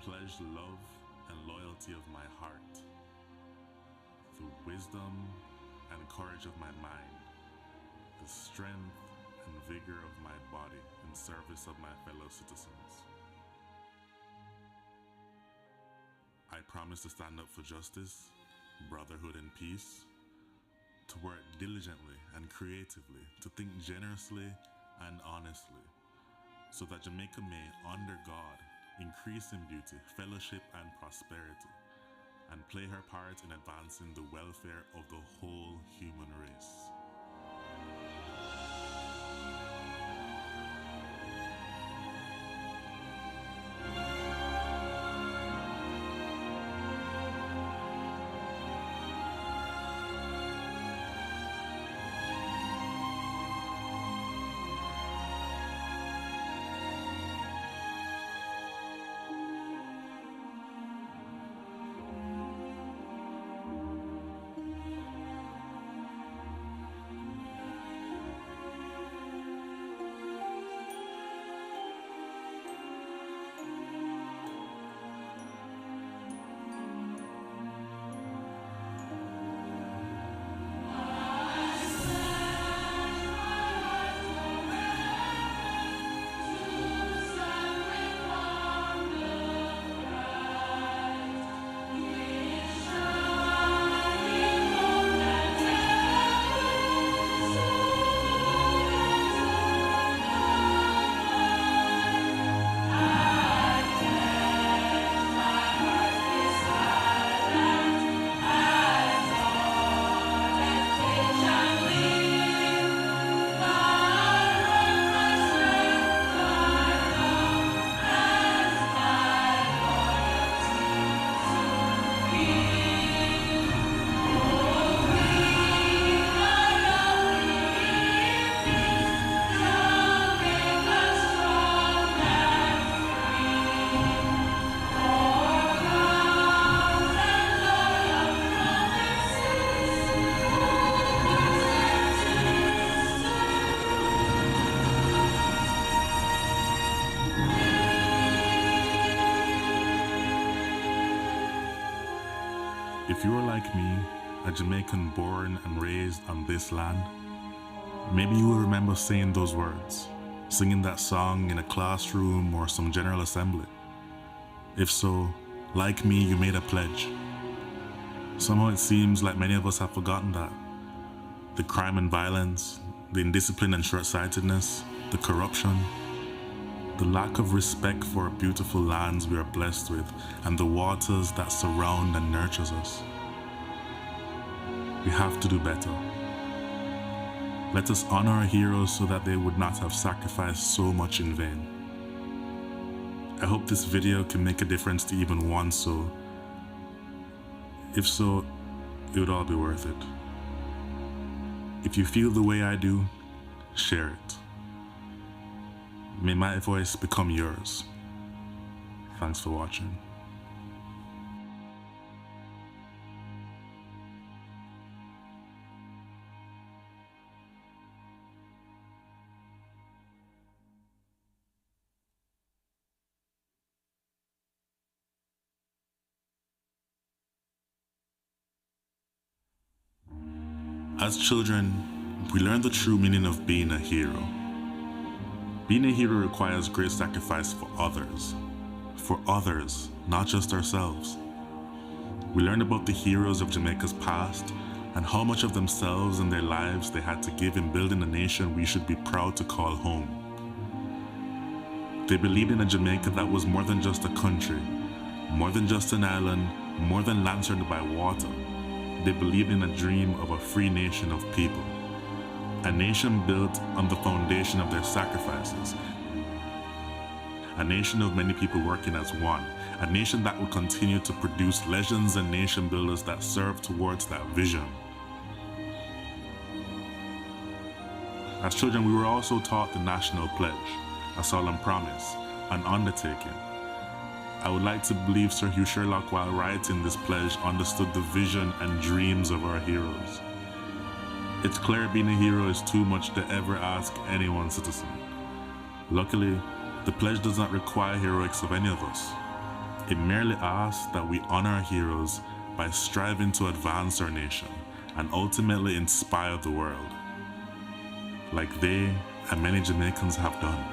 pledge the love and loyalty of my heart, the wisdom and courage of my mind, the strength and vigor of my body in service of my fellow citizens. I promise to stand up for justice, brotherhood, and peace, to work diligently and creatively, to think generously and honestly, so that Jamaica may, under God, increase in beauty, fellowship, and prosperity, and play her part in advancing the welfare of the whole human race. If you are like me, a Jamaican born and raised on this land, maybe you will remember saying those words, singing that song in a classroom or some general assembly. If so, like me, you made a pledge. Somehow it seems like many of us have forgotten that. The crime and violence, the indiscipline and short-sightedness, the corruption, the lack of respect for our beautiful lands we are blessed with, and the waters that surround and nurtures us. We have to do better. Let us honor our heroes so that they would not have sacrificed so much in vain. I hope this video can make a difference to even one soul. If so, it would all be worth it. If you feel the way I do, share it. May my voice become yours. Thanks for watching. As children, we learn the true meaning of being a hero. Being a hero requires great sacrifice for others, not just ourselves. We learn about the heroes of Jamaica's past and how much of themselves and their lives they had to give in building a nation we should be proud to call home. They believed in a Jamaica that was more than just a country, more than just an island, more than land surrounded by water. They believed in a dream of a free nation of people. A nation built on the foundation of their sacrifices. A nation of many people working as one. A nation that would continue to produce legends and nation builders that serve towards that vision. As children, we were also taught the national pledge, a solemn promise, an undertaking. I would like to believe Sir Hugh Sherlock, while writing this pledge, understood the vision and dreams of our heroes. It's clear being a hero is too much to ever ask any one citizen. Luckily, the pledge does not require heroics of any of us. It merely asks that we honor our heroes by striving to advance our nation and ultimately inspire the world, like they and many Jamaicans have done.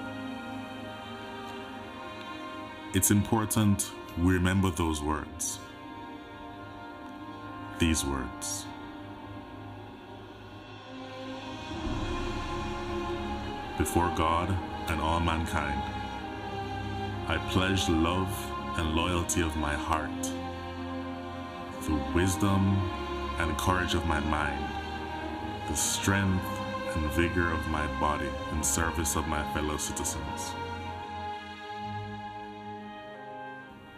It's important we remember those words. These words. Before God and all mankind, I pledge the love and loyalty of my heart, the wisdom and courage of my mind, the strength and vigor of my body in service of my fellow citizens.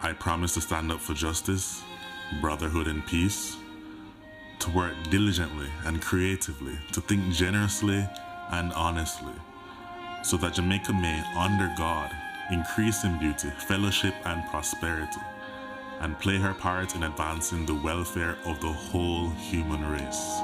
I promise to stand up for justice, brotherhood, and peace, to work diligently and creatively, to think generously and honestly, so that Jamaica may, under God, increase in beauty, fellowship, and prosperity, and play her part in advancing the welfare of the whole human race.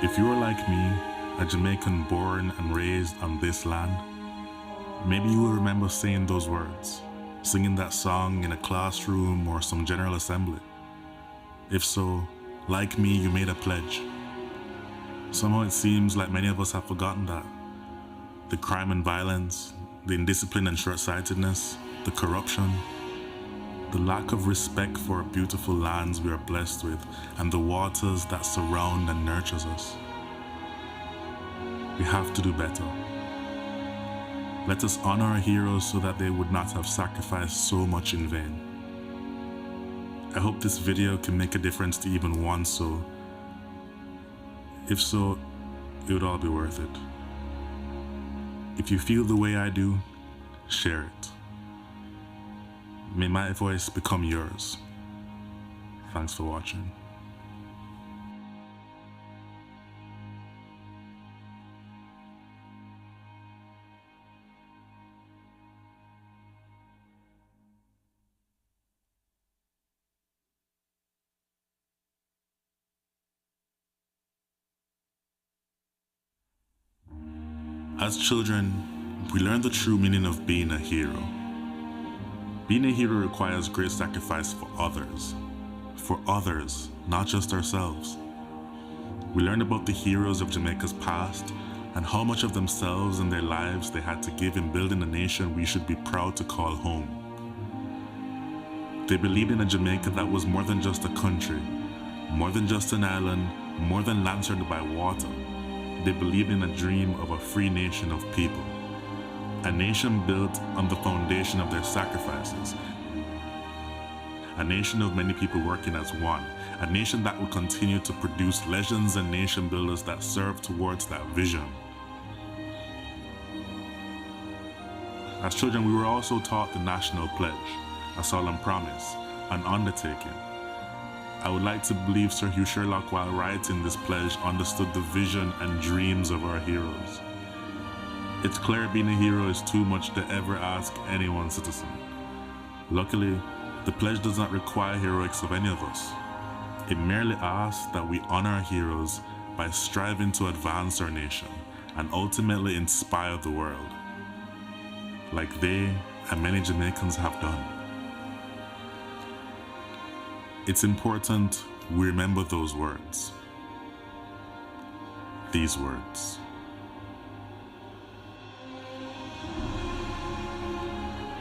If you are like me, a Jamaican born and raised on this land, maybe you will remember saying those words, singing that song in a classroom or some general assembly. If so, like me, you made a pledge. Somehow it seems like many of us have forgotten that. The crime and violence, the indiscipline and short-sightedness, the corruption, the lack of respect for our beautiful lands we are blessed with, and the waters that surround and nurtures us. We have to do better. Let us honor our heroes so that they would not have sacrificed so much in vain. I hope this video can make a difference to even one soul. If so, it would all be worth it. If you feel the way I do, share it. May my voice become yours. Thanks for watching. As children, we learn the true meaning of being a hero. Being a hero requires great sacrifice for others, not just ourselves. We learn about the heroes of Jamaica's past and how much of themselves and their lives they had to give in building a nation we should be proud to call home. They believed in a Jamaica that was more than just a country, more than just an island, more than land surrounded by water. They believed in a dream of a free nation of people, a nation built on the foundation of their sacrifices a nation of many people working as one, a nation that would continue to produce legends and nation builders that serve towards that vision. As children, we were also taught the national pledge, a solemn promise, an undertaking. I would like to believe Sir Hugh Sherlock, while writing this pledge, understood the vision and dreams of our heroes. It's clear being a hero is too much to ever ask any one citizen. Luckily, the pledge does not require heroics of any of us. It merely asks that we honor our heroes by striving to advance our nation and ultimately inspire the world, like they and many Jamaicans have done. It's important we remember those words. These words.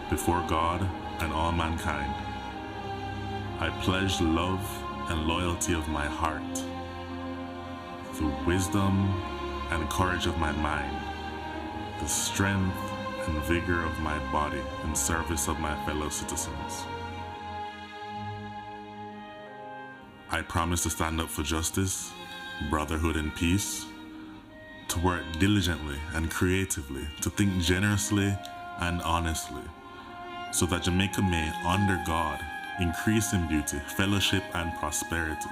Before God and all mankind, I pledge love and loyalty of my heart, the wisdom and courage of my mind, the strength and vigor of my body in service of my fellow citizens. I promise to stand up for justice, brotherhood, and peace, to work diligently and creatively, to think generously and honestly, so that Jamaica may, under God, increase in beauty, fellowship, and prosperity,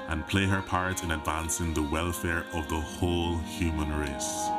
and play her part in advancing the welfare of the whole human race.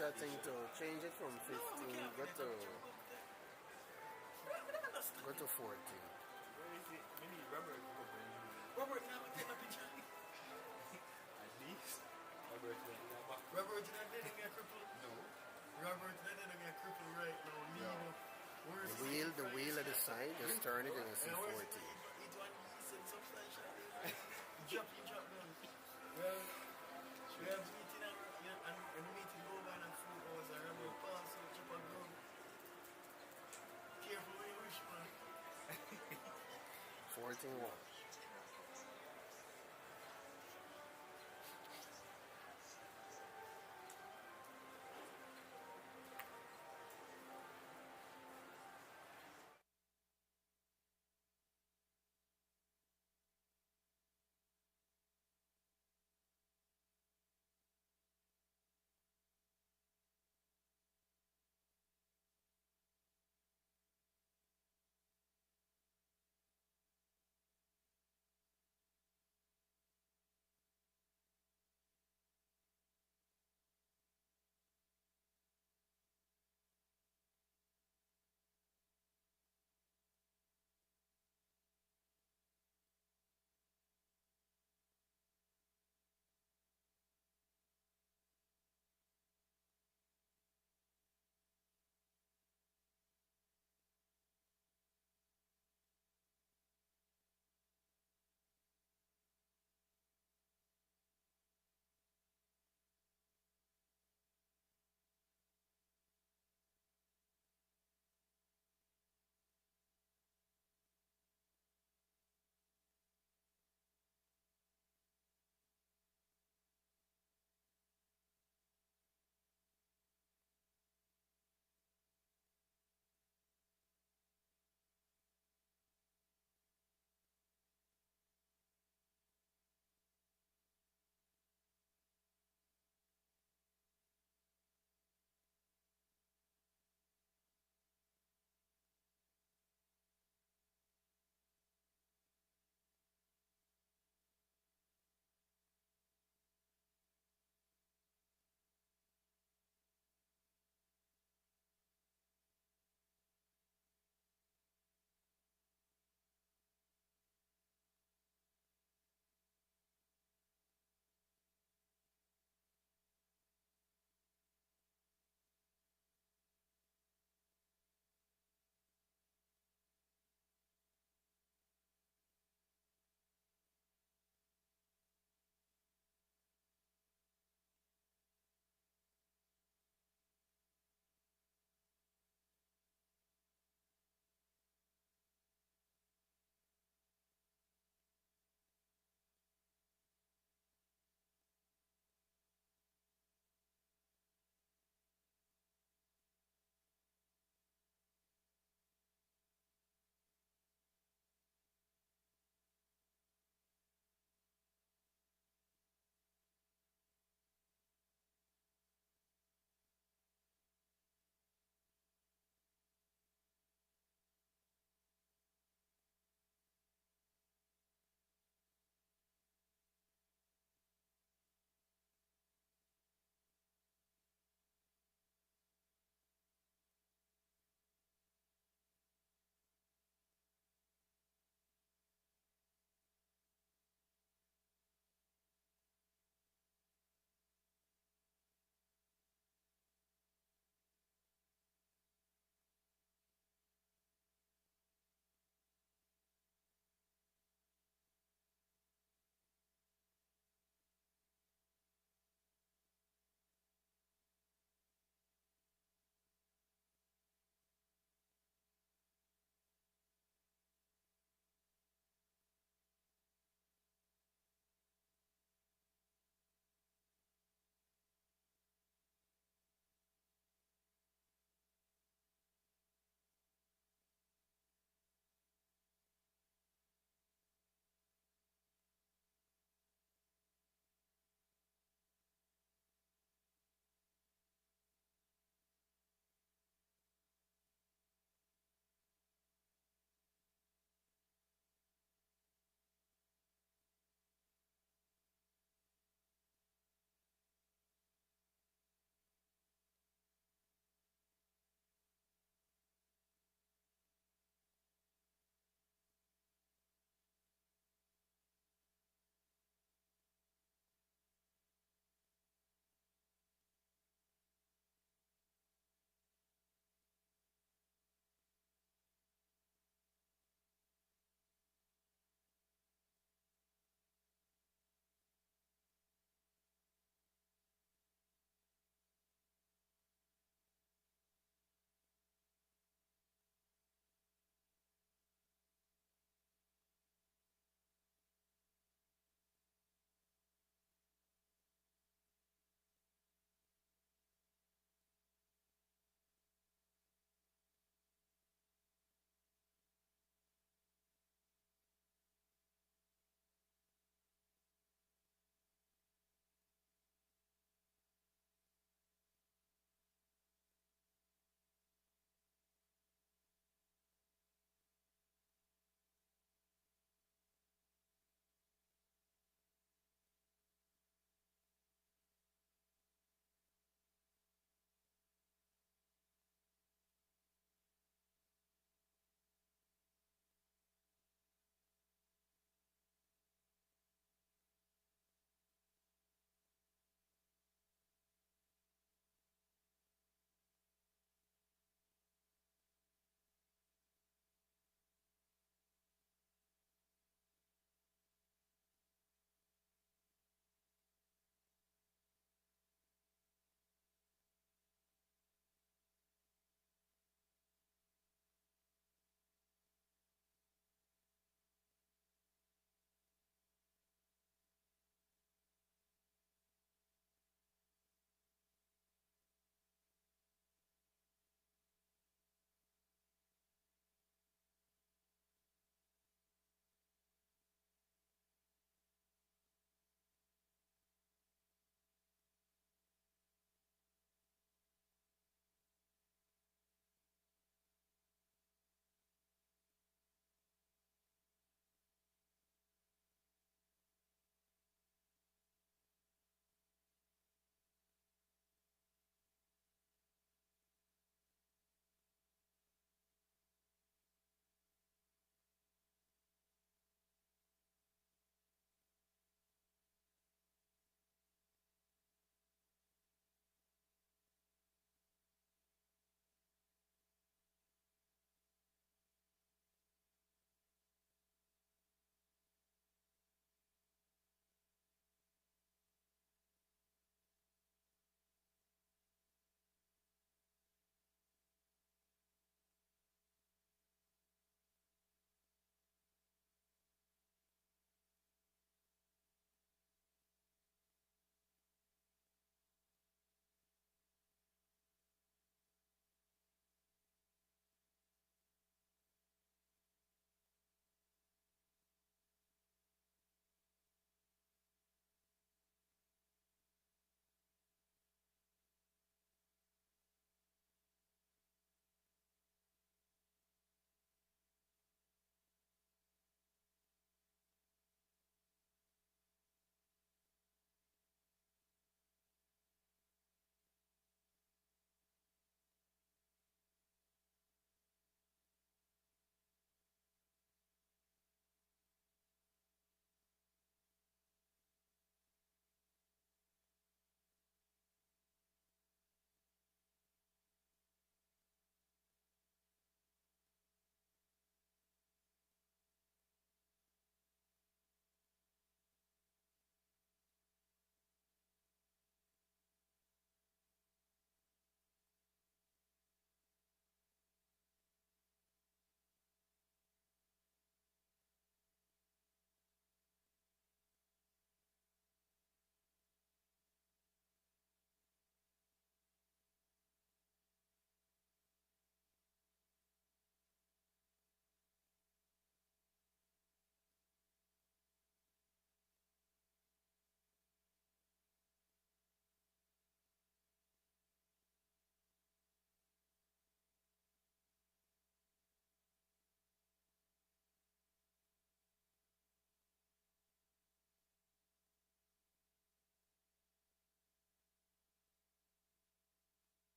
chatting to change it from 15, go to 14. Where is it? We need Robert. Robert, now we take a picture. At least. Robert, Robert, did I get crippled? No. Robert, did I get crippled right now? No. The wheel at the side, just turn it and you see 14. It one said substantial. You drop down. Well, we have meeting and meeting over and 4 hours and Robert pass so chop and go. Careful where you wish, man. 14-1.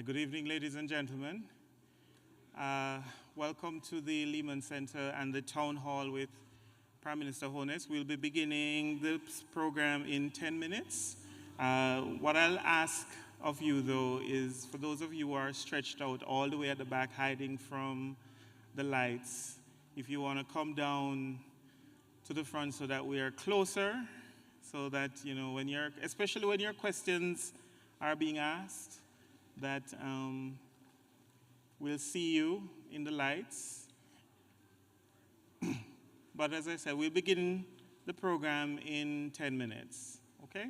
Good evening, ladies and gentlemen. Welcome to the Lehman Center and the Town Hall with Prime Minister Holness. We'll be beginning this program in 10 minutes. What I'll ask of you, though, is for those of you who are stretched out all the way at the back, hiding from the lights, if you want to come down to the front so that we are closer, so that, you know, especially when your questions are being asked, that we'll see you in the lights. But as I said, we'll begin the program in 10 minutes, okay?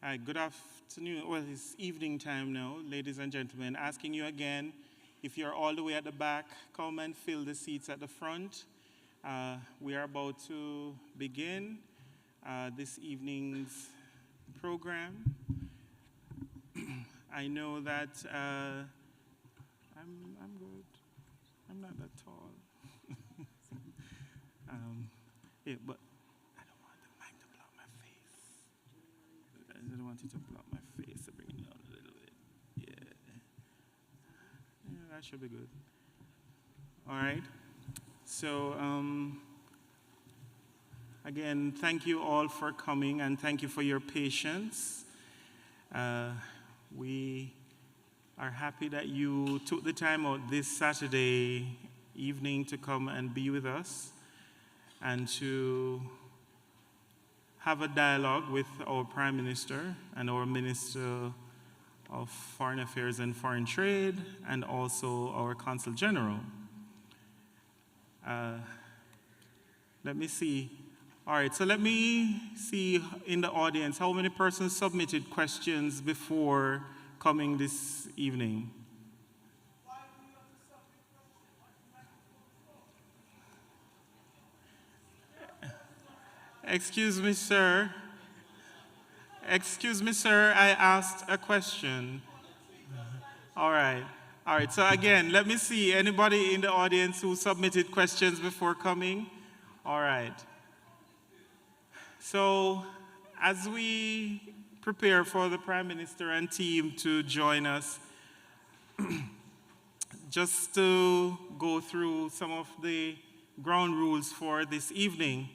Good afternoon, well, it's evening time now, ladies and gentlemen. Asking you again, if you're all the way at the back, come and fill the seats at the front. We are about to begin this evening's program. I know that I'm good. I'm not that tall. Yeah, but I don't want the mic to block my face. I don't want it to block my face, to bring it down a little bit. Yeah, that should be good. All right. So, again, thank you all for coming and thank you for your patience. We are happy that you took the time out this Saturday evening to come and be with us and to have a dialogue with our Prime Minister and our Minister of Foreign Affairs and Foreign Trade and also our Consul General. Let me see. All right, so let me see in the audience how many persons submitted questions before coming this evening. Excuse me, sir. Excuse me, sir, I asked a question. All right. All right, so again, let me see. Anybody in the audience who submitted questions before coming? All right. So, as we prepare for the Prime Minister and team to join us, just to go through some of the ground rules for this evening.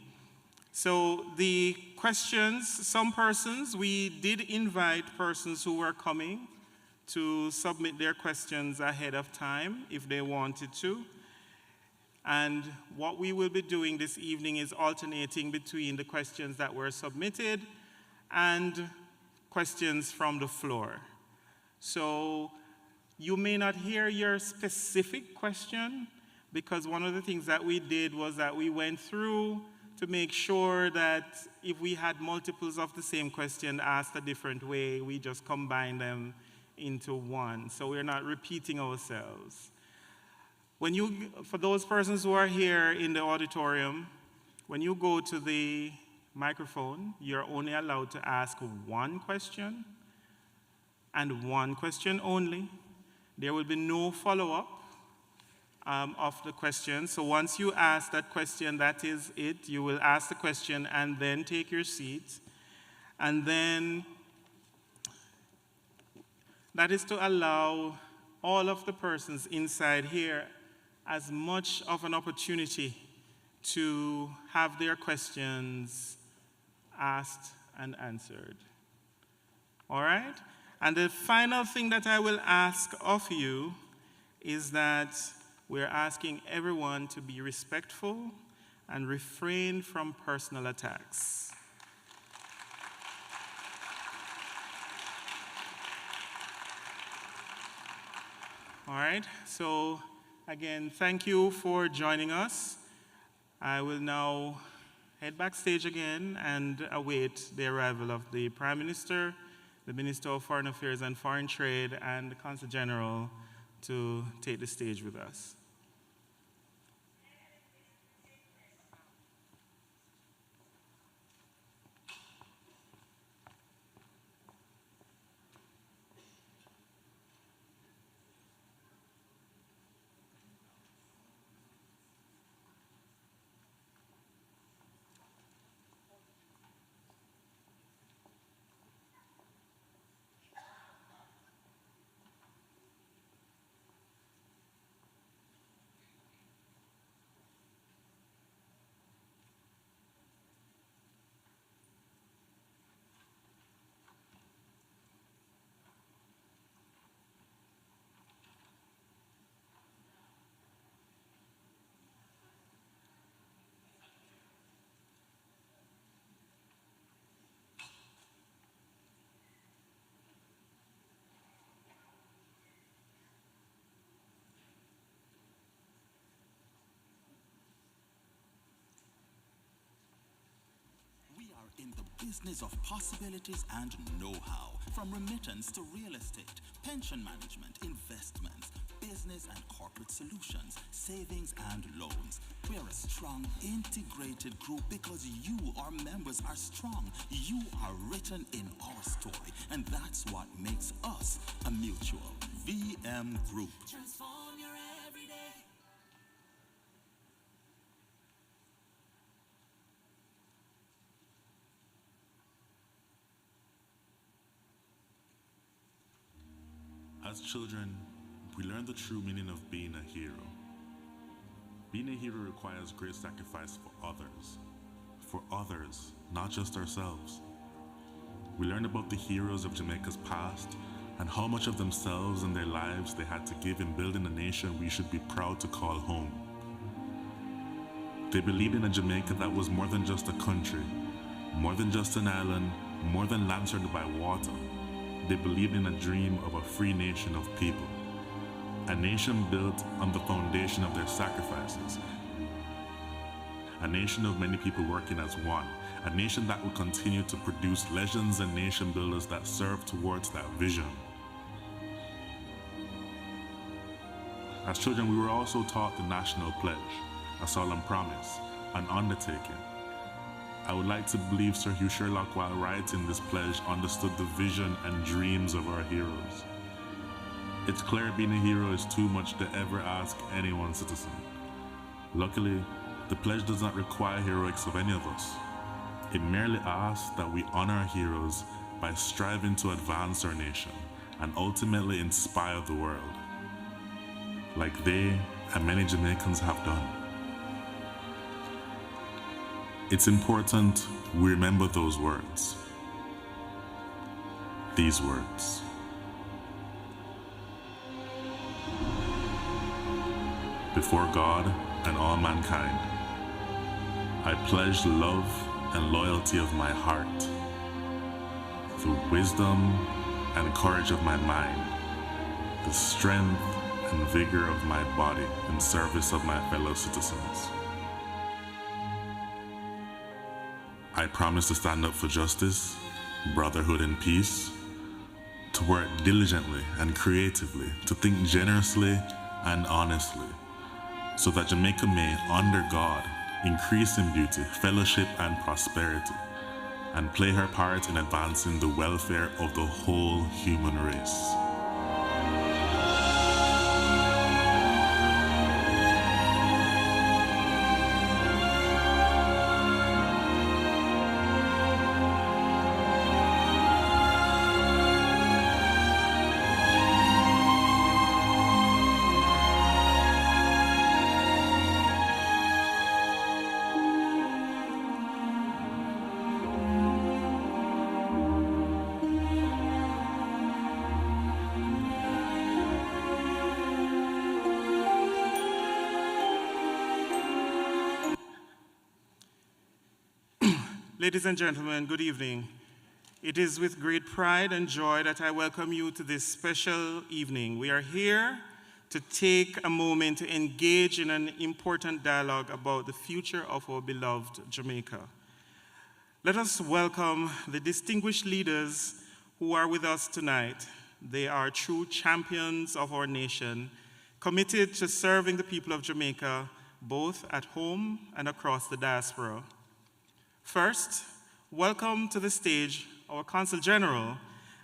So the questions, some persons, we did invite persons who were coming to submit their questions ahead of time if they wanted to. And what we will be doing this evening is alternating between the questions that were submitted and questions from the floor. So you may not hear your specific question because one of the things that we did was that we went through to make sure that if we had multiples of the same question asked a different way, we just combine them into one. So we're not repeating ourselves. For those persons who are here in the auditorium, when you go to the microphone, you're only allowed to ask one question and one question only. There will be no follow-up of the question. So once you ask that question, that is it. You will ask the question and then take your seat. And then that is to allow all of the persons inside here as much of an opportunity to have their questions asked and answered. All right? And the final thing that I will ask of you is that we're asking everyone to be respectful and refrain from personal attacks. All right, so again, thank you for joining us. I will now head backstage again and await the arrival of the Prime Minister, the Minister of Foreign Affairs and Foreign Trade, and the Consul General to take the stage with us. in the business of possibilities and know-how. From remittance to real estate, pension management, investments, business and corporate solutions, savings and loans. We're a strong, integrated group because you, our members, are strong. You are written in our story, and that's what makes us a mutual VM group. Transform your everyday. As children, we learn the true meaning of being a hero. Being a hero requires great sacrifice for others, not just ourselves. We learn about the heroes of Jamaica's past and how much of themselves and their lives they had to give in building a nation we should be proud to call home. They believed in a Jamaica that was more than just a country, more than just an island, more than land surrounded by water. They believed in a dream of a free nation of people. A nation built on the foundation of their sacrifices. A nation of many people working as one. A nation that would continue to produce legends and nation builders that serve towards that vision. As children, we were also taught the national pledge, a solemn promise, an undertaking. I would like to believe Sir Hugh Sherlock, while writing this pledge, understood the vision and dreams of our heroes. It's clear being a hero is too much to ever ask any one citizen. Luckily, the pledge does not require heroics of any of us. It merely asks that we honor our heroes by striving to advance our nation and ultimately inspire the world, like they and many Jamaicans have done. It's important we remember those words. These words. Before God and all mankind, I pledge the love and loyalty of my heart, the wisdom and courage of my mind, the strength and vigor of my body in service of my fellow citizens. I promise to stand up for justice, brotherhood, and peace, to work diligently and creatively, to think generously and honestly, so that Jamaica may, under God, increase in beauty, fellowship, and prosperity, and play her part in advancing the welfare of the whole human race. Ladies and gentlemen, good evening. It is with great pride and joy that I welcome you to this special evening. We are here to take a moment to engage in an important dialogue about the future of our beloved Jamaica. Let us welcome the distinguished leaders who are with us tonight. They are true champions of our nation, committed to serving the people of Jamaica, both at home and across the diaspora. First, welcome to the stage our Consul General,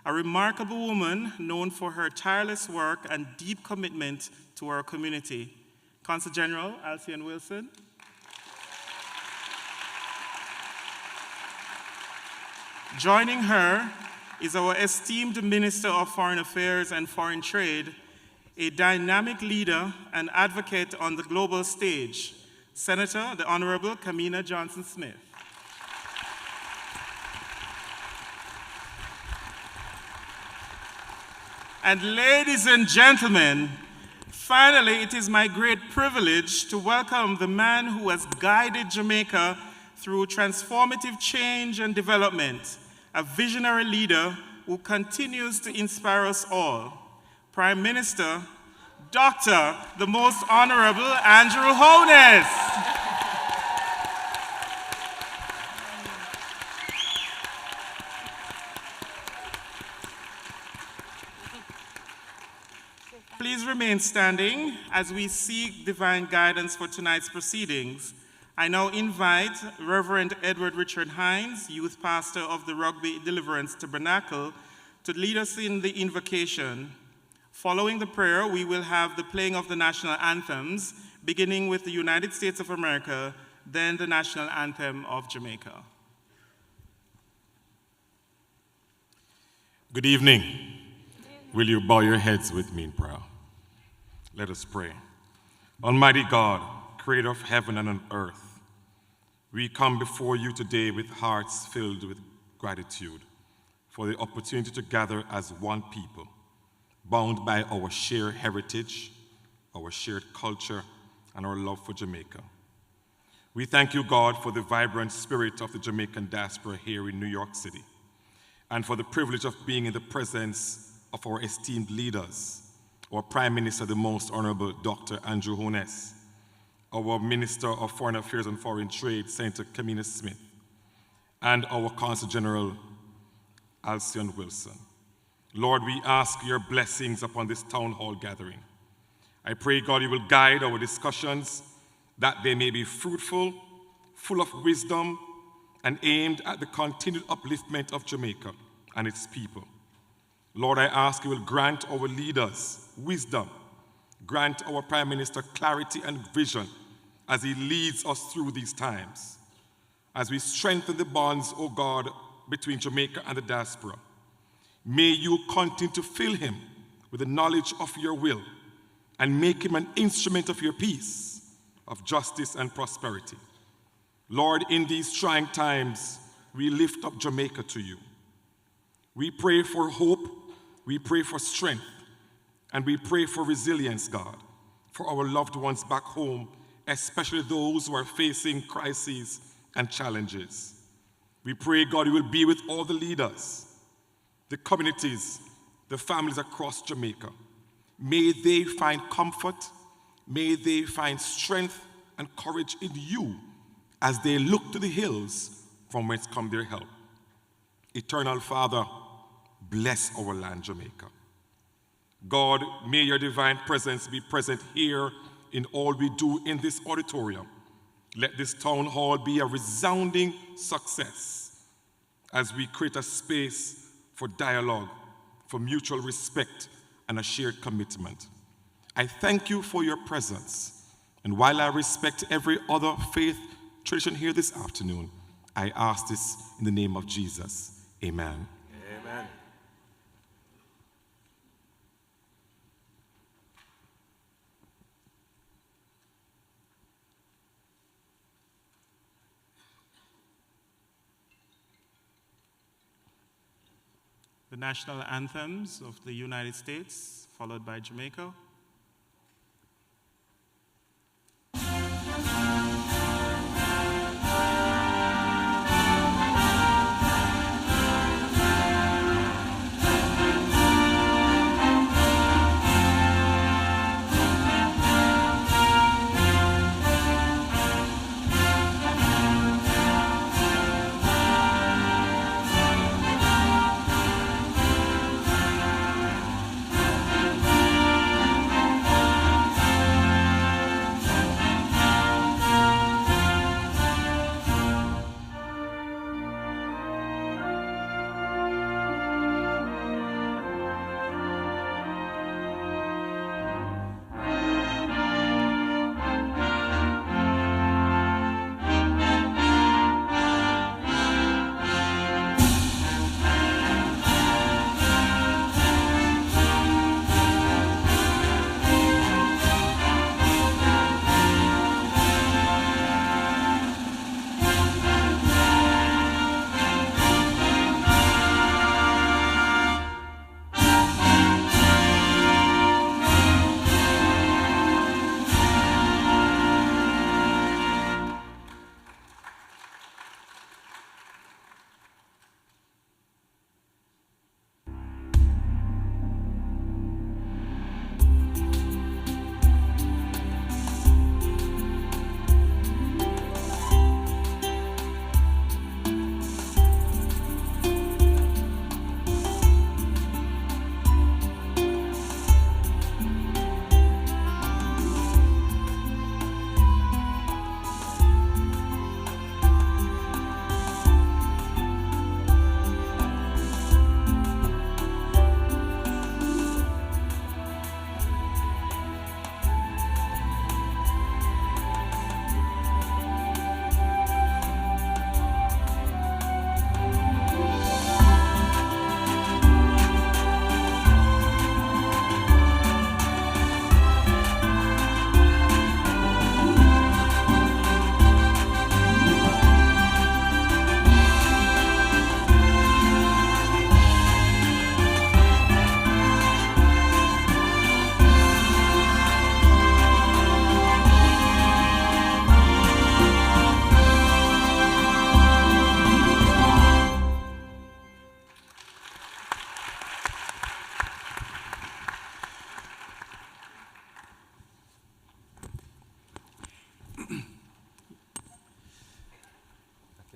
a remarkable woman known for her tireless work and deep commitment to our community. Consul General Alsion Wilson. Joining her is our esteemed Minister of Foreign Affairs and Foreign Trade, a dynamic leader and advocate on the global stage, Senator the Honourable Kamina Johnson-Smith. And ladies and gentlemen, finally, it is my great privilege to welcome the man who has guided Jamaica through transformative change and development, a visionary leader who continues to inspire us all, Prime Minister, Dr. the Most Honourable Andrew Holness. Please remain standing as we seek divine guidance for tonight's proceedings. I now invite Reverend Edward Richard Hines, youth pastor of the Rugby Deliverance Tabernacle, to lead us in the invocation. Following the prayer, we will have the playing of the national anthems, beginning with the United States of America, then the national anthem of Jamaica. Good evening. Will you bow your heads with me in prayer? Let us pray. Almighty God, creator of heaven and earth, we come before you today with hearts filled with gratitude for the opportunity to gather as one people, bound by our shared heritage, our shared culture, and our love for Jamaica. We thank you, God, for the vibrant spirit of the Jamaican diaspora here in New York City, and for the privilege of being in the presence of our esteemed leaders, our Prime Minister, the Most Honourable Dr. Andrew Holness, our Minister of Foreign Affairs and Foreign Trade, Senator Kamina Smith, and our Consul General, Alsion Wilson. Lord, we ask your blessings upon this town hall gathering. I pray, God, you will guide our discussions, that they may be fruitful, full of wisdom, and aimed at the continued upliftment of Jamaica and its people. Lord, I ask you will grant our leaders wisdom, grant our Prime Minister clarity and vision as he leads us through these times. As we strengthen the bonds, O God, between Jamaica and the diaspora, may you continue to fill him with the knowledge of your will and make him an instrument of your peace, of justice and prosperity. Lord, in these trying times, we lift up Jamaica to you. We pray for hope, we pray for strength, and we pray for resilience, God, for our loved ones back home, especially those who are facing crises and challenges. We pray, God, you will be with all the leaders, the communities, the families across Jamaica. May they find comfort, may they find strength and courage in you as they look to the hills from whence come their help. Eternal Father, bless our land, Jamaica. God, may your divine presence be present here in all we do in this auditorium. Let this town hall be a resounding success as we create a space for dialogue, for mutual respect, and a shared commitment. I thank you for your presence. And while I respect every other faith tradition here this afternoon, I ask this in the name of Jesus. Amen. Amen. The national anthems of the United States, followed by Jamaica.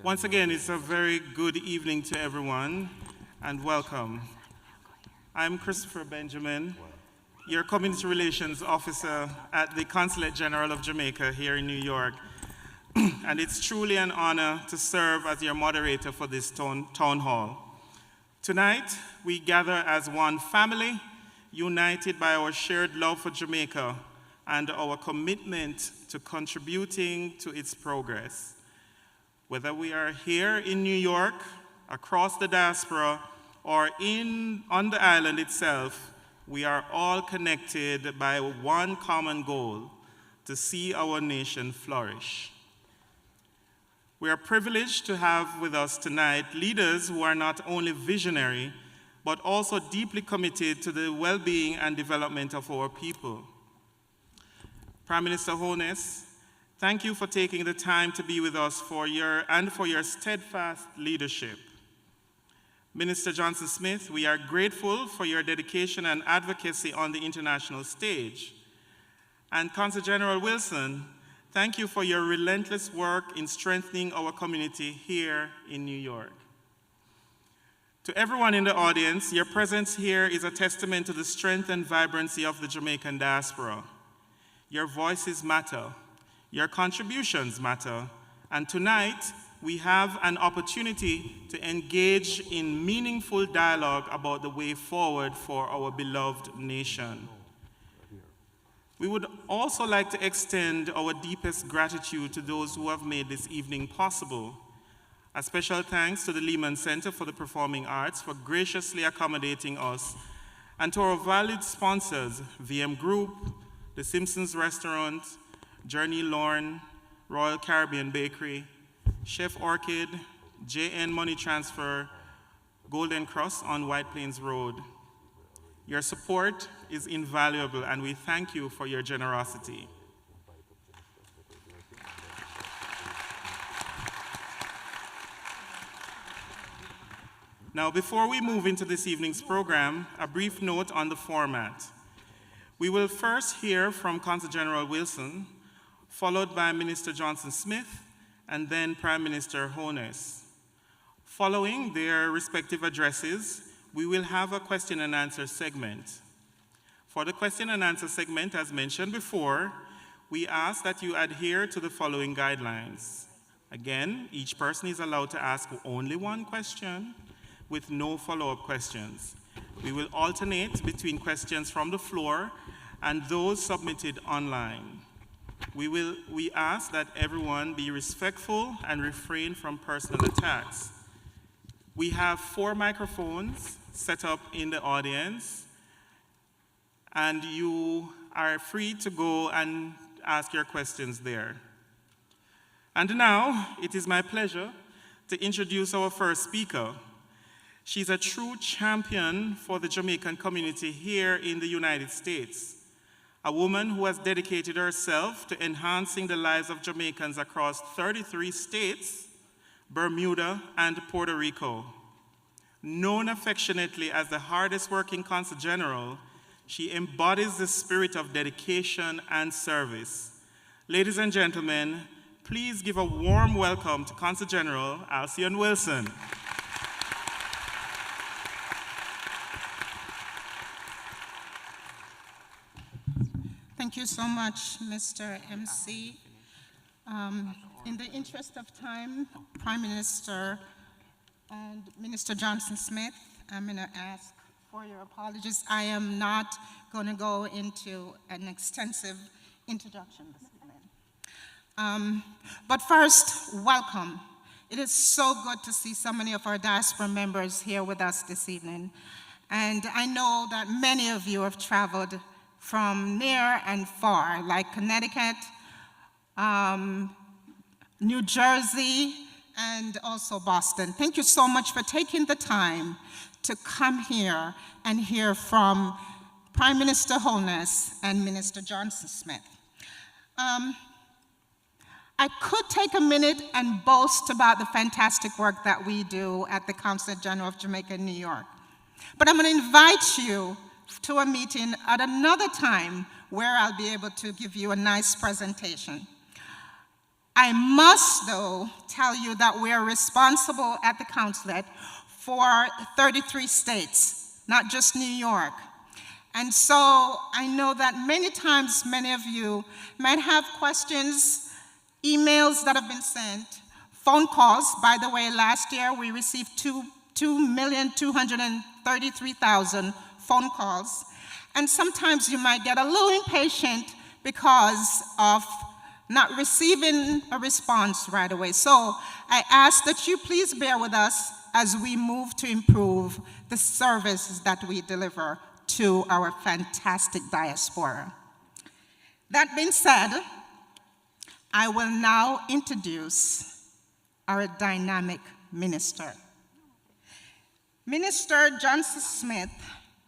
Once again, it's a very good evening to everyone, and welcome. I'm Christopher Benjamin, your Community Relations Officer at the Consulate General of Jamaica here in New York, and it's truly an honor to serve as your moderator for this town hall. Tonight, we gather as one family, united by our shared love for Jamaica and our commitment to contributing to its progress. Whether we are here in New York, across the diaspora, or on the island itself, we are all connected by one common goal: to see our nation flourish. We are privileged to have with us tonight leaders who are not only visionary, but also deeply committed to the well-being and development of our people. Prime Minister Holness, thank you for taking the time to be with us for your steadfast leadership. Minister Johnson-Smith, we are grateful for your dedication and advocacy on the international stage. And Consul General Wilson, thank you for your relentless work in strengthening our community here in New York. To everyone in the audience, your presence here is a testament to the strength and vibrancy of the Jamaican diaspora. Your voices matter. Your contributions matter, and tonight we have an opportunity to engage in meaningful dialogue about the way forward for our beloved nation. We would also like to extend our deepest gratitude to those who have made this evening possible. A special thanks to the Lehman Center for the Performing Arts for graciously accommodating us, and to our valued sponsors, VM Group, the Simpsons Restaurant, Journey Lorne, Royal Caribbean Bakery, Chef Orchid, JN Money Transfer, Golden Cross on White Plains Road. Your support is invaluable, and we thank you for your generosity. Now, before we move into this evening's program, a brief note on the format. We will first hear from Consul General Wilson, followed by Minister Johnson-Smith, and then Prime Minister Holness. Following their respective addresses, we will have a question and answer segment. For the question and answer segment, as mentioned before, we ask that you adhere to the following guidelines. Again, each person is allowed to ask only one question with no follow-up questions. We will alternate between questions from the floor and those submitted online. We ask that everyone be respectful and refrain from personal attacks. We have 4 microphones set up in the audience, and you are free to go and ask your questions there. And now, it is my pleasure to introduce our first speaker. She's a true champion for the Jamaican community here in the United States. A woman who has dedicated herself to enhancing the lives of Jamaicans across 33 states, Bermuda, and Puerto Rico. Known affectionately as the hardest working Consul General, she embodies the spirit of dedication and service. Ladies and gentlemen, please give a warm welcome to Consul General Alsion Wilson. Thank you so much, Mr. MC. In the interest of time, Prime Minister and Minister Johnson-Smith, I'm going to ask for your apologies. I am not going to go into an extensive introduction this evening. But first, welcome. It is so good to see so many of our diaspora members here with us this evening. And I know that many of you have traveled from near and far, like Connecticut, New Jersey, and also Boston. Thank you so much for taking the time to come here and hear from Prime Minister Holness and Minister Johnson-Smith. I could take a minute and boast about the fantastic work that we do at the Consulate General of Jamaica in New York. But I'm going to invite you to a meeting at another time where I'll be able to give you a nice presentation. I must, though, tell you that we are responsible at the Consulate for 33 states, not just New York. And so I know that many times many of you might have questions, emails that have been sent, phone calls. By the way, last year we received 2,233,000 phone calls. And sometimes you might get a little impatient because of not receiving a response right away. So I ask that you please bear with us as we move to improve the services that we deliver to our fantastic diaspora. That being said, I will now introduce our dynamic minister. Minister Johnson Smith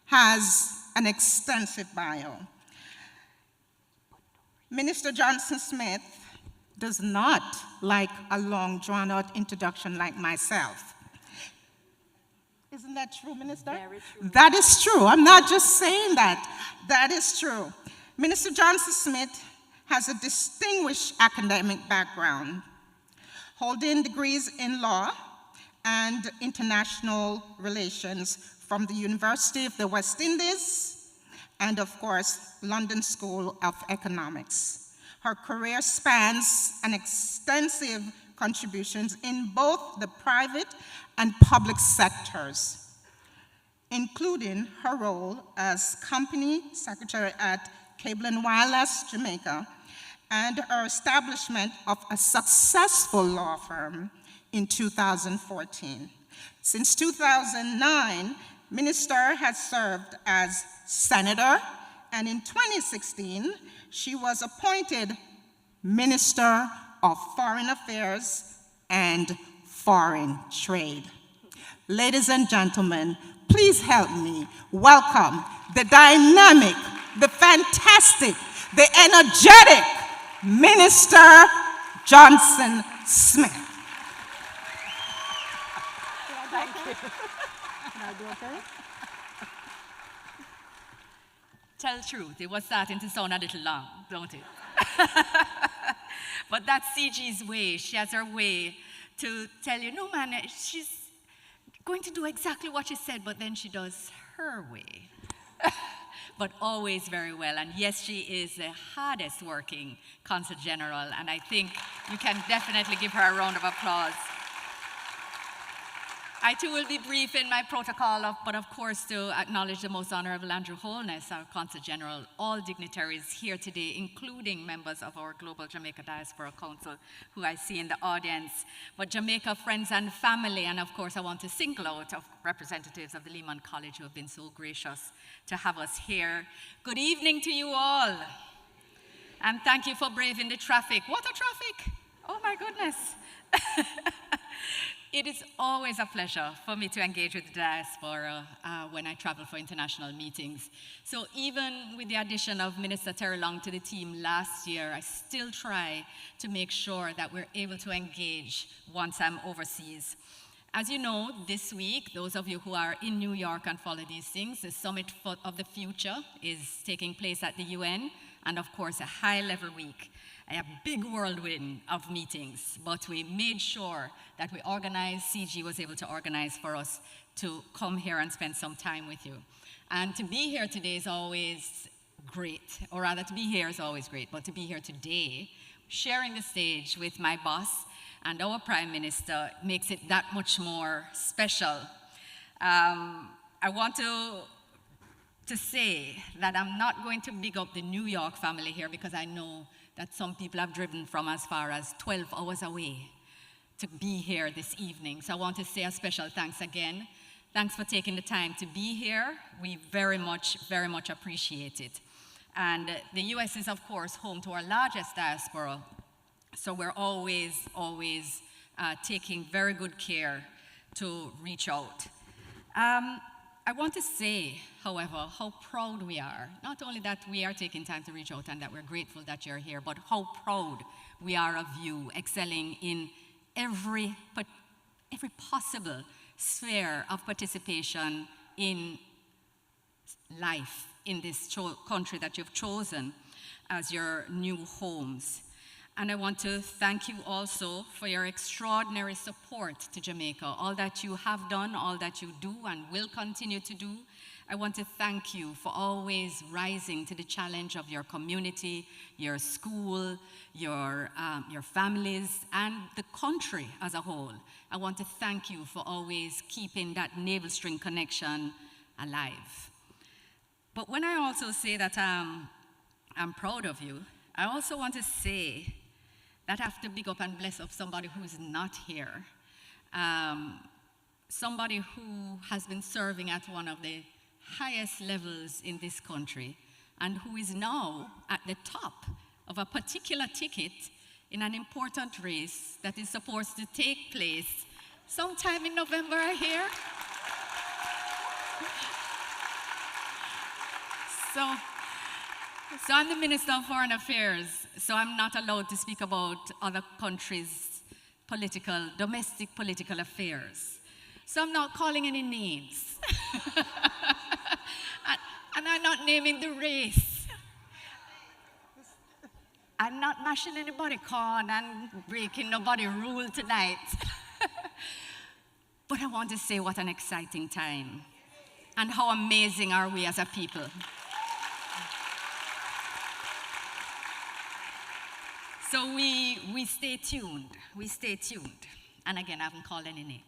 has an extensive bio. Minister Johnson Smith does not like a long, drawn-out introduction like myself. Isn't that true, Minister? Very true. That is true. I'm not just saying that. That is true. Minister Johnson Smith has a distinguished academic background, holding degrees in law and international relations from the University of the West Indies and, of course, London School of Economics. Her career spans an extensive contributions in both the private and public sectors, including her role as company secretary at Cable and Wireless Jamaica and her establishment of a successful law firm in 2014. Since 2009, Minister has served as senator, and in 2016, she was appointed Minister of Foreign Affairs and Foreign Trade. Ladies and gentlemen, please help me welcome the dynamic, the fantastic, the energetic Minister Johnson Smith. Thank you. Can I do okay? Tell the truth, it was starting to sound a little long, don't it? But that's CG's way. She has her way to tell you, no man, she's going to do exactly what she said, but then she does her way. But always very well. And yes, she is the hardest working Consul General, and I think you can definitely give her a round of applause. I too will be brief in my protocol, but of course to acknowledge the Most Honourable Andrew Holness, our Consul General, all dignitaries here today, including members of our Global Jamaica Diaspora Council, who I see in the audience, but Jamaica friends and family, and of course I want to single out of representatives of the Lehman College who have been so gracious to have us here. Good evening to you all, and thank you for braving the traffic. What a traffic! Oh my goodness. It is always a pleasure for me to engage with the diaspora when I travel for international meetings. So even with the addition of Minister Terry Long to the team last year, I still try to make sure that we're able to engage once I'm overseas. As you know, this week, those of you who are in New York and follow these things, the Summit of the Future is taking place at the UN, and of course, a high-level week. A big whirlwind of meetings, but we made sure that we organized, CG was able to organize for us to come here and spend some time with you. And to be here today is always great, or rather to be here is always great, but to be here today, sharing the stage with my boss and our Prime Minister makes it that much more special. I want to say that I'm not going to big up the New York family here because I know that some people have driven from as far as 12 hours away to be here this evening. So I want to say a special thanks again. Thanks for taking the time to be here. We very much appreciate it. And the US is, of course, home to our largest diaspora. So we're always taking very good care to reach out. I want to say, however, how proud we are. Not only that we are taking time to reach out and that we're grateful that you're here, but how proud we are of you, excelling in every possible sphere of participation in life in this country that you've chosen as your new homes. And I want to thank you also for your extraordinary support to Jamaica, all that you have done, all that you do and will continue to do. I want to thank you for always rising to the challenge of your community, your school, your families, and the country as a whole. I want to thank you for always keeping that navel string connection alive. But when I also say that I'm proud of you, I also want to say that I have to big up and bless up somebody who is not here. Somebody who has been serving at one of the highest levels in this country and who is now at the top of a particular ticket in an important race that is supposed to take place sometime in November, I hear. So I'm the Minister of Foreign Affairs, so I'm not allowed to speak about other countries' domestic political affairs. So I'm not calling any names. And I'm not naming the race. I'm not mashing anybody's corn and breaking nobody's rule tonight. But I want to say what an exciting time and how amazing are we as a people. So we stay tuned, And again, I haven't called any name.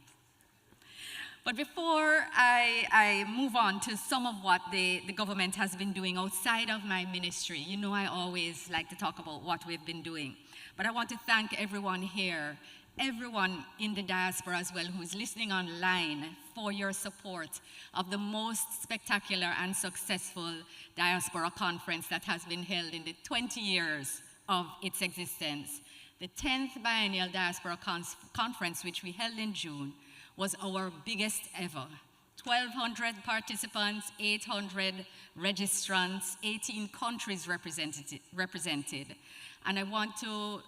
But before I move on to some of what the government has been doing outside of my ministry, you know I always like to talk about what we've been doing. But I want to thank everyone here, everyone in the diaspora as well who is listening online for your support of the most spectacular and successful diaspora conference that has been held in the 20 years of its existence. The 10th Biennial Diaspora Conference, which we held in June, was our biggest ever. 1,200 participants, 800 registrants, 18 countries represented. And I want to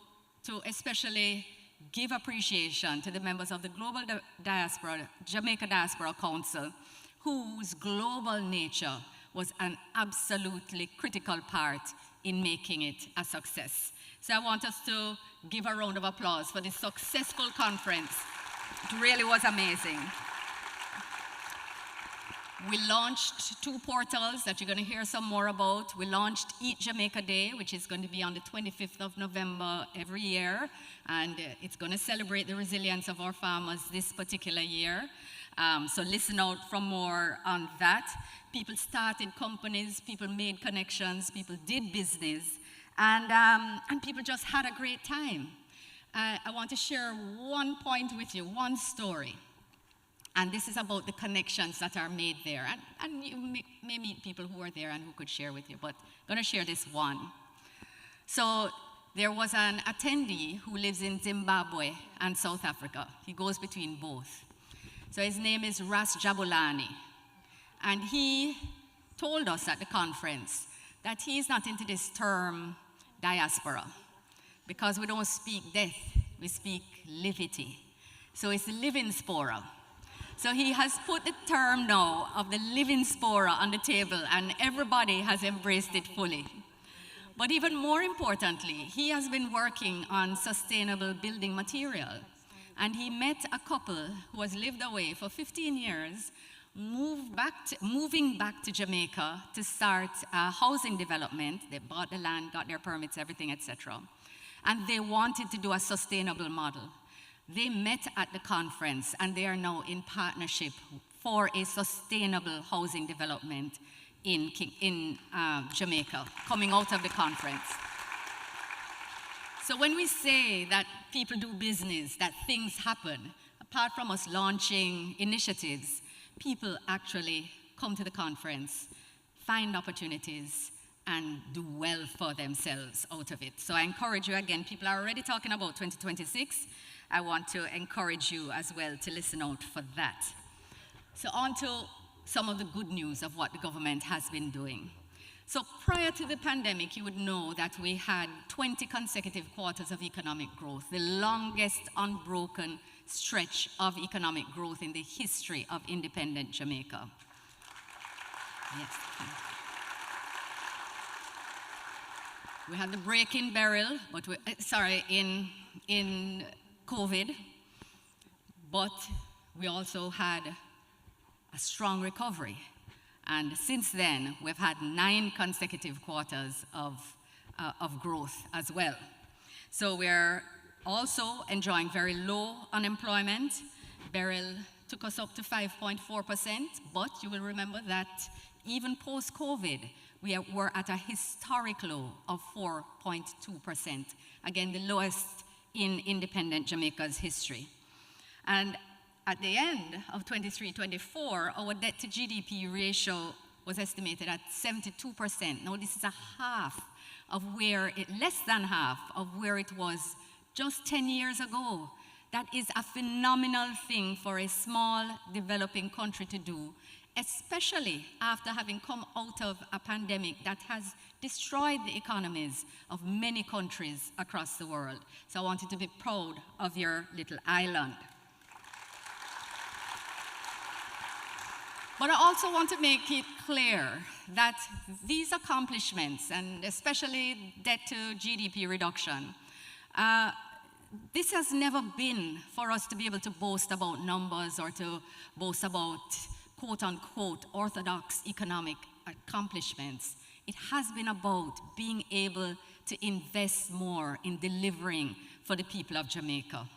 especially give appreciation to the members of the Global Diaspora, Jamaica Diaspora Council, whose global nature was an absolutely critical part in making it a success. So I want us to give a round of applause for this successful conference. It really was amazing. We launched 2 portals that you're going to hear some more about. We launched Eat Jamaica Day, which is going to be on the 25th of November every year, and it's going to celebrate the resilience of our farmers this particular year. So listen out for more on that. People started companies, people made connections, people did business, and people just had a great time. I want to share one point with you, one story. And this is about the connections that are made there. And you may meet people who are there and who could share with you, but I'm going to share this one. So there was an attendee who lives in Zimbabwe and South Africa. He goes between both. So his name is Ras Jabulani. And he told us at the conference that he's not into this term diaspora, because we don't speak death, we speak livity. So it's living spora. So he has put the term now of the living spora on the table, and everybody has embraced it fully. But even more importantly, he has been working on sustainable building material. And he met a couple who has lived away for 15 years, moving back to Jamaica to start housing development. They bought the land, got their permits, everything, etc. And they wanted to do a sustainable model. They met at the conference, and they are now in partnership for a sustainable housing development in Jamaica, coming out of the conference. So when we say that people do business, that things happen, apart from us launching initiatives, people actually come to the conference, find opportunities, and do well for themselves out of it. So I encourage you, again, people are already talking about 2026. I want to encourage you as well to listen out for that. So on to some of the good news of what the government has been doing. So prior to the pandemic, you would know that we had 20 consecutive quarters of economic growth, the longest unbroken stretch of economic growth in the history of independent Jamaica. Yes. We had the break in Beryl, but in COVID, but we also had a strong recovery. And since then, we've had 9 consecutive quarters of growth as well. So we're also enjoying very low unemployment. Beryl took us up to 5.4%, but you will remember that even post-COVID, we were at a historic low of 4.2%. Again, the lowest in independent Jamaica's history. And at the end of 23-24, our debt to GDP ratio was estimated at 72%. Now this is less than half of where it was just 10 years ago. That is a phenomenal thing for a small developing country to do, especially after having come out of a pandemic that has destroyed the economies of many countries across the world. So I want you to be proud of your little island. But I also want to make it clear that these accomplishments, and especially debt to GDP reduction, this has never been for us to be able to boast about numbers or to boast about quote-unquote orthodox economic accomplishments. It has been about being able to invest more in delivering for the people of Jamaica.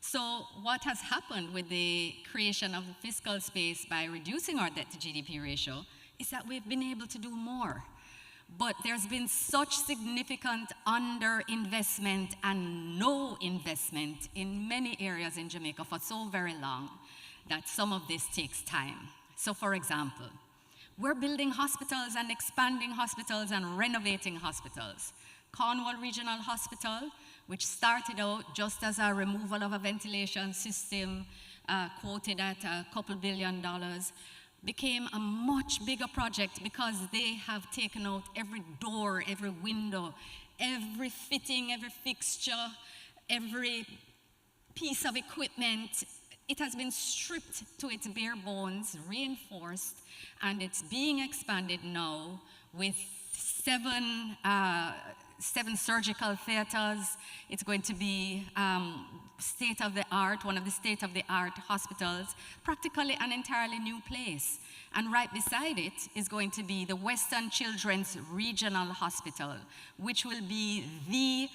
So what has happened with the creation of the fiscal space by reducing our debt to GDP ratio is that we've been able to do more. But there's been such significant underinvestment and no investment in many areas in Jamaica for so very long that some of this takes time. So for example, we're building hospitals and expanding hospitals and renovating hospitals. Cornwall Regional Hospital, which started out just as a removal of a ventilation system quoted at a couple $2 billion, became a much bigger project because they have taken out every door, every window, every fitting, every fixture, every piece of equipment. It has been stripped to its bare bones, reinforced, and it's being expanded now with 7 surgical theaters. It's going to be state-of-the-art, one of the state-of-the-art hospitals, practically an entirely new place. And right beside it is going to be the Western Children's Regional Hospital, which will be the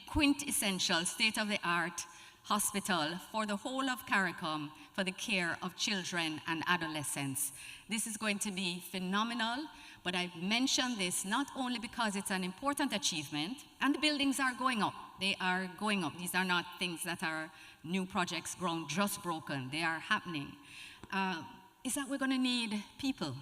quintessential state-of-the-art hospital for the whole of CARICOM for the care of children and adolescents. This is going to be phenomenal. But I mention this not only because it's an important achievement, and the buildings are going up. They are going up. These are not things that are new projects just broken. They are happening. Is that we're going to need people.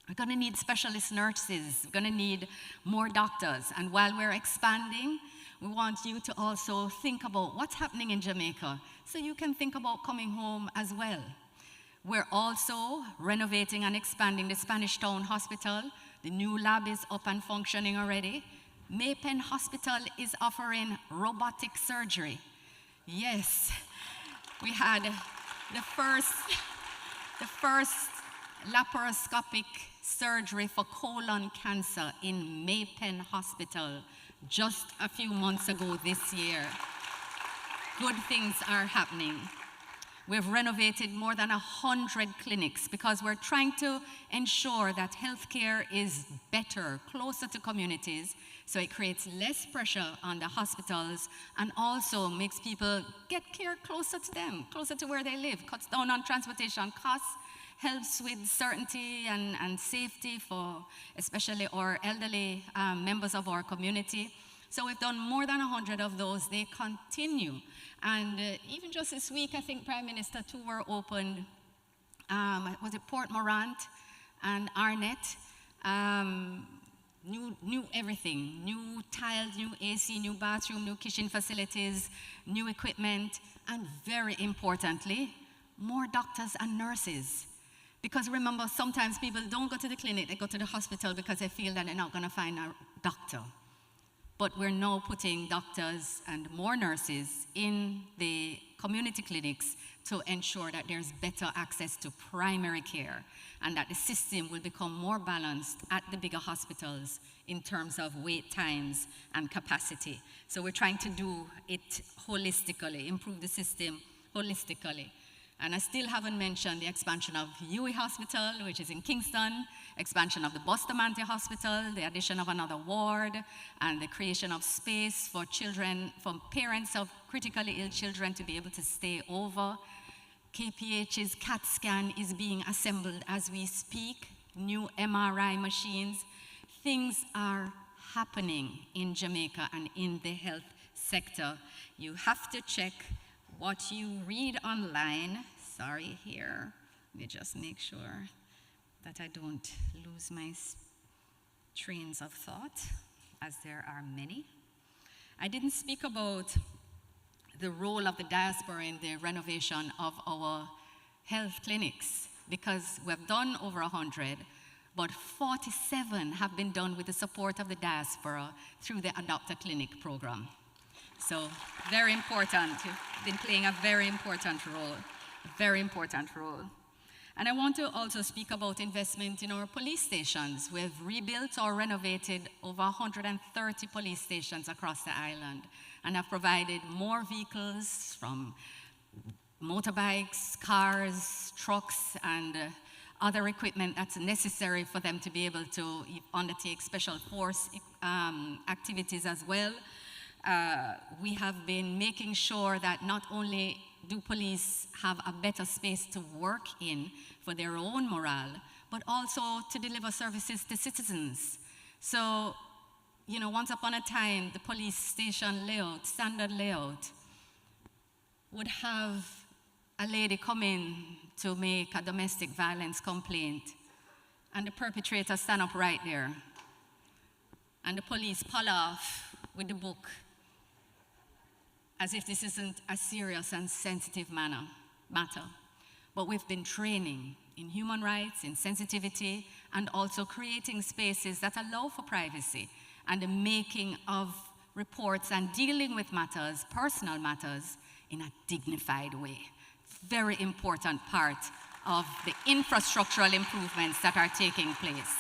We're going to need specialist nurses. We're going to need more doctors. And while we're expanding, we want you to also think about what's happening in Jamaica so you can think about coming home as well. We're also renovating and expanding the Spanish Town Hospital. The new lab is up and functioning already. Maypen Hospital is offering robotic surgery. Yes, we had the first laparoscopic surgery for colon cancer in Maypen Hospital just a few months ago this year. Good things are happening. We've renovated more than 100 clinics because we're trying to ensure that healthcare is better, closer to communities, so it creates less pressure on the hospitals and also makes people get care closer to them, closer to where they live, cuts down on transportation costs, helps with certainty and safety for especially our elderly members of our community. So we've done more than 100 of those. They continue. And even just this week, I think Prime Minister, 2 were opened. Was it Port Morant and Arnett? New everything. New tiles, new AC, new bathroom, new kitchen facilities, new equipment, and very importantly, more doctors and nurses. Because remember, sometimes people don't go to the clinic, they go to the hospital because they feel that they're not going to find a doctor. But we're now putting doctors and more nurses in the community clinics to ensure that there's better access to primary care and that the system will become more balanced at the bigger hospitals in terms of wait times and capacity. So we're trying to do it holistically, improve the system holistically. And I still haven't mentioned the expansion of Huey Hospital, which is in Kingston, expansion of the Bustamante Hospital, the addition of another ward, and the creation of space for children, for parents of critically ill children to be able to stay over. KPH's CAT scan is being assembled as we speak, new MRI machines. Things are happening in Jamaica and in the health sector. You have to check what you read online. Sorry, here. Let me just make sure that I don't lose my trains of thought, as there are many. I didn't speak about the role of the diaspora in the renovation of our health clinics, because we've done over 100, but 47 have been done with the support of the diaspora through the Adopt a Clinic program. So very important. You've been playing a very important role, And I want to also speak about investment in our police stations. We've rebuilt or renovated over 130 police stations across the island and have provided more vehicles, from motorbikes, cars, trucks, and other equipment that's necessary for them to be able to undertake special force activities as well. We have been making sure that not only do police have a better space to work in for their own morale, but also to deliver services to citizens. So, you know, once upon a time, the police station layout, standard layout, would have a lady come in to make a domestic violence complaint, and the perpetrator stand up right there, and the police pull off with the book, as if this isn't a serious and sensitive matter. But we've been training in human rights, in sensitivity, and also creating spaces that allow for privacy and the making of reports and dealing with matters, personal matters, in a dignified way. Very important part of the infrastructural improvements that are taking place.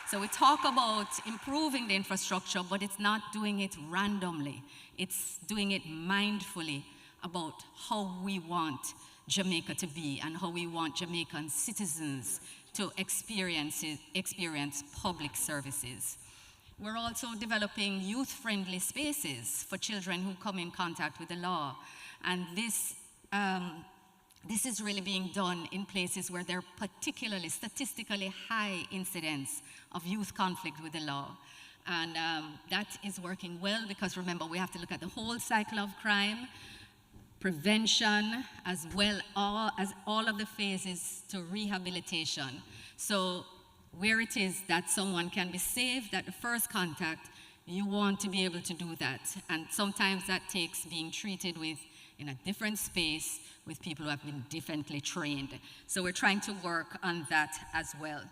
So we talk about improving the infrastructure, but it's not doing it randomly. It's doing it mindfully about how we want Jamaica to be and how we want Jamaican citizens to experience public services. We're also developing youth-friendly spaces for children who come in contact with the law. And this is really being done in places where there are particularly statistically high incidence of youth conflict with the law. And that is working well, because remember, we have to look at the whole cycle of crime, prevention, as well as all of the phases to rehabilitation. So where it is that someone can be saved at the first contact, you want to be able to do that. And sometimes that takes being treated with in a different space with people who have been differently trained. So we're trying to work on that as well.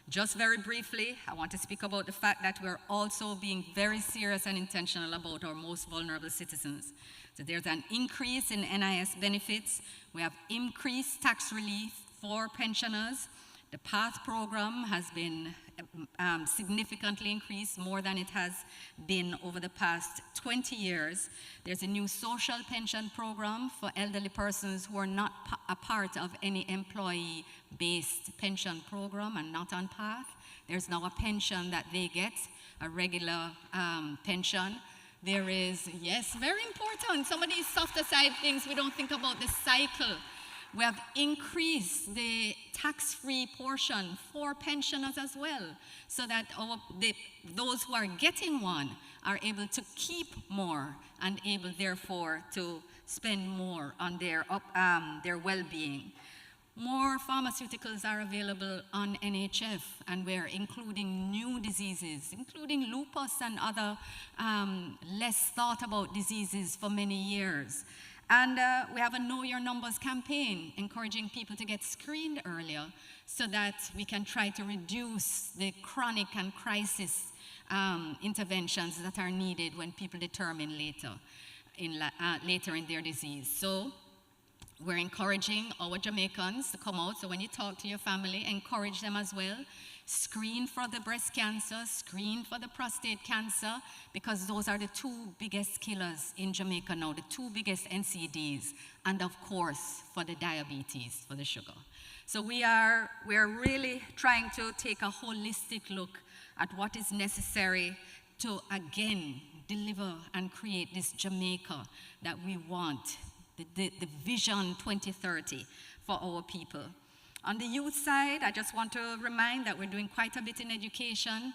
Just very briefly, I want to speak about the fact that we're also being very serious and intentional about our most vulnerable citizens. So there's an increase in NIS benefits. We have increased tax relief for pensioners. The PATH program has been significantly increased, more than it has been over the past 20 years. There's a new social pension program for elderly persons who are not a part of any employee-based pension program and not on PATH. There's now a pension that they get, a regular pension. There is, yes, very important, some of these softer side things, we don't think about the cycle. We have increased the tax-free portion for pensioners as well, so that those who are getting one are able to keep more and able, therefore, to spend more on their well-being. More pharmaceuticals are available on NHF, and we're including new diseases, including lupus and other less thought about diseases for many years. And we have a Know Your Numbers campaign, encouraging people to get screened earlier so that we can try to reduce the chronic and crisis interventions that are needed when people determine later in their disease. So We're encouraging our Jamaicans to come out. So when you talk to your family, encourage them as well. Screen for the breast cancer, screen for the prostate cancer, because those are the two biggest killers in Jamaica now, the two biggest NCDs, and of course, for the diabetes, for the sugar. So we're really trying to take a holistic look at what is necessary to, again, deliver and create this Jamaica that we want, the Vision 2030 for our people. On the youth side, I just want to remind that we're doing quite a bit in education.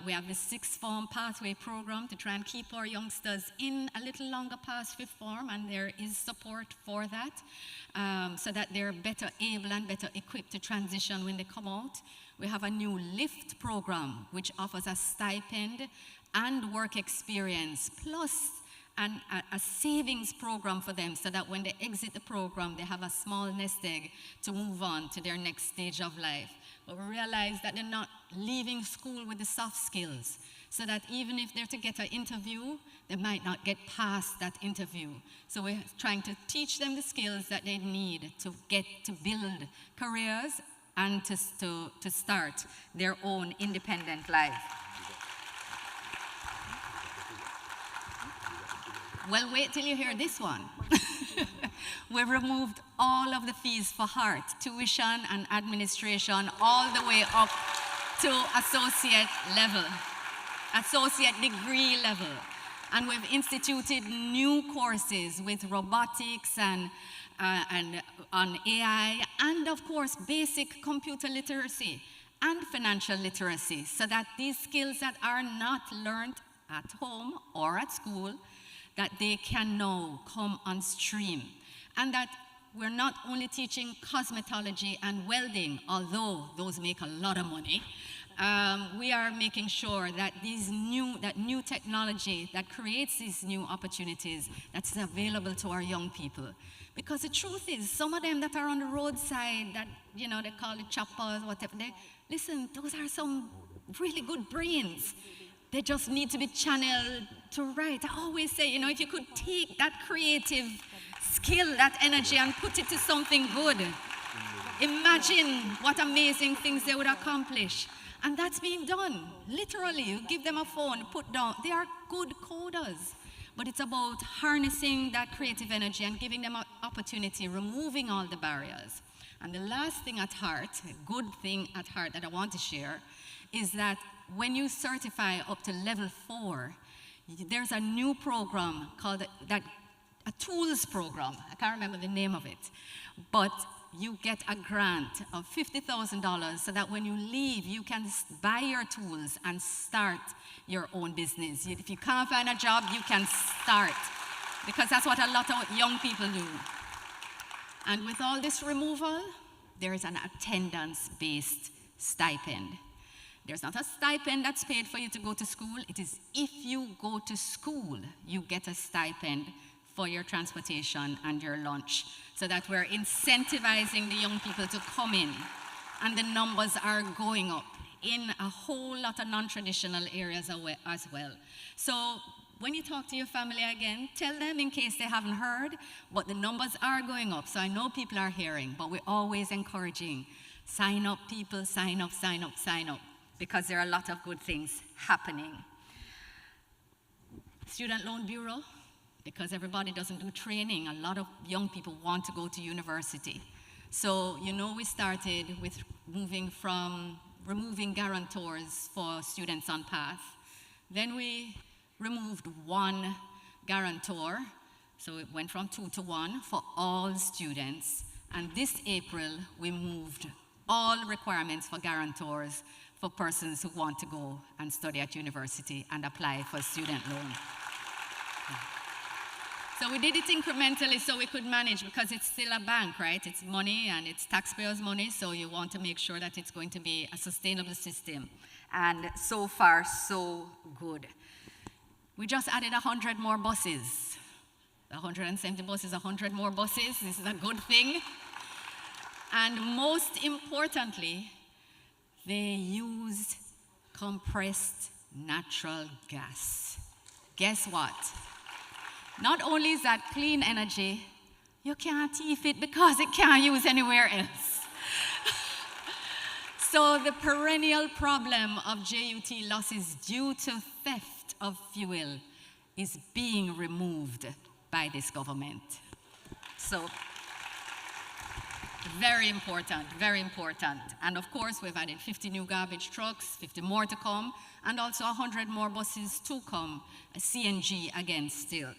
We have the sixth form pathway program to try and keep our youngsters in a little longer past fifth form, and there is support for that, so that they're better able and better equipped to transition when they come out. We have a new LIFT program, which offers a stipend and work experience, plus a savings program for them, so that when they exit the program, they have a small nest egg to move on to their next stage of life. But we realize that they're not leaving school with the soft skills, so that even if they're to get an interview, they might not get past that interview. So we're trying to teach them the skills that they need to get to build careers and to start their own independent life. Well, wait till you hear this one. We've removed all of the fees for heart, tuition and administration, all the way up to associate level, associate degree level. And we've instituted new courses with robotics and on AI, and of course, basic computer literacy and financial literacy, so that these skills that are not learned at home or at school, that they can now come on stream. And that we're not only teaching cosmetology and welding, although those make a lot of money, we are making sure that that new technology that creates these new opportunities, that's available to our young people. Because the truth is, some of them that are on the roadside, that, you know, they call it choppers, whatever, listen, those are some really good brains. They just need to be channeled to write. I always say, you know, if you could take that creative skill, that energy, and put it to something good, imagine what amazing things they would accomplish. And that's being done. Literally, you give them a phone, put down. They are good coders. But it's about harnessing that creative energy and giving them an opportunity, removing all the barriers. And the last thing at heart, a good thing at heart that I want to share, is that when you certify up to level 4, there's a new program called a tools program. I can't remember the name of it. But you get a grant of $50,000 so that when you leave, you can buy your tools and start your own business. If you can't find a job, you can start, because that's what a lot of young people do. And with all this removal, there is an attendance-based stipend. There's not a stipend that's paid for you to go to school. It is if you go to school, you get a stipend for your transportation and your lunch, so that we're incentivizing the young people to come in. And the numbers are going up in a whole lot of non-traditional areas as well. So when you talk to your family again, tell them in case they haven't heard, but the numbers are going up. So I know people are hearing, but we're always encouraging. Sign up, people, sign up, sign up, sign up, because there are a lot of good things happening. Student Loan Bureau, because everybody doesn't do training, a lot of young people want to go to university. So, you know, we started with removing guarantors for students on path. Then we removed one guarantor, so it went from 2 to 1 for all students. And this April, we moved all requirements for guarantors for persons who want to go and study at university and apply for a student loan. So we did it incrementally so we could manage, because it's still a bank, right? It's money and it's taxpayers' money, so you want to make sure that it's going to be a sustainable system. And so far, so good. We just added 100 more buses. 170 buses, 100 more buses. This is a good thing. And most importantly, they use compressed natural gas. Guess what? Not only is that clean energy, you can't thief it because it can't use anywhere else. So the perennial problem of JUT losses due to theft of fuel is being removed by this government. So very important, very important. And of course, we've added 50 new garbage trucks, 50 more to come, and also 100 more buses to come, CNG again still.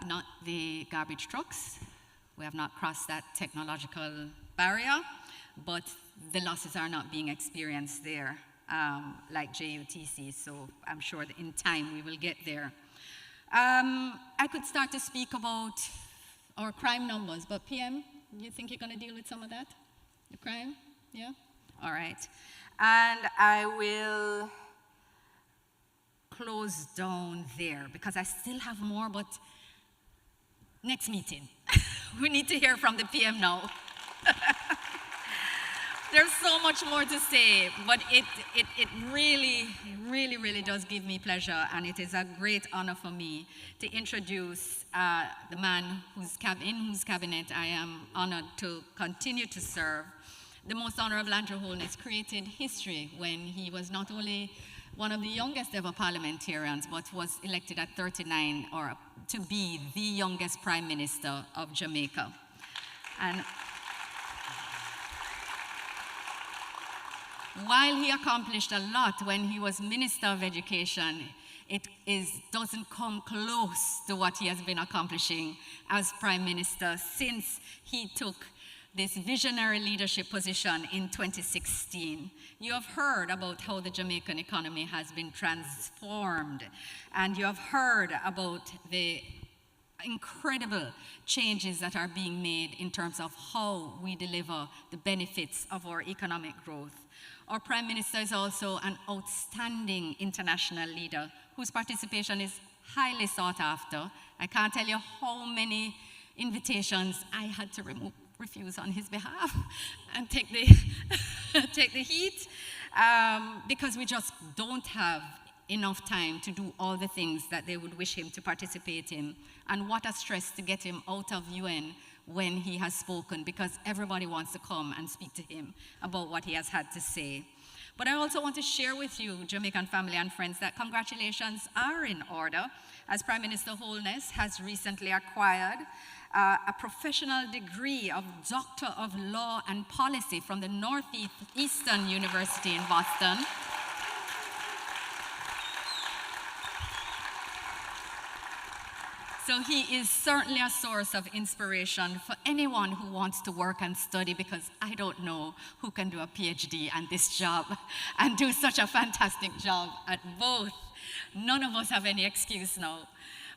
Not the garbage trucks. We have not crossed that technological barrier, but the losses are not being experienced there like JUTC, so I'm sure that in time we will get there. I could start to speak about our crime numbers, but PM, you think you're going to deal with some of that? The crime? Yeah? All right. And I will close down there because I still have more, but next meeting. We need to hear from the PM now. There's so much more to say, but it really does give me pleasure, and it is a great honor for me to introduce the man in whose cabinet I am honored to continue to serve. The Most Honourable Andrew Holness created history when he was not only one of the youngest ever parliamentarians, but was elected at 39 or to be the youngest Prime Minister of Jamaica. And while he accomplished a lot when he was Minister of Education, doesn't come close to what he has been accomplishing as Prime Minister since he took this visionary leadership position in 2016. You have heard about how the Jamaican economy has been transformed, and you have heard about the incredible changes that are being made in terms of how we deliver the benefits of our economic growth. Our Prime Minister is also an outstanding international leader whose participation is highly sought after. I can't tell you how many invitations I had to refuse on his behalf and take the heat because we just don't have enough time to do all the things that they would wish him to participate in. And what a stress to get him out of UN when he has spoken, because everybody wants to come and speak to him about what he has had to say. But I also want to share with you, Jamaican family and friends, that congratulations are in order, as Prime Minister Holness has recently acquired a professional degree of Doctor of Law and Policy from the Northeastern University in Boston. So he is certainly a source of inspiration for anyone who wants to work and study, because I don't know who can do a PhD and this job and do such a fantastic job at both. None of us have any excuse now.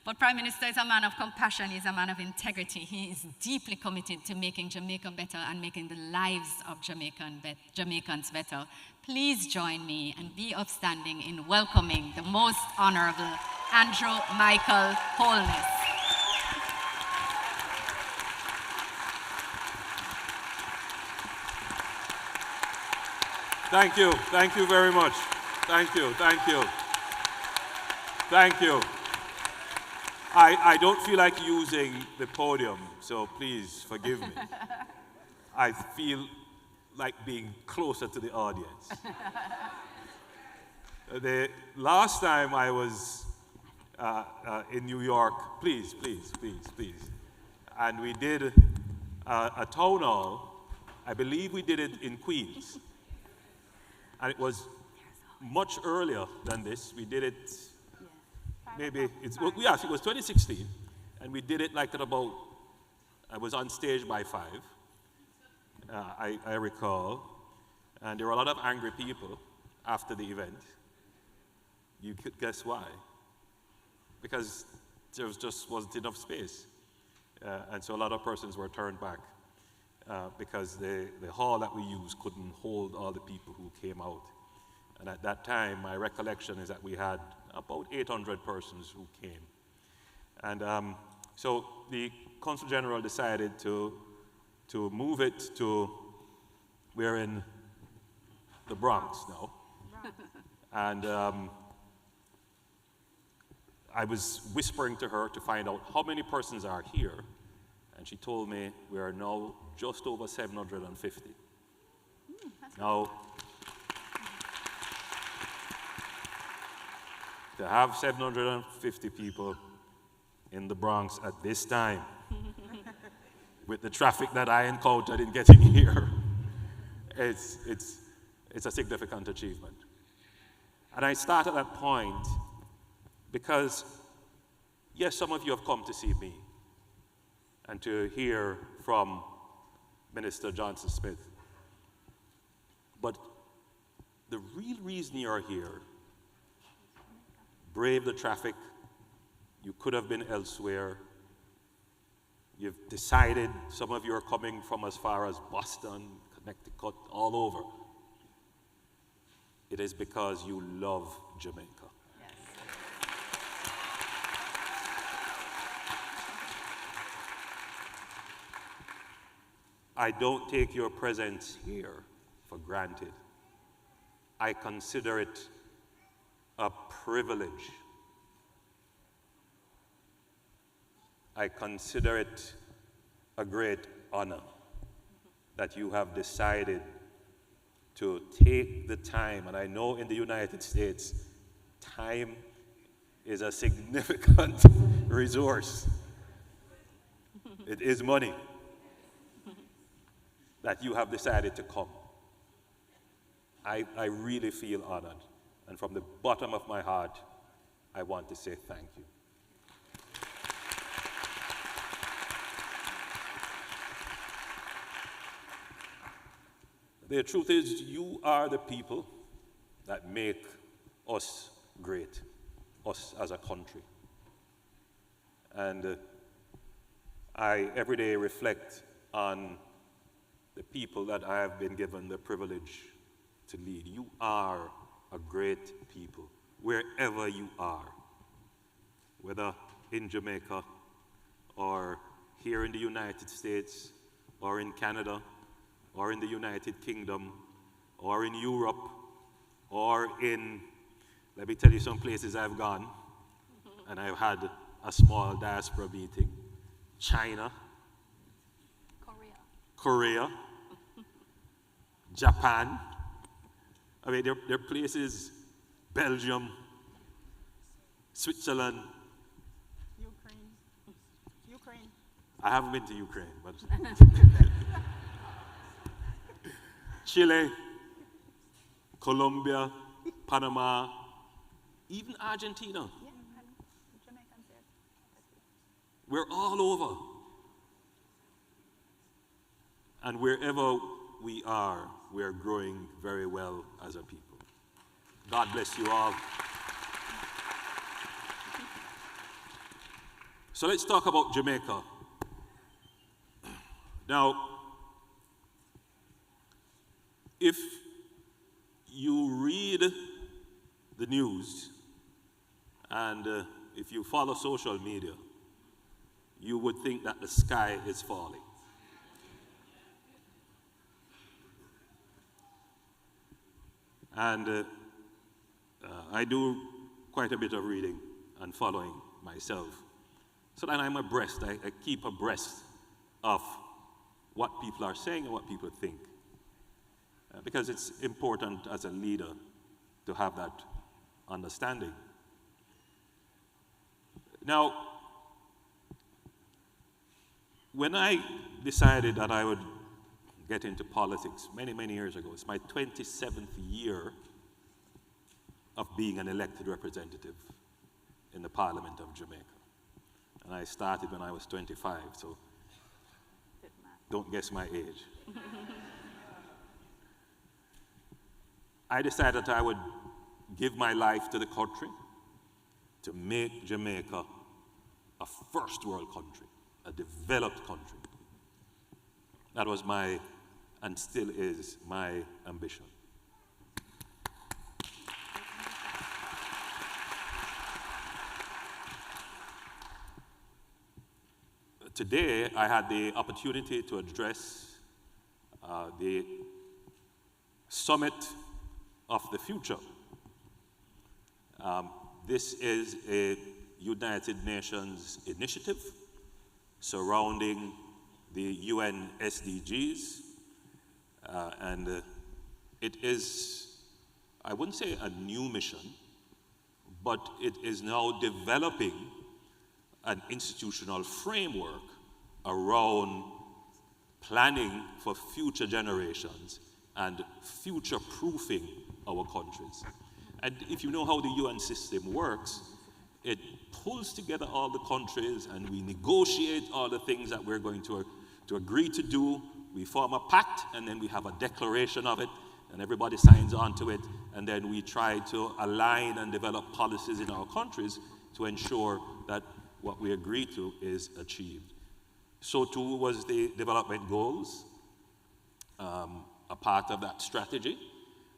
But Prime Minister is a man of compassion, he's a man of integrity. He is deeply committed to making Jamaica better and making the lives of Jamaicans better. Please join me and be upstanding in welcoming the Most Honourable Andrew Michael Holness. Thank you very much. Thank you. I don't feel like using the podium, so please forgive me. I feel like being closer to the audience. The last time I was in New York, please, and we did a town hall. I believe we did it in Queens. And it was much earlier than this. We did it, maybe, it was 2016. And we did it like at about, I was on stage by 5, I recall. And there were a lot of angry people after the event. You could guess why. Because there wasn't enough space. And so a lot of persons were turned back. Because the hall that we used couldn't hold all the people who came out. And at that time, my recollection is that we had about 800 persons who came. And so the Consul General decided to move it to, we're in the Bronx now. And I was whispering to her to find out how many persons are here. and she told me we are now just over 750. Now, to have 750 people in the Bronx at this time, with the traffic that I encountered in getting here, it's a significant achievement. And I start at that point because, yes, some of you have come to see me and to hear from Minister Johnson Smith. But the real reason you're here, brave the traffic, you could have been elsewhere. You've decided, some of you are coming from as far as Boston, Connecticut, all over. It is because you love Jamaica. Yes. I don't take your presence here for granted. I consider it a privilege. I consider it a great honor that you have decided to take the time, and I know in the United States, time is a significant resource. It is money that you have decided to come. I really feel honored, and from the bottom of my heart, I want to say thank you. The truth is, you are the people that make us great, us as a country. And I every day reflect on the people that I have been given the privilege to lead. You are a great people, wherever you are, whether in Jamaica or here in the United States or in Canada, or in the United Kingdom, or in Europe, or in, let me tell you some places I've gone, and I've had a small diaspora meeting. China, Korea, Japan. I mean, there are places, Belgium, Switzerland. Ukraine. I haven't been to Ukraine, but Chile, Colombia, Panama, even Argentina. We're all over. And wherever we are, we're growing very well as a people. God bless you all. So let's talk about Jamaica. Now, if you read the news and if you follow social media, you would think that the sky is falling. And I do quite a bit of reading and following myself, so that I'm abreast. I keep abreast of what people are saying and what people think. Because it's important as a leader to have that understanding. Now, when I decided that I would get into politics many, many years ago, it's my 27th year of being an elected representative in the Parliament of Jamaica. And I started when I was 25, so don't guess my age. I decided that I would give my life to the country to make Jamaica a first world country, a developed country. That was my, and still is, my ambition. Today, I had the opportunity to address the Summit of the Future. This is a United Nations initiative surrounding the UN SDGs, and it is, I wouldn't say a new mission, but it is now developing an institutional framework around planning for future generations and future-proofing our countries. And if you know how the UN system works, it pulls together all the countries and we negotiate all the things that we're going to agree to do. We form a pact and then we have a declaration of it and everybody signs on to it, and then we try to align and develop policies in our countries to ensure that what we agree to is achieved. So too was the development goals, a part of that strategy.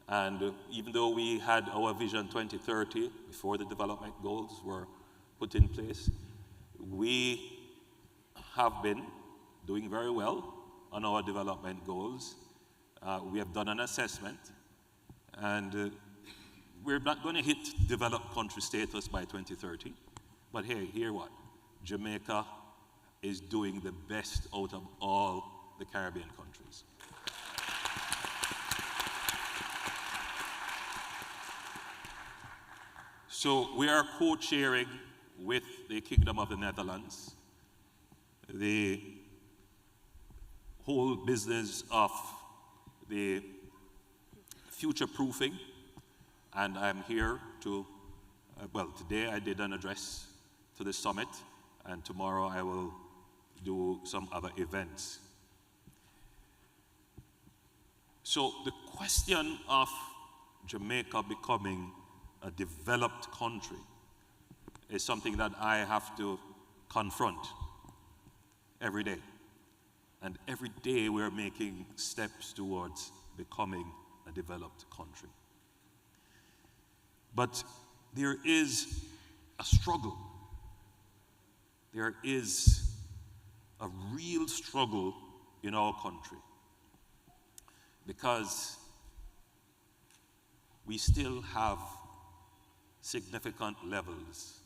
And even though we had our Vision 2030 before the development goals were put in place, we have been doing very well on our development goals. We have done an assessment, and we're not going to hit developed country status by 2030. But hey, hear what? Jamaica is doing the best out of all the Caribbean countries. So we are co-chairing with the Kingdom of the Netherlands the whole business of the future-proofing, and I'm here to, well, today I did an address to the summit, and tomorrow I will do some other events. So the question of Jamaica becoming a developed country is something that I have to confront every day. And every day we're making steps towards becoming a developed country. But there is a struggle. There is a real struggle in our country because we still have significant levels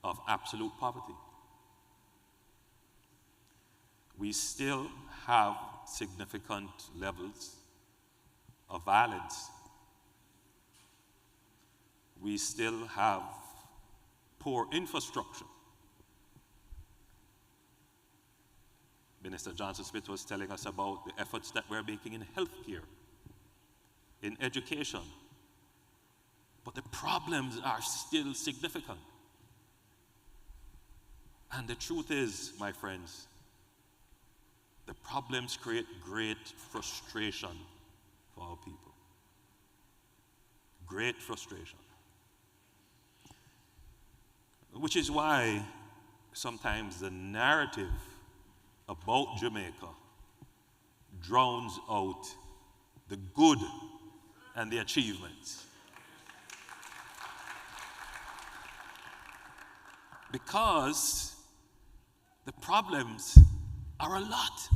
of absolute poverty. We still have significant levels of violence. We still have poor infrastructure. Minister Johnson-Smith was telling us about the efforts that we're making in healthcare, in education. But the problems are still significant. And the truth is, my friends, the problems create great frustration for our people. Great frustration. Which is why sometimes the narrative about Jamaica drowns out the good and the achievements. Because the problems are a lot.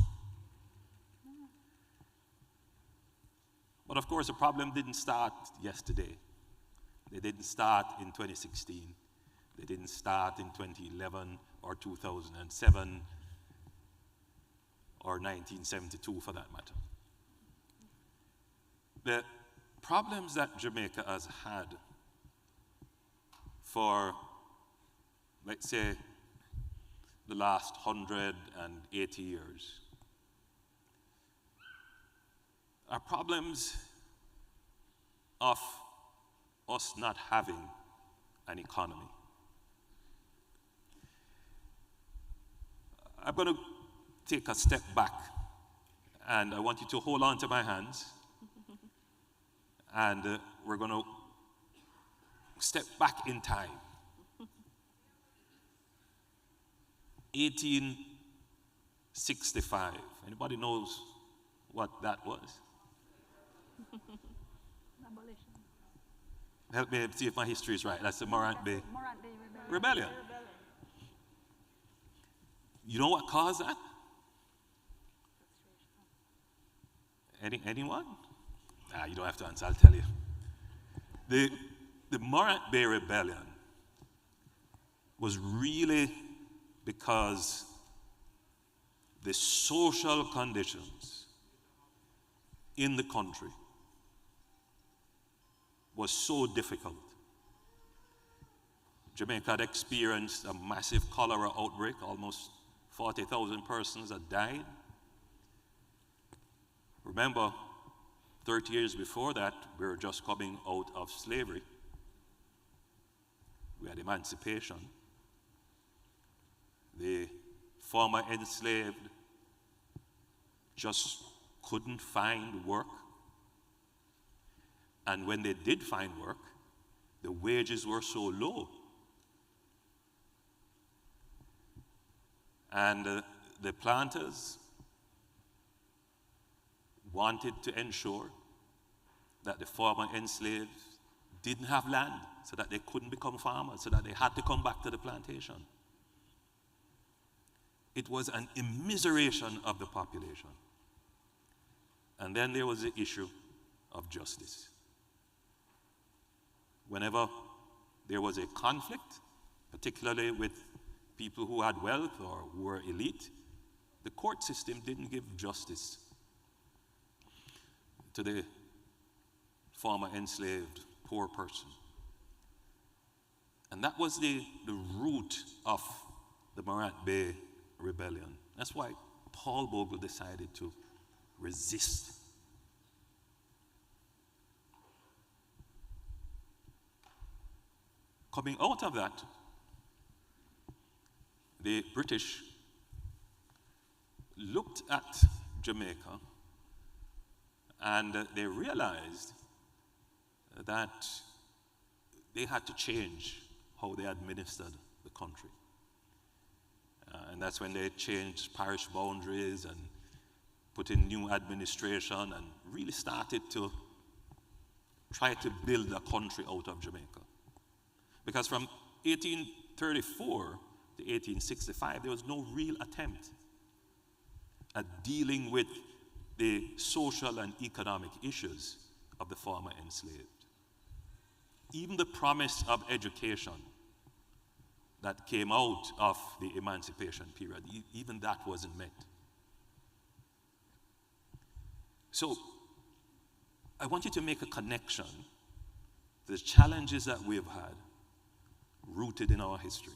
But of course, the problem didn't start yesterday. They didn't start in 2016. They didn't start in 2011 or 2007 or 1972 for that matter. The problems that Jamaica has had for, let's say, the last 180 years are problems of us not having an economy. I'm going to take a step back, and I want you to hold on to my hands, and we're going to step back in time. 1865. Anybody knows what that was? Help me see if my history is right. That's the Morant Bay Rebellion. You know what caused that? Anyone? You don't have to answer, I'll tell you. The Morant Bay Rebellion was really because the social conditions in the country was so difficult. Jamaica had experienced a massive cholera outbreak. Almost 40,000 persons had died. Remember, 30 years before that, we were just coming out of slavery. We had emancipation. The former enslaved just couldn't find work. And when they did find work, the wages were so low. And the planters wanted to ensure that the former enslaved didn't have land, so that they couldn't become farmers, so that they had to come back to the plantation. It was an immiseration of the population. And then there was the issue of justice. Whenever there was a conflict, particularly with people who had wealth or who were elite, the court system didn't give justice to the former enslaved poor person. And that was the root of the Morant Bay Rebellion. That's why Paul Bogle decided to resist. Coming out of that, the British looked at Jamaica and they realized that they had to change how they administered the country. And that's when they changed parish boundaries and put in new administration and really started to try to build a country out of Jamaica. Because from 1834 to 1865, there was no real attempt at dealing with the social and economic issues of the former enslaved. Even the promise of education that came out of the emancipation period, even that wasn't met. So, I want you to make a connection to the challenges that we've had rooted in our history.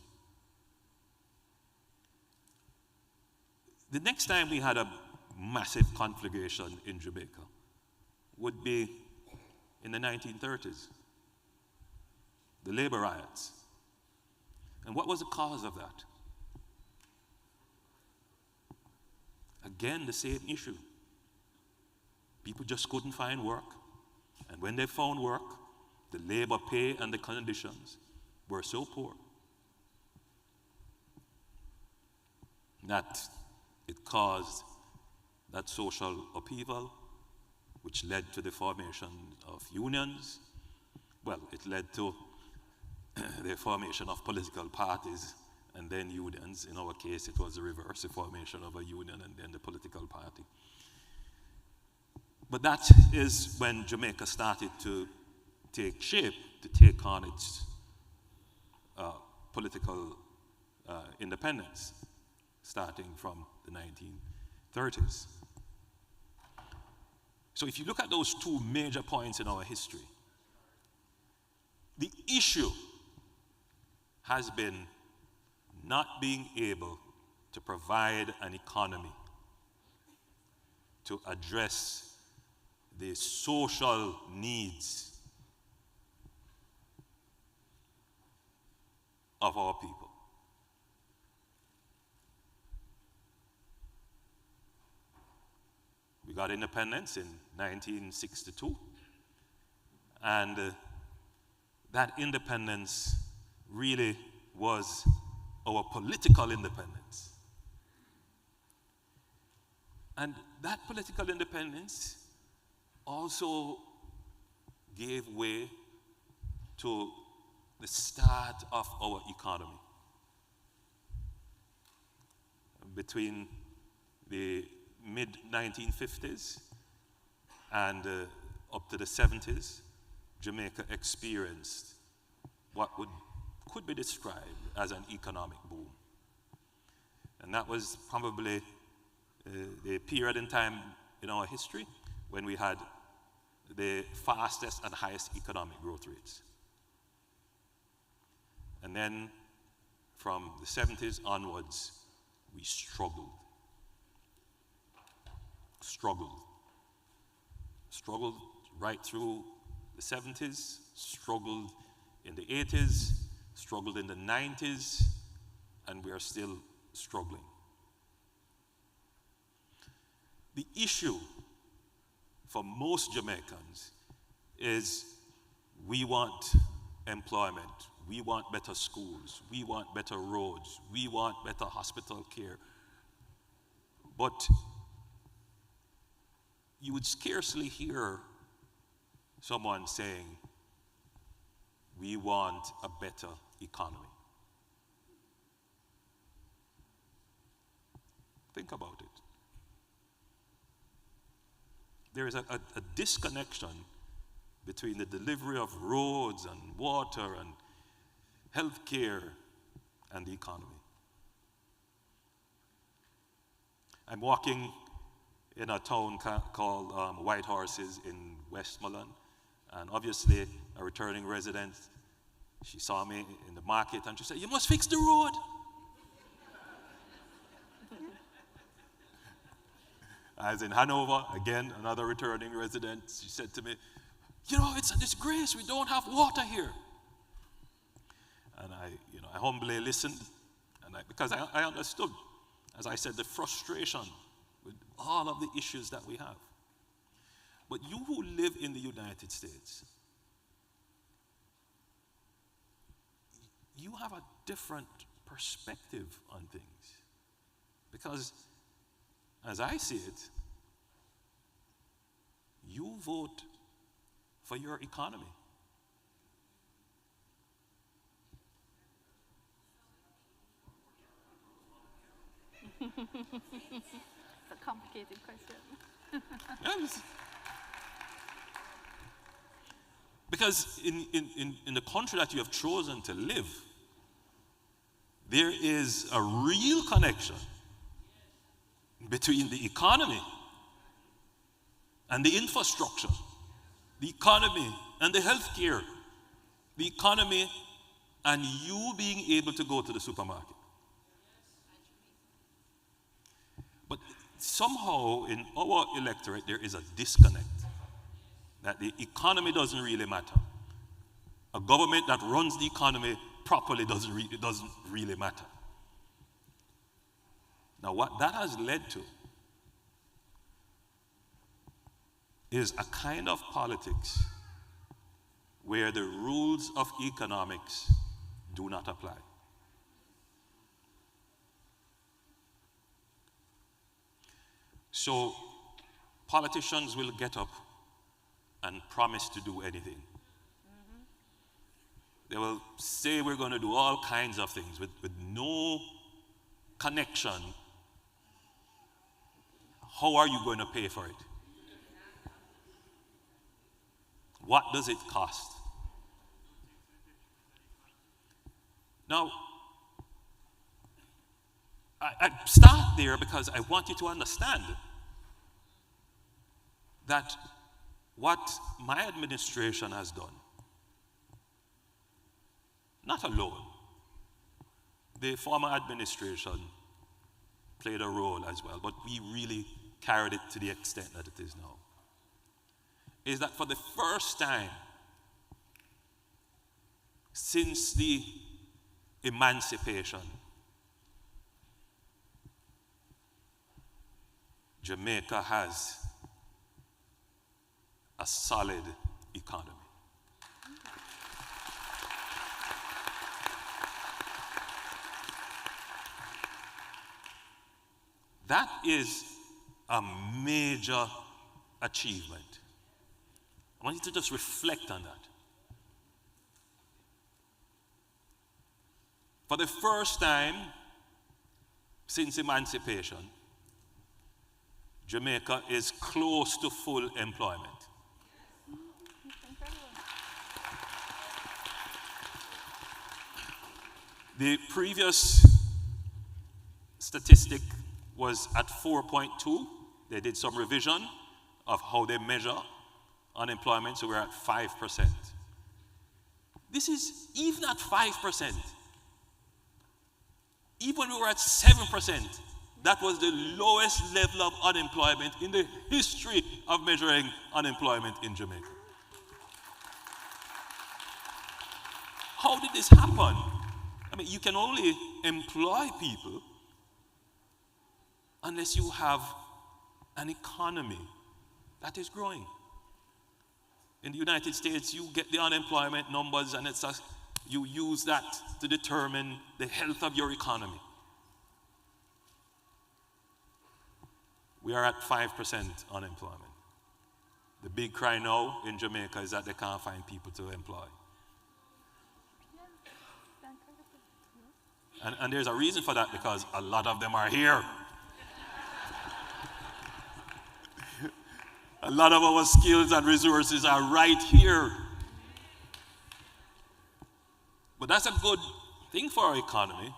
The next time we had a massive conflagration in Jamaica would be in the 1930s, the labor riots. And what was the cause of that? Again, the same issue. People just couldn't find work. And when they found work, the labor pay and the conditions were so poor that it caused that social upheaval, which led to the formation of unions. Well, it led to the formation of political parties and then unions. In our case, it was the reverse, the formation of a union and then the political party. But that is when Jamaica started to take shape, to take on its political independence, starting from the 1930s. So if you look at those two major points in our history, the issue has been not being able to provide an economy to address the social needs of our people. We got independence in 1962, and that independence really was our political independence. And that political independence also gave way to the start of our economy. Between the mid-1950s and up to the 70s, Jamaica experienced what could be described as an economic boom. And that was probably the period in time in our history when we had the fastest and highest economic growth rates. And then from the 70s onwards, we struggled. Struggled right through the 70s, struggled in the 80s, struggled in the 90s, and we are still struggling. The issue for most Jamaicans is we want employment, we want better schools, we want better roads, we want better hospital care. But you would scarcely hear someone saying, we want a better economy. Think about it. There is a disconnection between the delivery of roads and water and health care and the economy. I'm walking in a town called White Horses in Westmoreland, and obviously a returning resident, she saw me in the market and she said, "You must fix the road." As in Hanover, again, another returning resident, she said to me, "You know, it's a disgrace, we don't have water here." And I humbly listened, and because I understood, as I said, the frustration with all of the issues that we have. But you who live in the United States, you have a different perspective on things. Because as I see it, you vote for your economy. It's a complicated question. Yes. Because in the country that you have chosen to live, there is a real connection between the economy and the infrastructure, the economy and the healthcare, the economy and you being able to go to the supermarket. But somehow in our electorate there is a disconnect that the economy doesn't really matter. A government that runs the economy properly doesn't really matter. Now what that has led to is a kind of politics where the rules of economics do not apply. So politicians will get up and promise to do anything. They will say we're going to do all kinds of things with no connection. How are you going to pay for it? What does it cost? Now, I start there because I want you to understand that what my administration has done, not alone, the former administration played a role as well, but we really carried it to the extent that it is now, is that for the first time since the emancipation, Jamaica has a solid economy. That is a major achievement. I want you to just reflect on that. For the first time since emancipation, Jamaica is close to full employment. The previous statistic was at 4.2. They did some revision of how they measure unemployment, so we're at 5%. This is even at 5%. Even when we were at 7%, that was the lowest level of unemployment in the history of measuring unemployment in Jamaica. How did this happen? I mean, you can only employ people unless you have an economy that is growing. In the United States, you get the unemployment numbers and you use that to determine the health of your economy. We are at 5% unemployment. The big cry now in Jamaica is that they can't find people to employ. And there's a reason for that, because a lot of them are here. A lot of our skills and resources are right here. But that's a good thing for our economy,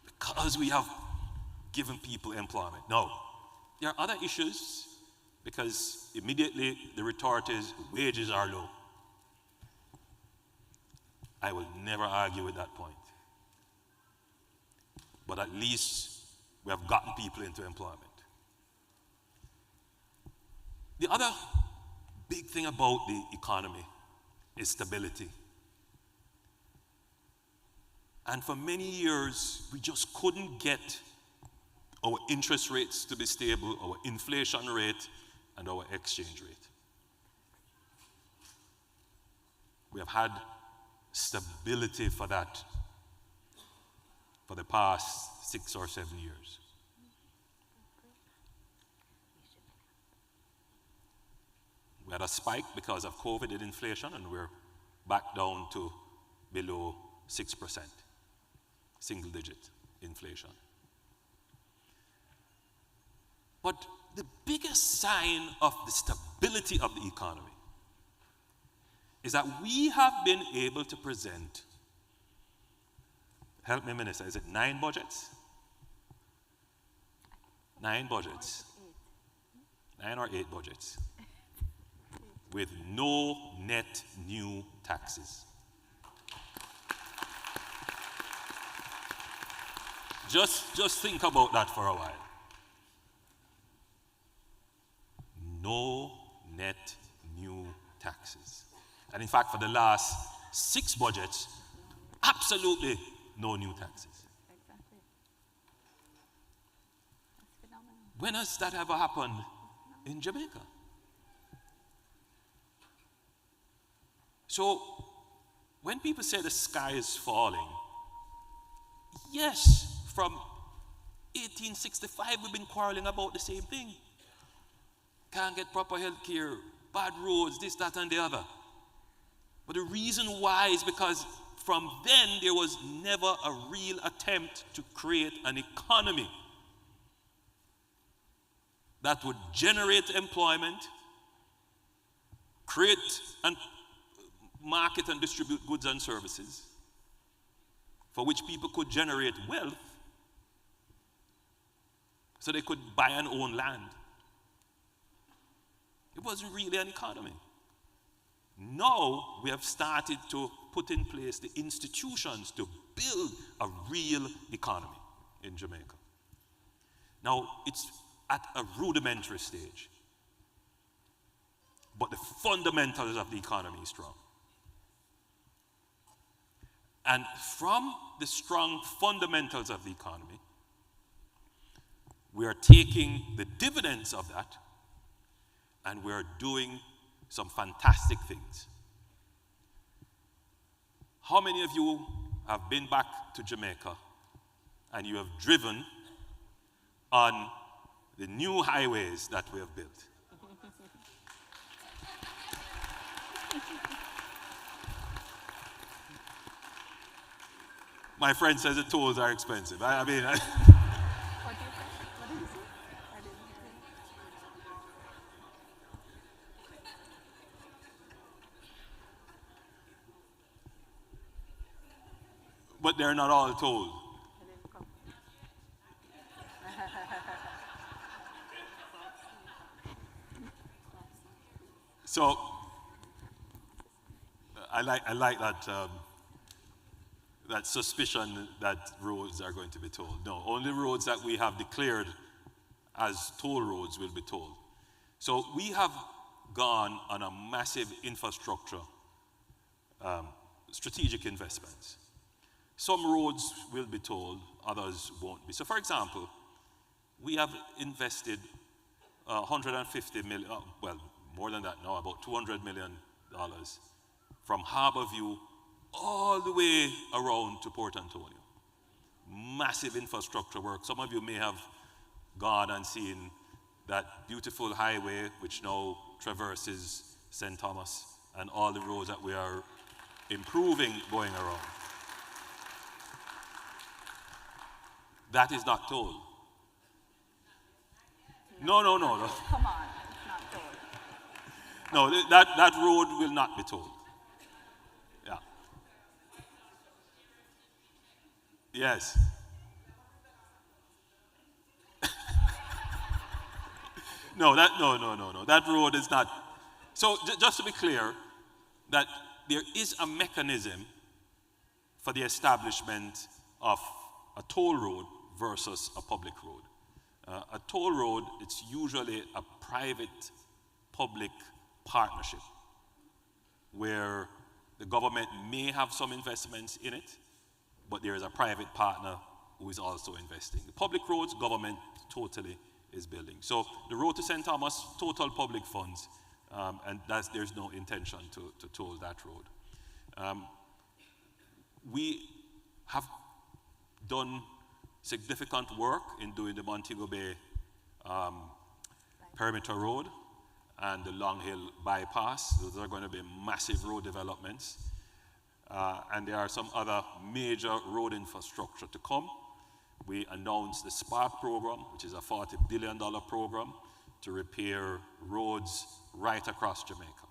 because we have given people employment. Now, there are other issues, because immediately the retort is wages are low. I will never argue with that point. But at least we have gotten people into employment. The other big thing about the economy is stability. And for many years, we just couldn't get our interest rates to be stable, our inflation rate, and our exchange rate. We have had stability for that for the past 6 or 7 years. We had a spike because of COVID and inflation, and we're back down to below 6%, single-digit inflation. But the biggest sign of the stability of the economy is that we have been able to present, help me, Minister, is it 9 budgets? 9 budgets. 9 or 8 budgets. With no net new taxes. Just think about that for a while. No net new taxes. And in fact, for the last 6 budgets, absolutely no new taxes. Exactly. That's phenomenal. When has that ever happened in Jamaica? So, when people say the sky is falling, yes, from 1865 we've been quarreling about the same thing. Can't get proper health care, bad roads, this, that, and the other. But the reason why is because from then there was never a real attempt to create an economy that would generate employment, create and market and distribute goods and services for which people could generate wealth so they could buy and own land. It wasn't really an economy. Now we have started to put in place the institutions to build a real economy in Jamaica. Now it's at a rudimentary stage, but the fundamentals of the economy is strong. And from the strong fundamentals of the economy, we are taking the dividends of that and we are doing some fantastic things. How many of you have been back to Jamaica and you have driven on the new highways that we have built? My friend says the tolls are expensive. I mean, What did you say? I didn't hear. but they're not all tolled. I didn't come. So I like that that suspicion that roads are going to be tolled. No, only roads that we have declared as toll roads will be tolled. So we have gone on a massive infrastructure, strategic investments. Some roads will be tolled, others won't be. So for example, we have invested 150 million, well, more than that now, about $200 million from Harborview all the way around to Port Antonio. Massive infrastructure work. Some of you may have gone and seen that beautiful highway which now traverses St. Thomas and all the roads that we are improving going around. That is not tolled. No. Come on, it's not tolled. No, that road will not be tolled. Yeah. Yes. No. That road is not. So just to be clear, that there is a mechanism for the establishment of a toll road versus a public road. A toll road, it's usually a private-public partnership where the government may have some investments in it, but there is a private partner who is also investing. The public roads, government totally is building. So the road to St. Thomas, total public funds, and there's no intention to toll that road. We have done significant work in doing the Montego Bay Perimeter Road and the Long Hill Bypass. Those are going to be massive road developments. And there are some other major road infrastructure to come. We announced the SPARK program, which is a $40 billion program to repair roads right across Jamaica.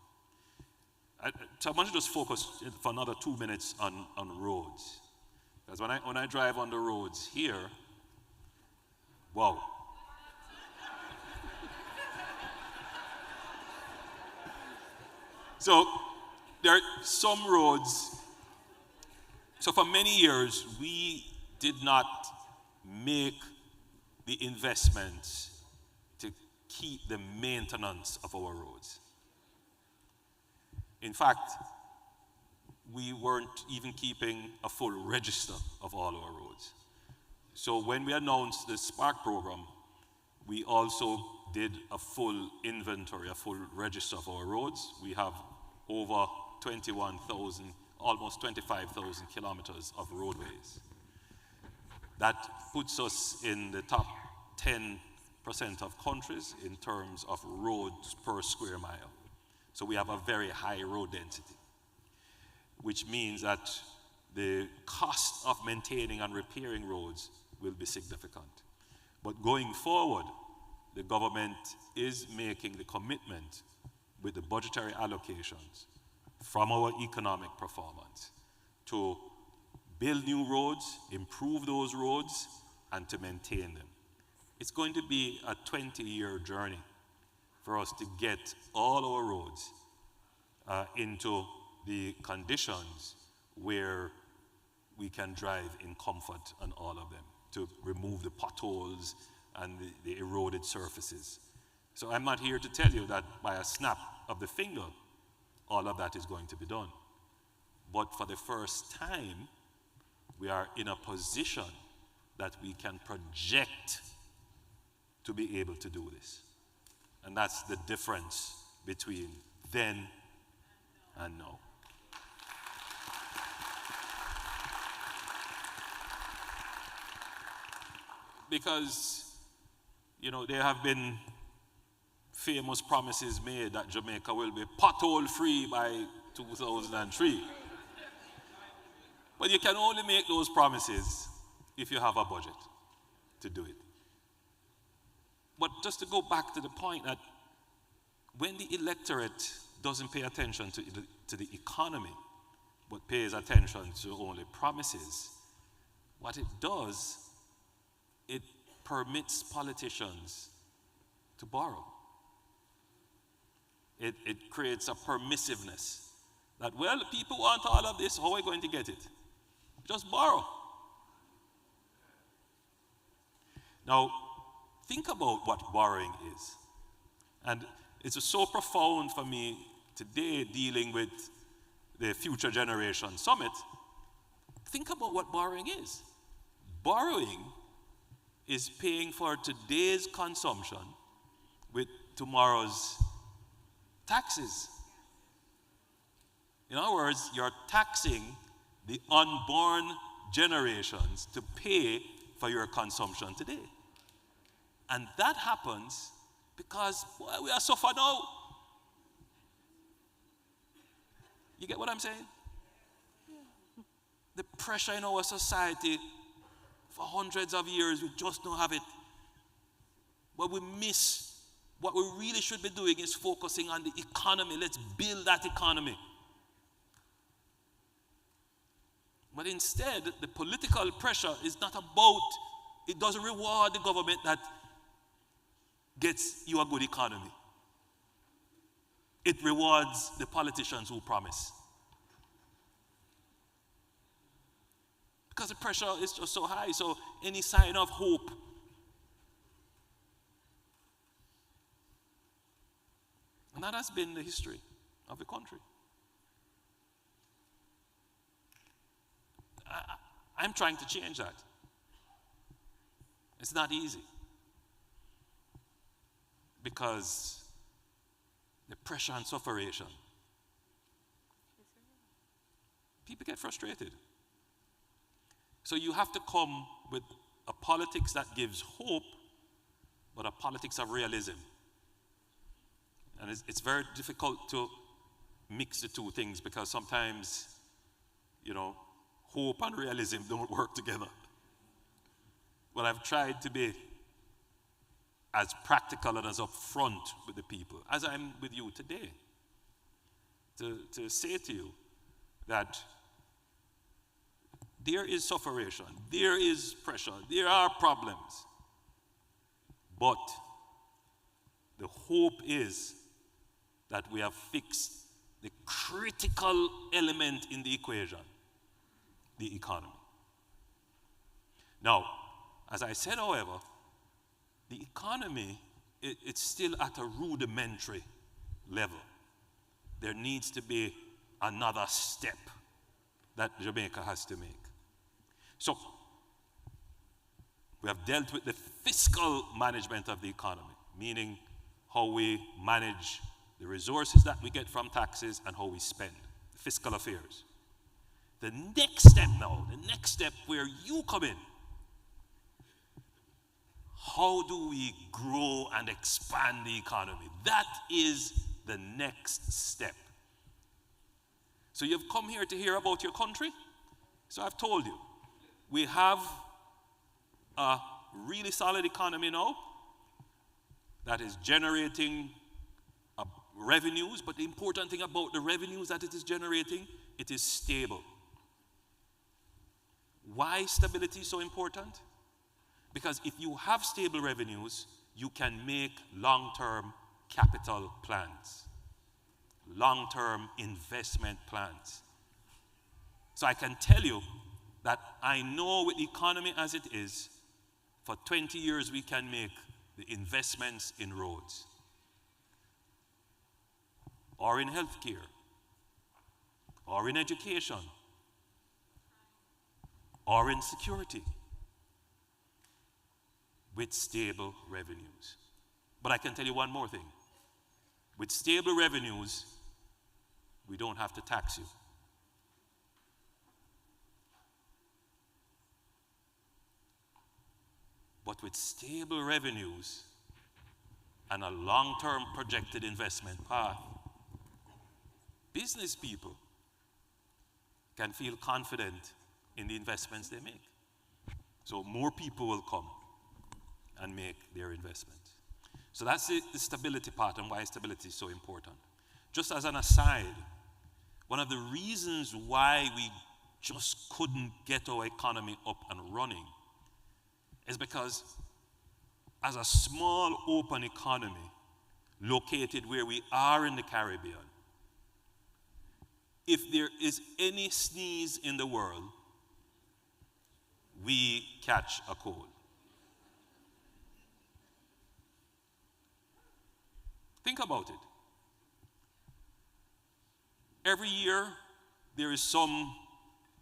So I want to just focus for another 2 minutes on roads. Because when I drive on the roads here, wow. So there are some roads. So for many years, we did not make the investments to keep the maintenance of our roads. In fact, we weren't even keeping a full register of all our roads. So when we announced the SPARK program, we also did a full inventory, a full register of our roads. We have over 21,000, almost 25,000 kilometers of roadways. That puts us in the top 10% of countries in terms of roads per square mile. So we have a very high road density, which means that the cost of maintaining and repairing roads will be significant. But going forward, the government is making the commitment with the budgetary allocations from our economic performance to build new roads, improve those roads, and to maintain them. It's going to be a 20-year journey for us to get all our roads into the conditions where we can drive in comfort on all of them, to remove the potholes and the eroded surfaces. So I'm not here to tell you that by a snap of the finger, all of that is going to be done. But for the first time, we are in a position that we can project to be able to do this. And that's the difference between then and now. Because, you know, there have been famous promises made that Jamaica will be pothole-free by 2003. But you can only make those promises if you have a budget to do it. But just to go back to the point that when the electorate doesn't pay attention to the economy, but pays attention to only promises, what it does, it permits politicians to borrow. it creates a permissiveness that, well, people want all of this, how are we going to get it? Just borrow. Now, think about what borrowing is. And it's so profound for me today dealing with the Future Generation Summit. Think about what borrowing is. Borrowing is paying for today's consumption with tomorrow's taxes. In other words, you're taxing the unborn generations to pay for your consumption today. And that happens because, boy, we are suffering now. You get what I'm saying? The pressure in our society for hundreds of years, we just don't have it. But we miss what we really should be doing is focusing on the economy. Let's build that economy. But instead, the political pressure is not about, it doesn't reward the government that gets you a good economy. It rewards the politicians who promise. Because the pressure is just so high, so any sign of hope and that has been the history of the country. I'm trying to change that. It's not easy. Because the pressure and sufferation, people get frustrated. So you have to come with a politics that gives hope, but a politics of realism. And it's very difficult to mix the two things because sometimes, hope and realism don't work together. But I've tried to be as practical and as upfront with the people, as I'm with you today, to say to you that there is sufferation, there is pressure, there are problems, but the hope is that we have fixed the critical element in the equation, the economy. Now, as I said, however, the economy, it's still at a rudimentary level. There needs to be another step that Jamaica has to make. So, we have dealt with the fiscal management of the economy, meaning how we manage the resources that we get from taxes and how we spend, fiscal affairs. The next step now, the next step where you come in, how do we grow and expand the economy? That is the next step. So you've come here to hear about your country? So I've told you, we have a really solid economy now that is generating revenues, but the important thing about the revenues that it is generating, it is stable. Why stability is so important? Because if you have stable revenues, you can make long-term capital plans, long-term investment plans. So I can tell you that I know with the economy as it is, for 20 years we can make the investments in roads, or in healthcare, or in education, or in security, with stable revenues. But I can tell you one more thing. With stable revenues, we don't have to tax you. But with stable revenues and a long-term projected investment path, business people can feel confident in the investments they make. So more people will come and make their investments. So that's the stability part and why stability is so important. Just as an aside, one of the reasons why we just couldn't get our economy up and running is because as a small open economy, located where we are in the Caribbean, if there is any sneeze in the world, we catch a cold. Think about it. Every year, there is some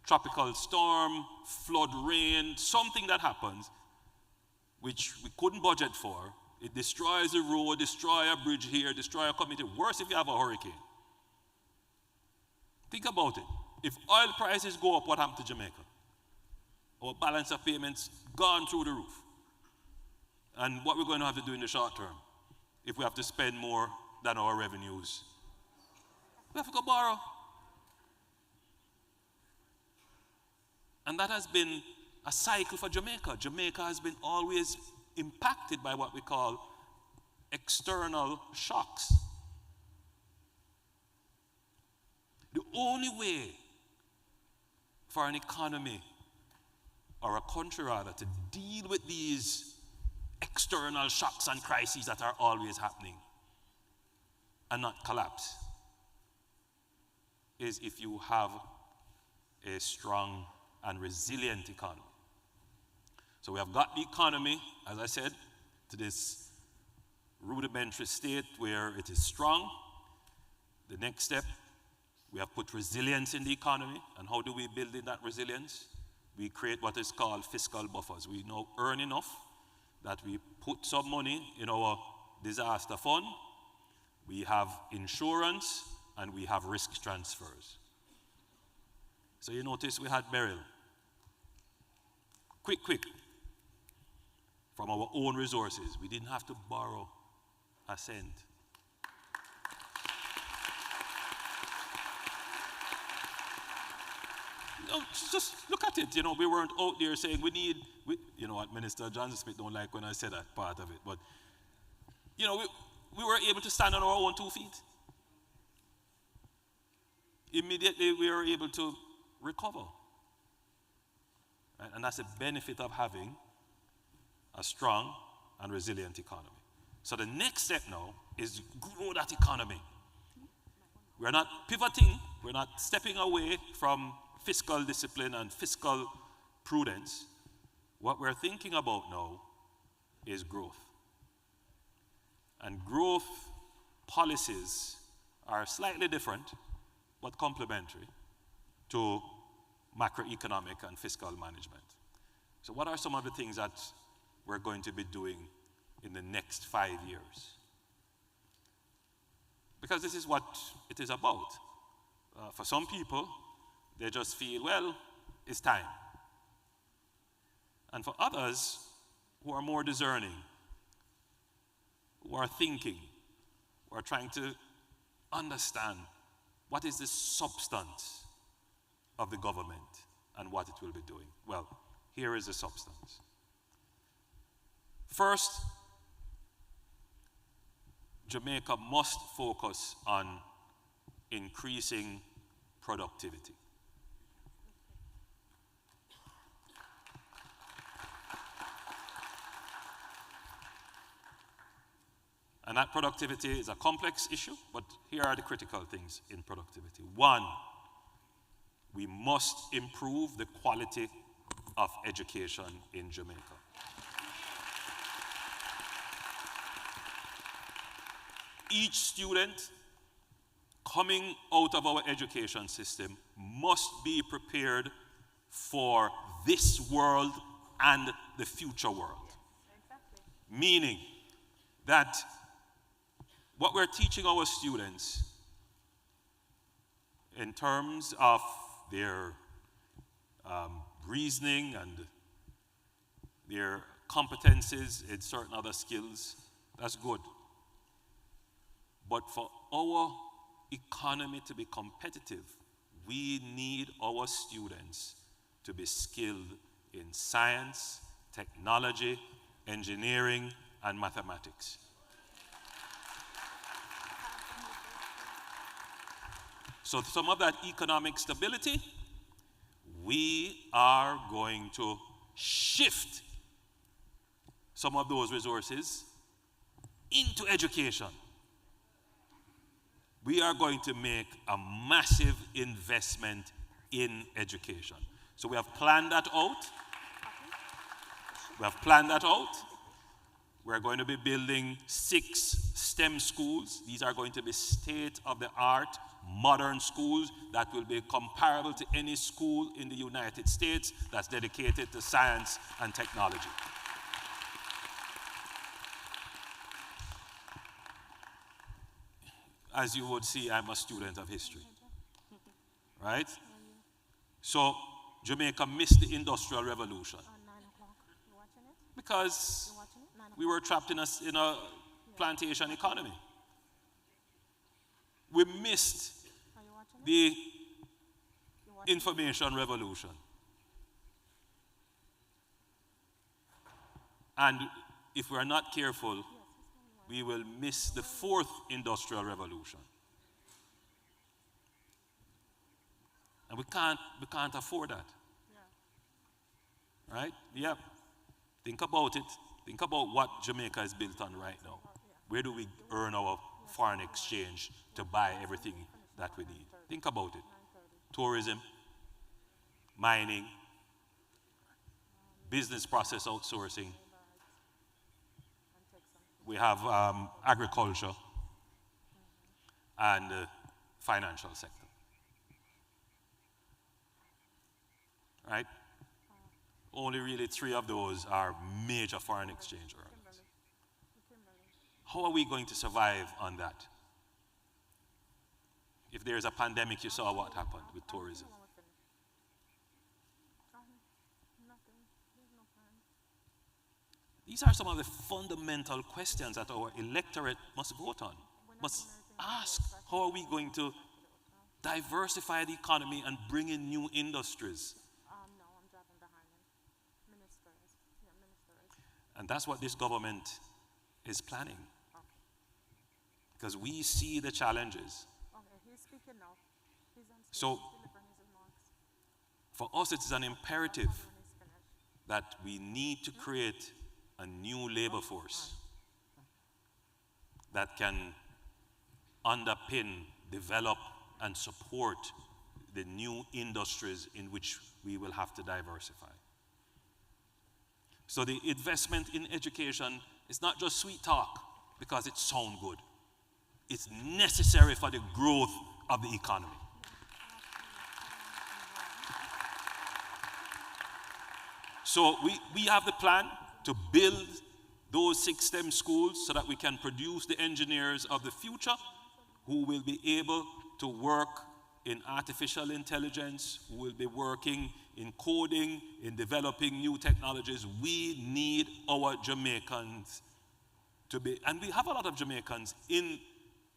tropical storm, flood, rain, something that happens which we couldn't budget for. It destroys a road, destroys a bridge here, destroys a community. Worse if you have a hurricane. Think about it. If oil prices go up, what happened to Jamaica? Our balance of payments gone through the roof. And what we're going to have to do in the short term, if we have to spend more than our revenues, we have to go borrow. And that has been a cycle for Jamaica. Jamaica has been always impacted by what we call external shocks. The only way for an economy, or a country rather, to deal with these external shocks and crises that are always happening and not collapse is if you have a strong and resilient economy. So we have got the economy, as I said, to this rudimentary state where it is strong. The next step, we have put resilience in the economy. And how do we build in that resilience? We create what is called fiscal buffers. We now earn enough that we put some money in our disaster fund. We have insurance and we have risk transfers. So you notice we had Beryl. Quick. From our own resources. We didn't have to borrow a cent. Just look at it. We weren't out there saying you know what, Minister Johnson Smith don't like when I say that part of it, but we were able to stand on our own 2 feet. Immediately we were able to recover. And that's the benefit of having a strong and resilient economy. So the next step now is grow that economy. We're not pivoting, we're not stepping away from fiscal discipline and fiscal prudence. What we're thinking about now is growth. And growth policies are slightly different, but complementary to macroeconomic and fiscal management. So what are some of the things that we're going to be doing in the next 5 years? Because this is what it is about. For some people, they just feel, well, it's time. And for others who are more discerning, who are thinking, who are trying to understand what is the substance of the government and what it will be doing. Well, here is the substance. First, Jamaica must focus on increasing productivity. And that productivity is a complex issue, but here are the critical things in productivity. One, we must improve the quality of education in Jamaica. Each student coming out of our education system must be prepared for this world and the future world. Exactly. Meaning that what we're teaching our students in terms of their reasoning and their competencies in certain other skills, that's good. But for our economy to be competitive, we need our students to be skilled in science, technology, engineering, and mathematics. So some of that economic stability, we are going to shift some of those resources into education we are going to make a massive investment in education. So we have planned that out. We have planned that out. We're going to be building 6 STEM schools. These are going to be state-of-the-art, modern schools that will be comparable to any school in the United States that's dedicated to science and technology. As you would see, I'm a student of history, right? So Jamaica missed the Industrial Revolution because we were trapped in a plantation economy. We missed the Information Revolution. And if we are not careful, we will miss the 4th Industrial Revolution. And we can't afford that. Right? Yeah. Think about it. Think about what Jamaica is built on right now. Where do we earn our foreign exchange to buy everything that we need? Think about it. Tourism, mining, business process outsourcing. We have agriculture and financial sector. Right? Only really 3 of those are major foreign exchange earners. How are we going to survive on that? If there's a pandemic, you saw what happened with tourism. These are some of the fundamental questions that our electorate must vote on, must ask. How are we going to diversify the economy and bring in new industries? And that's what this government is planning. Because we see the challenges. So, for us, it is an imperative that we need to create a new labor force that can underpin, develop, and support the new industries in which we will have to diversify. So the investment in education is not just sweet talk because it sounds good. It's necessary for the growth of the economy. So we have the plan to build those 6 STEM schools so that we can produce the engineers of the future who will be able to work in artificial intelligence, who will be working in coding, in developing new technologies. We need our Jamaicans to be, and we have a lot of Jamaicans in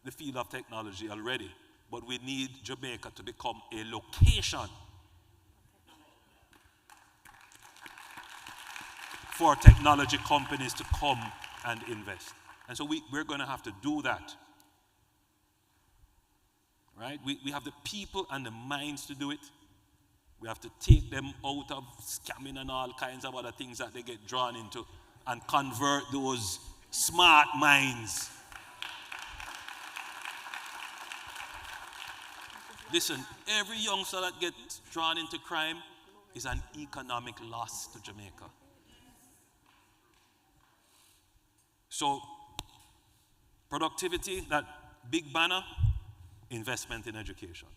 the field of technology already, but we need Jamaica to become a location for technology companies to come and invest. And so we're going to have to do that. Right? We have the people and the minds to do it. We have to take them out of scamming and all kinds of other things that they get drawn into and convert those smart minds. Listen, every youngster that gets drawn into crime is an economic loss to Jamaica. So, productivity, that big banner, investment in education.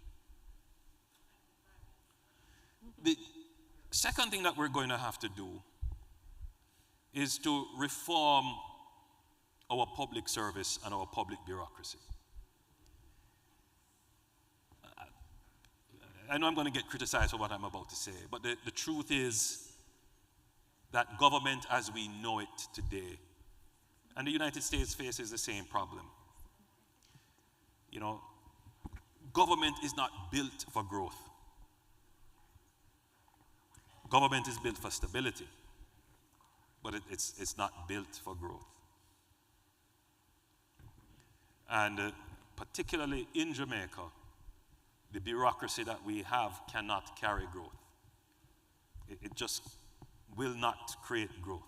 The second thing that we're going to have to do is to reform our public service and our public bureaucracy. I know I'm going to get criticized for what I'm about to say, but the truth is that government as we know it today, and the United States faces the same problem. You know, government is not built for growth. Government is built for stability, but it's not built for growth. And particularly in Jamaica, the bureaucracy that we have cannot carry growth. It just will not create growth.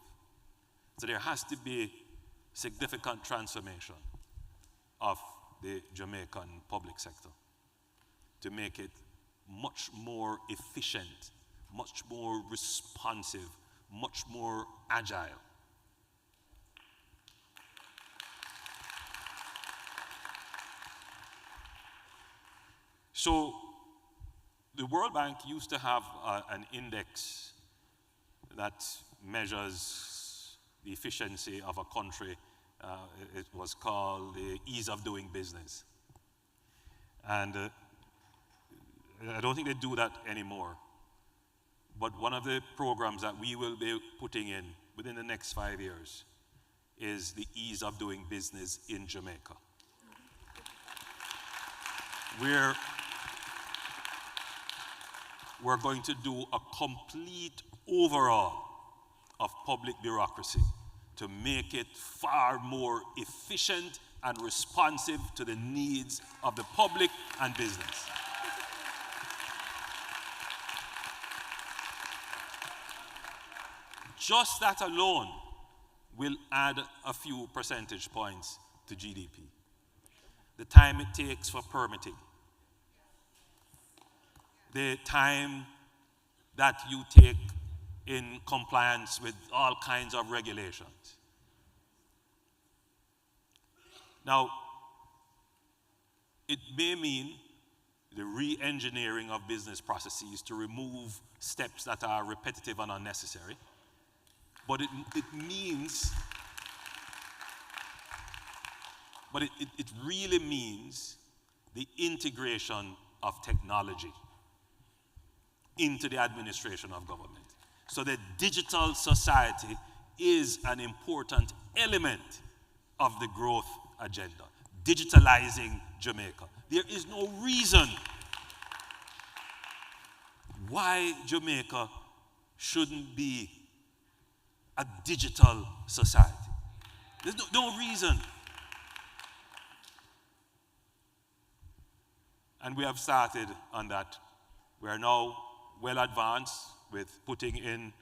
So there has to be significant transformation of the Jamaican public sector to make it much more efficient, much more responsive, much more agile. So the World Bank used to have an index that measures the efficiency of a country. It was called the ease of doing business. And I don't think they do that anymore. But one of the programs that we will be putting in within the next 5 years is the ease of doing business in Jamaica. We're going to do a complete overhaul of public bureaucracy to make it far more efficient and responsive to the needs of the public and business. Just that alone will add a few percentage points to GDP. The time it takes for permitting, the time that you take in compliance with all kinds of regulations. Now, it may mean the re-engineering of business processes to remove steps that are repetitive and unnecessary, but it really means the integration of technology into the administration of government. So the digital society is an important element of the growth agenda, digitalizing Jamaica. There is no reason why Jamaica shouldn't be a digital society. There's no reason. And we have started on that. We are now well advanced with putting in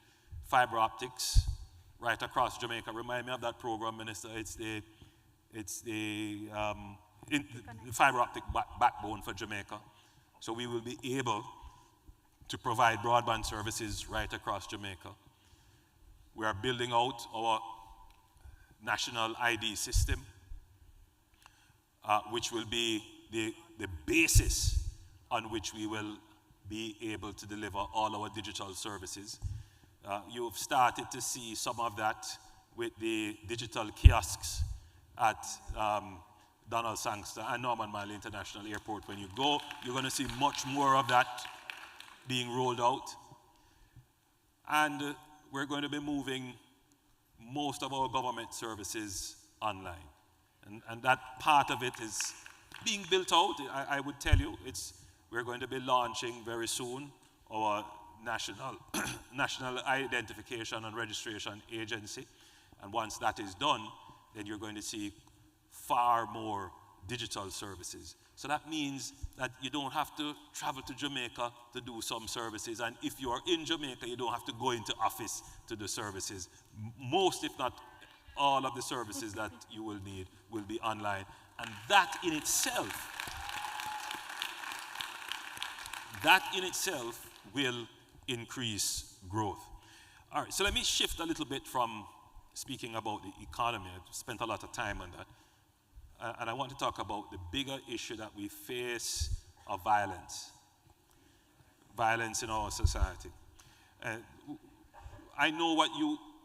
fiber optics right across Jamaica. Remind me of that program, Minister. It's the fiber optic backbone for Jamaica. So we will be able to provide broadband services right across Jamaica. We are building out our national ID system, which will be the basis on which we will be able to deliver all our digital services. You've started to see some of that with the digital kiosks at Donald Sangster and Norman Marley International Airport. When you go, you're going to see much more of that being rolled out. And we're going to be moving most of our government services online. And that part of it is being built out. I would tell you, we're going to be launching very soon our national identification and registration agency. And once that is done, then you're going to see far more digital services. So that means that you don't have to travel to Jamaica to do some services. And if you are in Jamaica, you don't have to go into office to do services. Most, if not all, of the services that you will need will be online. And that in itself will increase growth. All right, so let me shift a little bit from speaking about the economy. I've spent a lot of time on that. And I want to talk about the bigger issue that we face of violence in our society. I know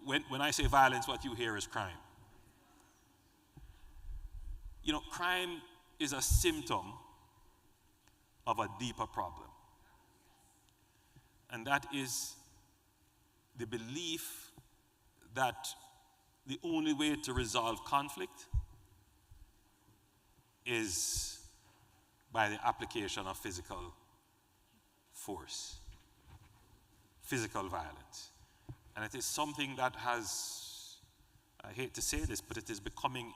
when I say violence, what you hear is crime. You know, crime is a symptom of a deeper problem. And that is the belief that the only way to resolve conflict is by the application of physical force, physical violence. And it is something that has, I hate to say this, but it is becoming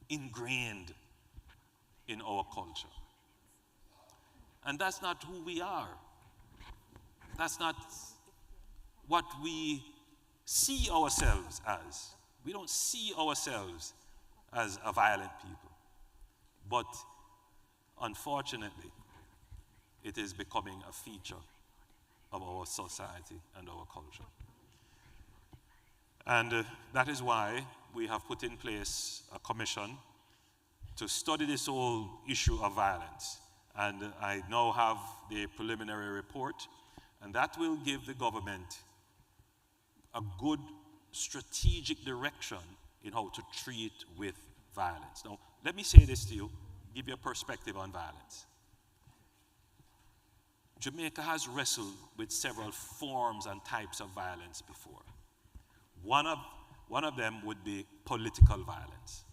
ingrained in our culture. And that's not who we are. That's not what we see ourselves as. We don't see ourselves as a violent people. But unfortunately, it is becoming a feature of our society and our culture. And that is why we have put in place a commission to study this whole issue of violence. And I now have the preliminary report, and that will give the government a good strategic direction in how to treat with violence. Now, let me say this to you, give you a perspective on violence. Jamaica has wrestled with several forms and types of violence before. One of them would be political violence.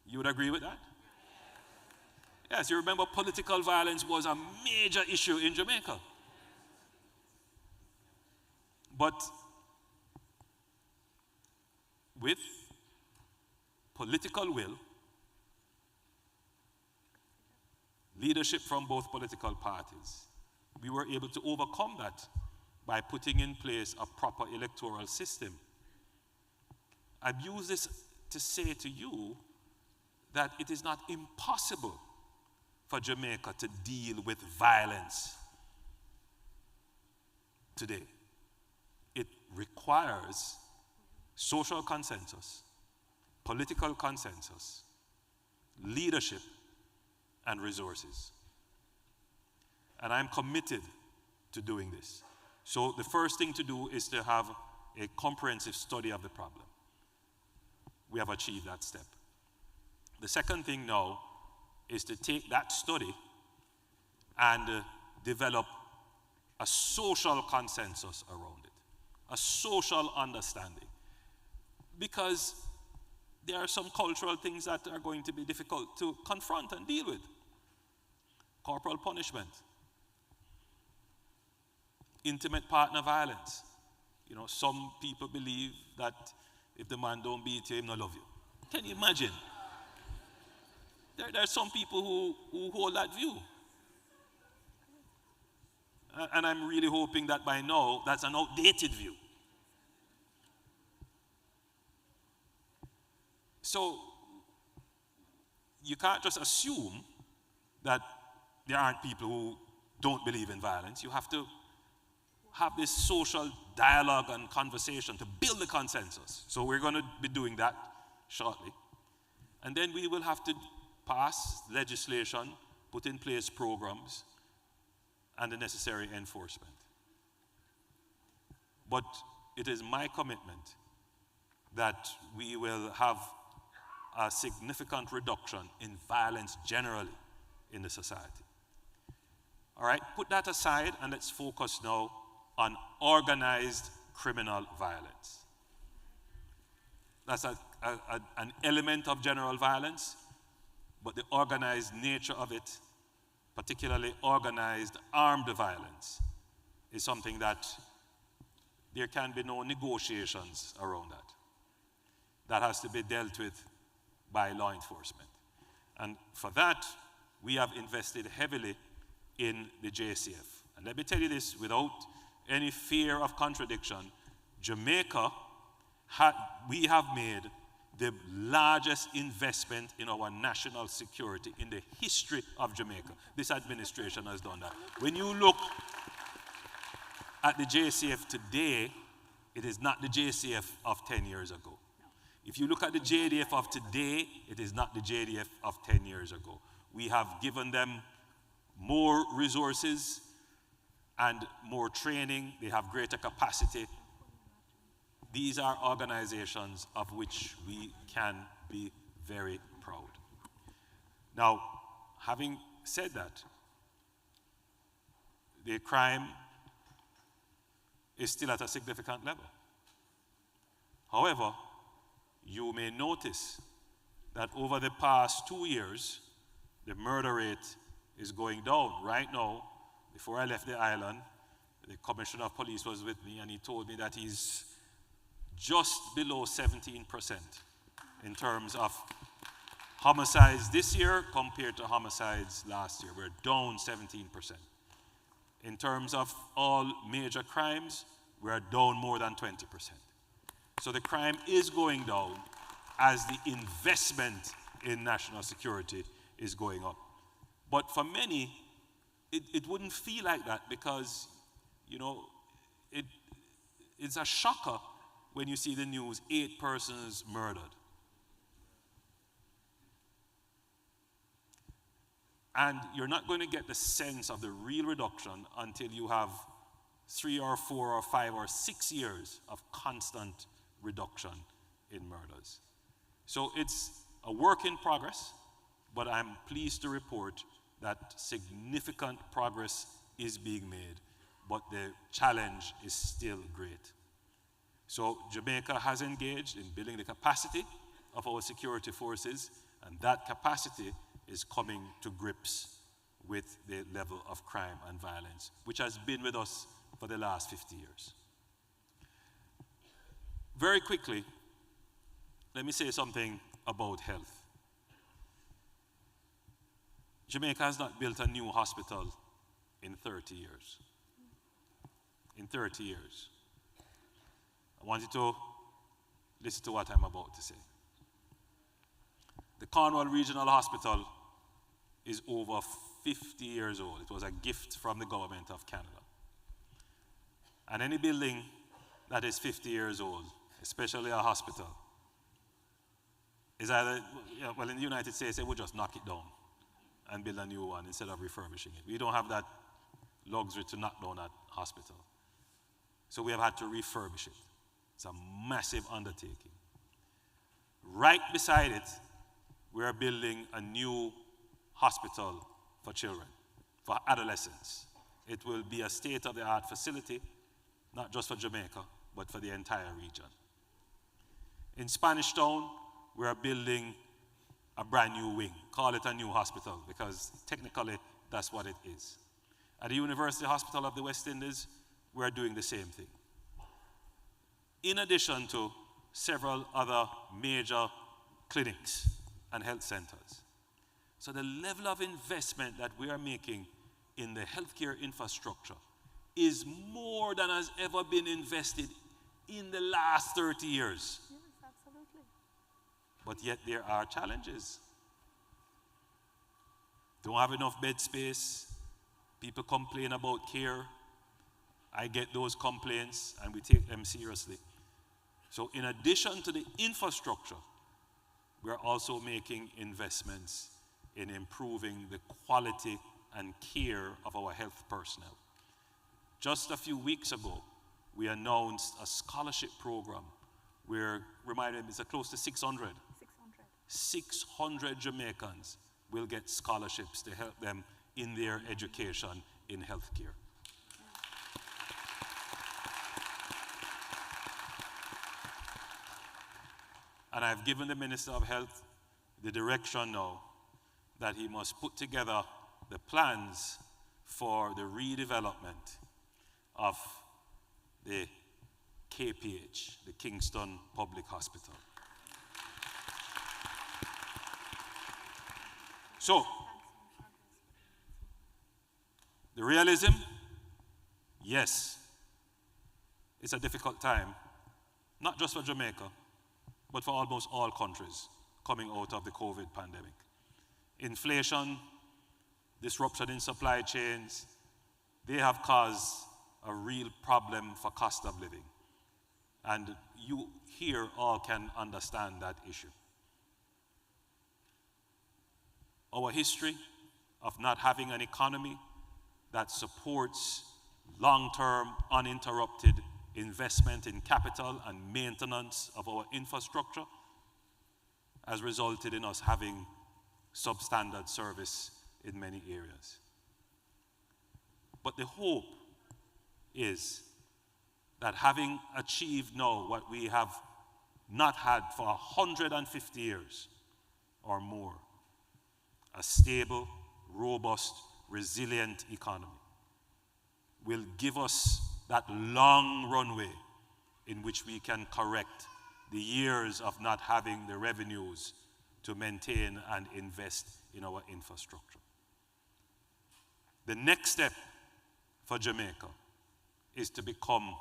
You would agree with that? Yes, you remember political violence was a major issue in Jamaica. But with political will, leadership from both political parties, we were able to overcome that by putting in place a proper electoral system. I've used this to say to you that it is not impossible for Jamaica to deal with violence today. It requires social consensus, political consensus, leadership, and resources. And I'm committed to doing this. So the first thing to do is to have a comprehensive study of the problem. We have achieved that step. The second thing now is to take that study and develop a social consensus around it, a social understanding. Because there are some cultural things that are going to be difficult to confront and deal with. Corporal punishment, intimate partner violence. You know, some people believe that if the man don't beat you, he don't love you. Can you imagine? There are some people who hold that view. And I'm really hoping that by now, that's an outdated view. So, you can't just assume that there aren't people who don't believe in violence. You have to have this social dialogue and conversation to build the consensus. So we're going to be doing that shortly. And then we will have to pass legislation, put in place programs, and the necessary enforcement. But it is my commitment that we will have a significant reduction in violence generally in the society. All right, put that aside and let's focus now on organized criminal violence. That's an element of general violence, but the organized nature of it, particularly organized armed violence, is something that there can be no negotiations around that. That has to be dealt with by law enforcement. And for that, we have invested heavily in the JCF. And let me tell you this without any fear of contradiction, Jamaica, we have made the largest investment in our national security in the history of Jamaica. This administration has done that. When you look at the JCF today, it is not the JCF of 10 years ago. If you look at the JDF of today, it is not the JDF of 10 years ago. We have given them more resources and more training. They have greater capacity. These are organizations of which we can be very proud. Now, having said that, the crime is still at a significant level. However, you may notice that over the past 2 years, the murder rate is going down. Right now, before I left the island, the Commissioner of Police was with me and he told me that he's just below 17% in terms of homicides this year compared to homicides last year. We're down 17%. In terms of all major crimes, we're down more than 20%. So the crime is going down as the investment in national security is going up. But for many, it wouldn't feel like that because, you know, it's a shocker when you see the news, 8 persons murdered. And you're not going to get the sense of the real reduction until you have 3 or 4 or 5 or 6 years of constant reduction in murders. So it's a work in progress, but I'm pleased to report that significant progress is being made, but the challenge is still great. So Jamaica has engaged in building the capacity of our security forces, and that capacity is coming to grips with the level of crime and violence, which has been with us for the last 50 years. Very quickly, let me say something about health. Jamaica has not built a new hospital in 30 years. In 30 years. I want you to listen to what I'm about to say. The Cornwall Regional Hospital is over 50 years old. It was a gift from the government of Canada. And any building that is 50 years old, especially a hospital, is either, well, in the United States, they would just knock it down and build a new one instead of refurbishing it. We don't have that luxury to knock down that hospital. So we have had to refurbish it. It's a massive undertaking. Right beside it, we are building a new hospital for children, for adolescents. It will be a state-of-the-art facility, not just for Jamaica, but for the entire region. In Spanish Town, we are building a brand new wing. Call it a new hospital, because technically that's what it is. At the University Hospital of the West Indies, we are doing the same thing. In addition to several other major clinics and health centers. So the level of investment that we are making in the healthcare infrastructure is more than has ever been invested in the last 30 years. Yes, absolutely. But yet there are challenges. Don't have enough bed space. People complain about care. I get those complaints and we take them seriously. So in addition to the infrastructure, we're also making investments in improving the quality and care of our health personnel. Just a few weeks ago, we announced a scholarship program where, remind me, it's close to 600. 600 Jamaicans will get scholarships to help them in their education in healthcare. And I've given the Minister of Health the direction now that he must put together the plans for the redevelopment of the KPH, the Kingston Public Hospital. So, the realism, yes, it's a difficult time, not just for Jamaica, but for almost all countries coming out of the COVID pandemic. Inflation, disruption in supply chains, they have caused a real problem for cost of living. And you here all can understand that issue. Our history of not having an economy that supports long-term, uninterrupted investment in capital and maintenance of our infrastructure has resulted in us having substandard service in many areas. But the hope is that having achieved now what we have not had for 150 years or more, a stable, robust, resilient economy, will give us that long runway in which we can correct the years of not having the revenues to maintain and invest in our infrastructure. The next step for Jamaica is to become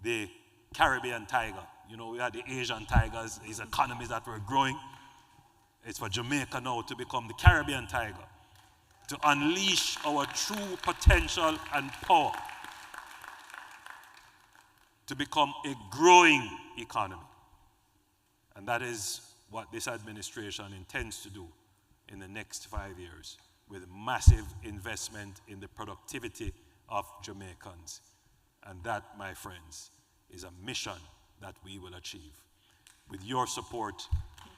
the Caribbean tiger. You know, we had the Asian tigers, these economies that were growing. It's for Jamaica now to become the Caribbean tiger, to unleash our true potential and power, to become a growing economy. And that is what this administration intends to do in the next 5 years, with massive investment in the productivity of Jamaicans. And that, my friends, is a mission that we will achieve. With your support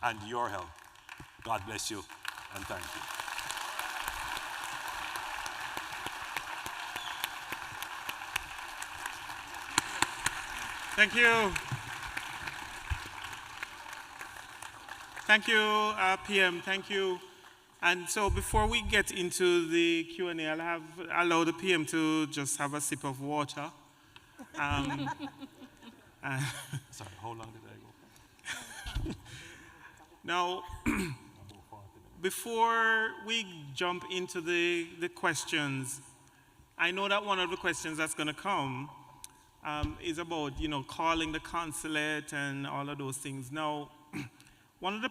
and your help, God bless you and thank you. Thank you. Thank you, PM. Thank you. And so before we get into the Q&A, I'll allow the PM to just have a sip of water. Sorry, how long did I go? Now, before we jump into the questions, I know that one of the questions that's going to come is about, calling the consulate and all of those things. Now, one of the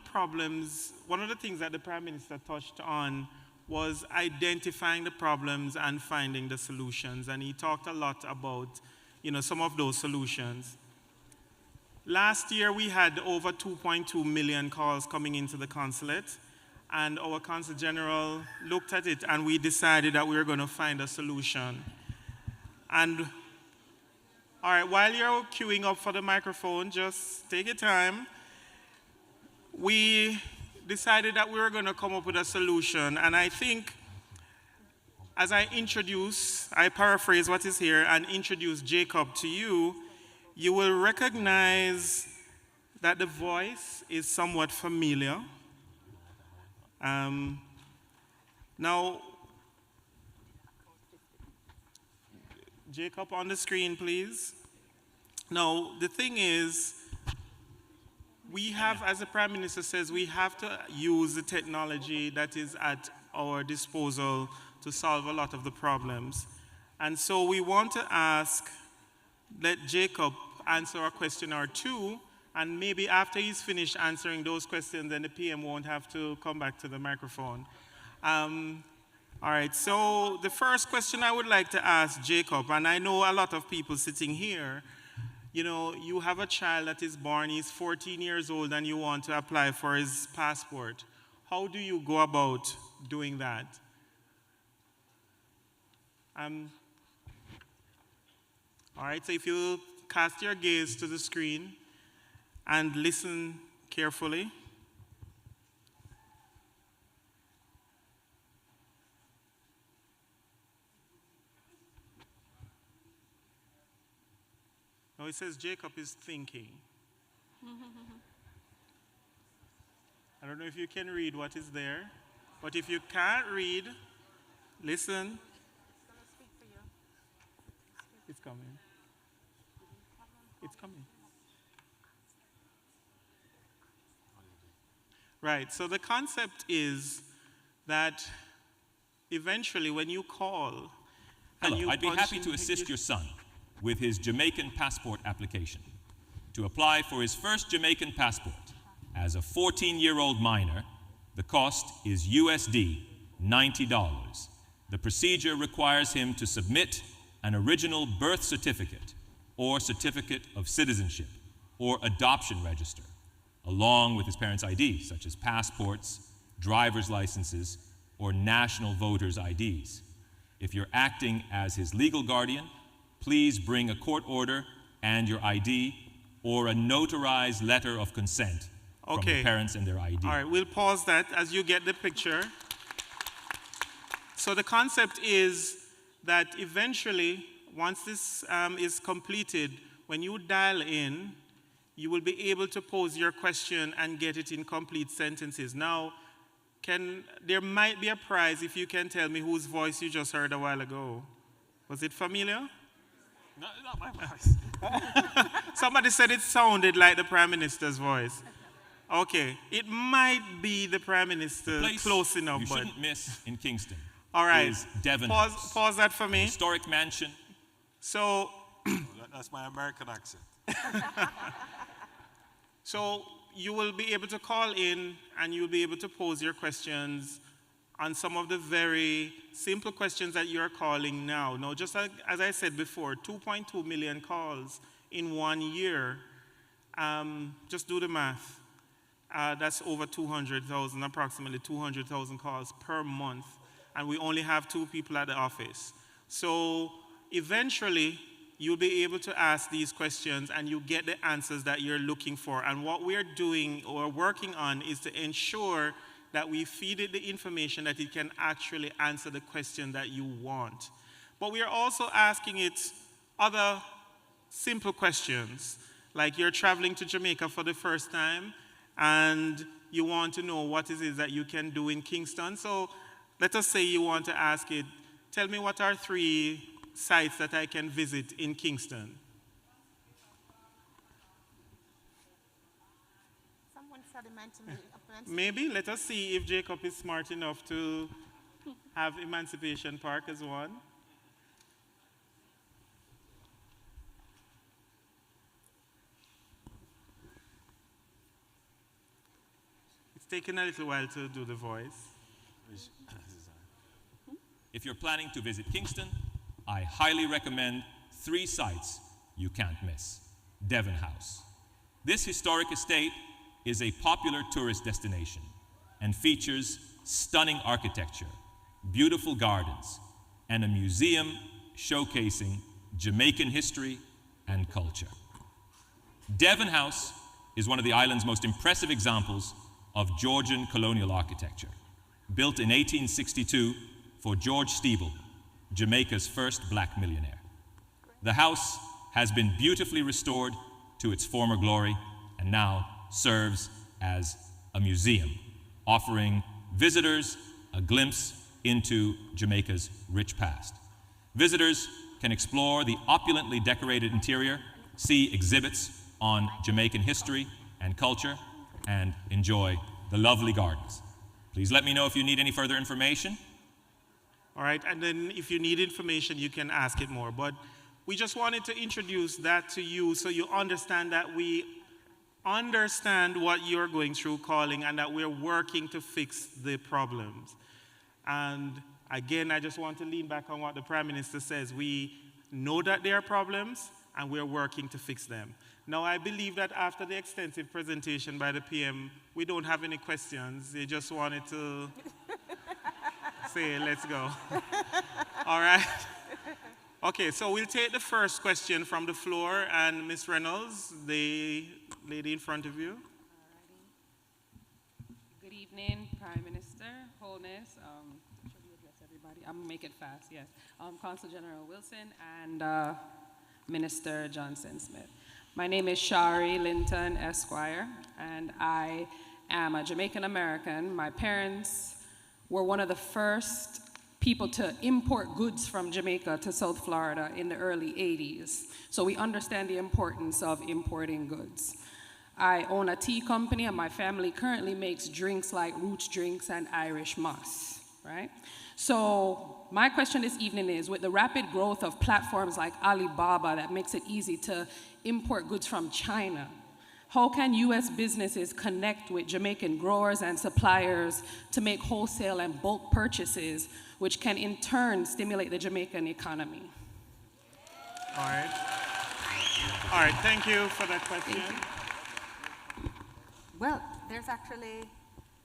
things that the Prime Minister touched on was identifying the problems and finding the solutions. And he talked a lot about, some of those solutions. Last year, we had over 2.2 million calls coming into the consulate, and our Consul General looked at it, and we decided that we were going to find a solution. And, all right, while you're queuing up for the microphone, just take your time. We decided that we were going to come up with a solution, and I think as I paraphrase what is here and introduce Jacob to you, you will recognize that the voice is somewhat familiar. Now, Jacob on the screen, please. Now, the thing is, we have, as the Prime Minister says, we have to use the technology that is at our disposal to solve a lot of the problems. And so we want to let Jacob answer a question or two, and maybe after he's finished answering those questions, then the PM won't have to come back to the microphone. All right, so the first question I would like to ask Jacob, and I know a lot of people sitting here, you have a child that is born, he's 14 years old, and you want to apply for his passport. How do you go about doing that? All right, so if you cast your gaze to the screen and listen carefully. Now it says Jacob is thinking. I don't know if you can read what is there, but if you can't read, listen. It's coming. It's coming. Right, so the concept is that eventually when you call... Hello, I'd be happy to assist your son with his Jamaican passport application. To apply for his first Jamaican passport as a 14-year-old minor, the cost is USD $90. The procedure requires him to submit an original birth certificate or certificate of citizenship or adoption register, along with his parents' ID, such as passports, driver's licenses, or national voters' IDs. If you're acting as his legal guardian, please bring a court order and your ID or a notarized letter of consent from the parents and their ID. All right, we'll pause that as you get the picture. So the concept is that eventually, once this is completed, when you dial in, you will be able to pose your question and get it in complete sentences. Now, there might be a prize if you can tell me whose voice you just heard a while ago. Was it familiar? No, not my voice. Somebody said it sounded like the Prime Minister's voice. Okay, it might be the Prime Minister, close enough, you but shouldn't miss in Kingston. All right, is Devon pause that for me. Historic mansion. So that's my American accent. So you will be able to call in and you'll be able to pose your questions on some of the very simple questions that you're calling now. Now, just like, as I said before, 2.2 million calls in 1 year. Just do the math. That's over 200,000, approximately 200,000 calls per month. And we only have 2 people at the office. So eventually, you'll be able to ask these questions and you get the answers that you're looking for. And what we're doing or working on is to ensure that we feed it the information that it can actually answer the question that you want. But we are also asking it other simple questions, like you're traveling to Jamaica for the first time and you want to know what it is that you can do in Kingston. So let us say you want to ask it, tell me what are 3 sites that I can visit in Kingston. Someone said emancipation. Maybe, let us see if Jacob is smart enough to have Emancipation Park as one. It's taken a little while to do the voice. If you're planning to visit Kingston, I highly recommend 3 sites you can't miss. Devon House. This historic estate is a popular tourist destination and features stunning architecture, beautiful gardens, and a museum showcasing Jamaican history and culture. Devon House is one of the island's most impressive examples of Georgian colonial architecture, built in 1862 for George Steeble, Jamaica's first black millionaire. The house has been beautifully restored to its former glory and now serves as a museum, offering visitors a glimpse into Jamaica's rich past. Visitors can explore the opulently decorated interior, see exhibits on Jamaican history and culture, and enjoy the lovely gardens. Please let me know if you need any further information. All right, and then if you need information, you can ask it more. But we just wanted to introduce that to you so you understand that we understand what you're going through calling and that we're working to fix the problems. And again, I just want to lean back on what the Prime Minister says. We know that there are problems and we're working to fix them. Now, I believe that after the extensive presentation by the PM, we don't have any questions. They just wanted to say, let's go. All right. Okay, so we'll take the first question from the floor, and Ms. Reynolds, the lady in front of you. Good evening, Prime Minister Holness. Should we address everybody? I'm gonna make it fast, yes. Consul General Wilson and Minister Johnson Smith. My name is Shari Linton, Esquire, and I am a Jamaican American. My parents were one of the first people to import goods from Jamaica to South Florida in the early 80s. So we understand the importance of importing goods. I own a tea company and my family currently makes drinks like Roots Drinks and Irish Moss, right? So my question this evening is, with the rapid growth of platforms like Alibaba that makes it easy to import goods from China, how can U.S. businesses connect with Jamaican growers and suppliers to make wholesale and bulk purchases, which can in turn stimulate the Jamaican economy? All right. All right, thank you for that question. Well, there's actually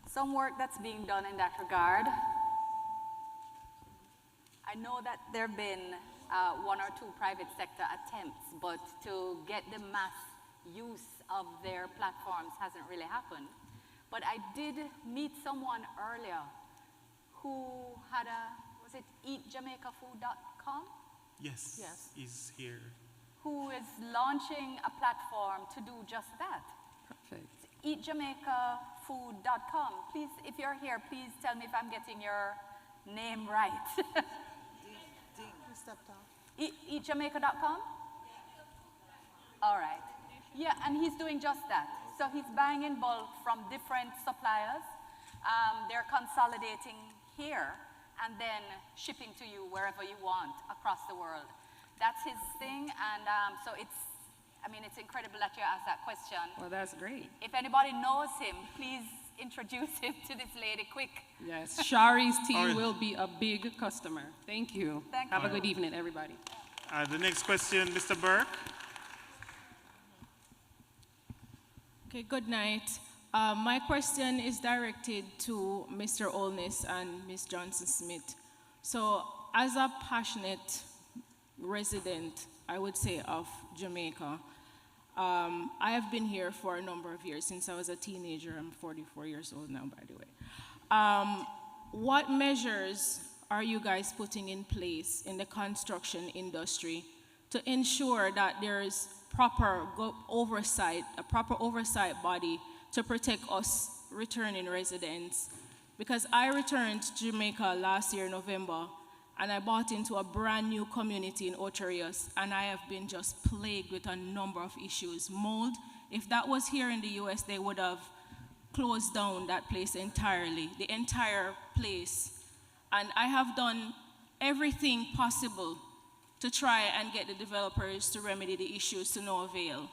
some work that's being done in that regard. I know that there have been 1 or 2 private sector attempts, but to get the mass use of their platforms hasn't really happened. But I did meet someone earlier who had was it eatjamaicafood.com? Yes, Yes. he's here. Who is launching a platform to do just that. Perfect. Eatjamaicafood.com. Please, if you're here, please tell me if I'm getting your name right. Eatjamaica.com? All right. Yeah, and he's doing just that. So he's buying in bulk from different suppliers. They're consolidating here and then shipping to you wherever you want across the world. That's his thing, and so it's I mean, it's incredible that you asked that question. Well, that's great. If anybody knows him, please introduce him to this lady quick. Yes, Shari's tea will be a big customer. Thank you. Have a good evening, everybody. The next question, Mr. Burke. Okay, good night. My question is directed to Mr. Holness and Ms. Johnson-Smith. So, as a passionate resident, I would say, of Jamaica, I have been here for a number of years, since I was a teenager. I'm 44 years old now, by the way. What measures are you guys putting in place in the construction industry to ensure that there's proper oversight, a proper oversight body to protect us returning residents? Because I returned to Jamaica last year, November, and I bought into a brand new community in Ocho Rios, and I have been just plagued with a number of issues. Mold, if that was here in the US, they would have closed down that place entirely, the entire place. And I have done everything possible to try and get the developers to remedy the issues to no avail.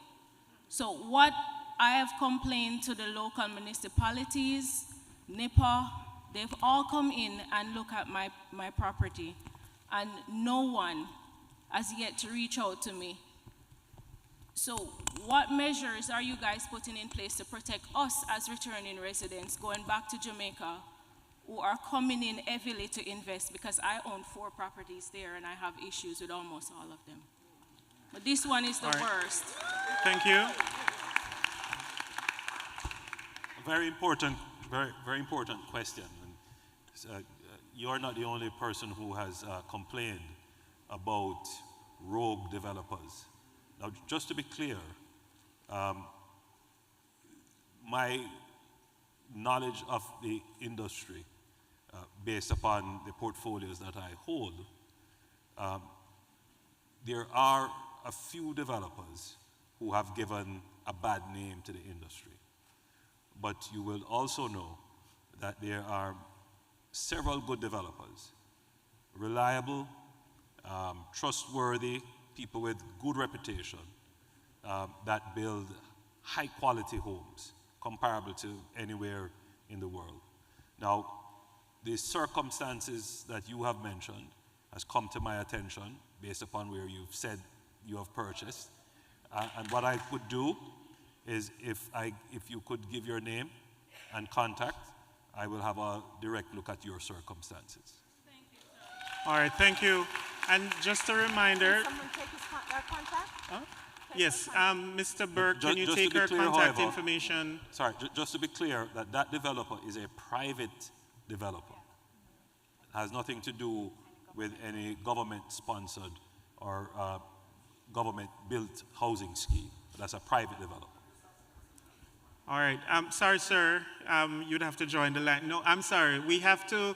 So what I have complained to the local municipalities, NEPA, they've all come in and look at my property, and no one has yet to reach out to me. So what measures are you guys putting in place to protect us as returning residents going back to Jamaica who are coming in heavily to invest? Because I own 4 properties there and I have issues with almost all of them. But this one is the worst. Thank you. Very important question. And, you're not the only person who has complained about rogue developers. Now, just to be clear, my knowledge of the industry, based upon the portfolios that I hold, there are a few developers who have given a bad name to the industry. But you will also know that there are several good developers, reliable, trustworthy, people with good reputation, that build high quality homes comparable to anywhere in the world. Now, the circumstances that you have mentioned has come to my attention based upon where you've said you have purchased. And what I could do is if you could give your name and contact, I will have a direct look at your circumstances. Thank you, sir. All right, thank you. And just a reminder. Can someone take his contact? Huh? Yes, Mr. Burke, can you take her contact information? Sorry, just to be clear, that developer is a private developer. It has nothing to do with any government-sponsored or government-built housing scheme. That's a private developer. All right. Sorry, sir. You'd have to join the line. No, I'm sorry. We have a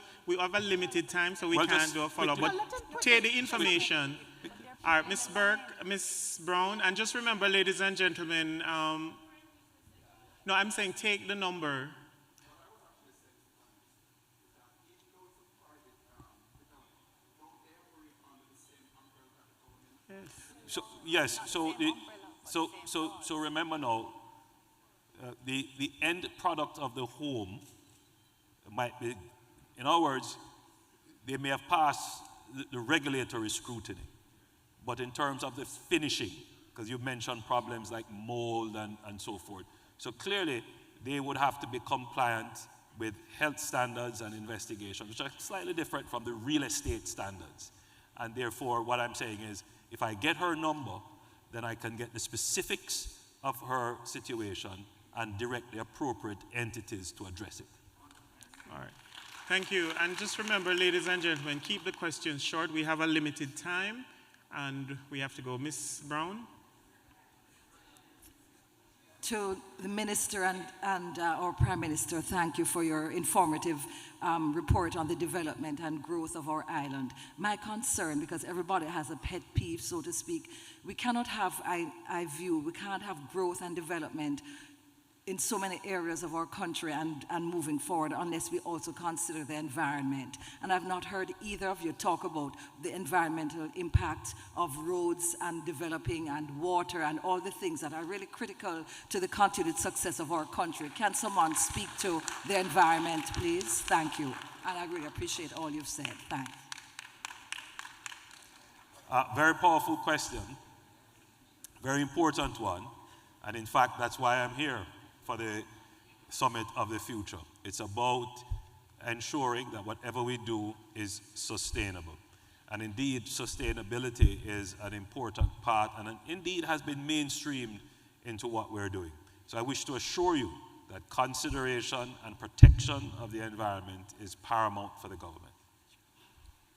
limited time, so we can't do a follow-up. But take the information. All right, Ms. Burke, Ms. Brown, and just remember, ladies and gentlemen, no, I'm saying take the number. Yes. So remember now, the end product of the home might be, in other words, they may have passed the regulatory scrutiny, but in terms of the finishing, because you mentioned problems like mold and so forth, so clearly they would have to be compliant with health standards and investigations, which are slightly different from the real estate standards. And therefore, what I'm saying is, if I get her number, then I can get the specifics of her situation and direct the appropriate entities to address it. All right. Thank you. And just remember, ladies and gentlemen, keep the questions short. We have a limited time, and we have to go. Ms. Brown? To the Minister and our Prime Minister, thank you for your informative report on the development and growth of our island. My concern, because everybody has a pet peeve, so to speak, we cannot have, we can't have growth and development in so many areas of our country and moving forward unless we also consider the environment. And I've not heard either of you talk about the environmental impact of roads and developing and water and all the things that are really critical to the continued success of our country. Can someone speak to the environment, please? Thank you. And I really appreciate all you've said. Thanks. Very powerful question. Very important one. And in fact, that's why I'm here for the Summit of the Future. It's about ensuring that whatever we do is sustainable. And indeed, sustainability is an important part and indeed has been mainstreamed into what we're doing. So I wish to assure you that consideration and protection of the environment is paramount for the government.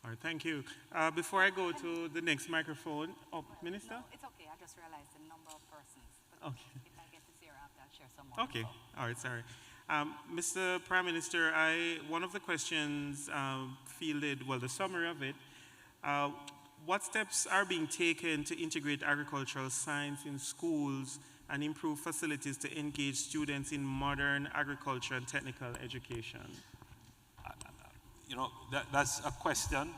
All right, thank you. Before I go to the next microphone, Minister? No, it's okay. I just realized the number of persons. But Okay. if I get to zero after, I'll share some more. Okay, all right, sorry. Mr. Prime Minister, one of the questions fielded, well, the summary of it, what steps are being taken to integrate agricultural science in schools and improve facilities to engage students in modern agriculture and technical education? You know, that's a question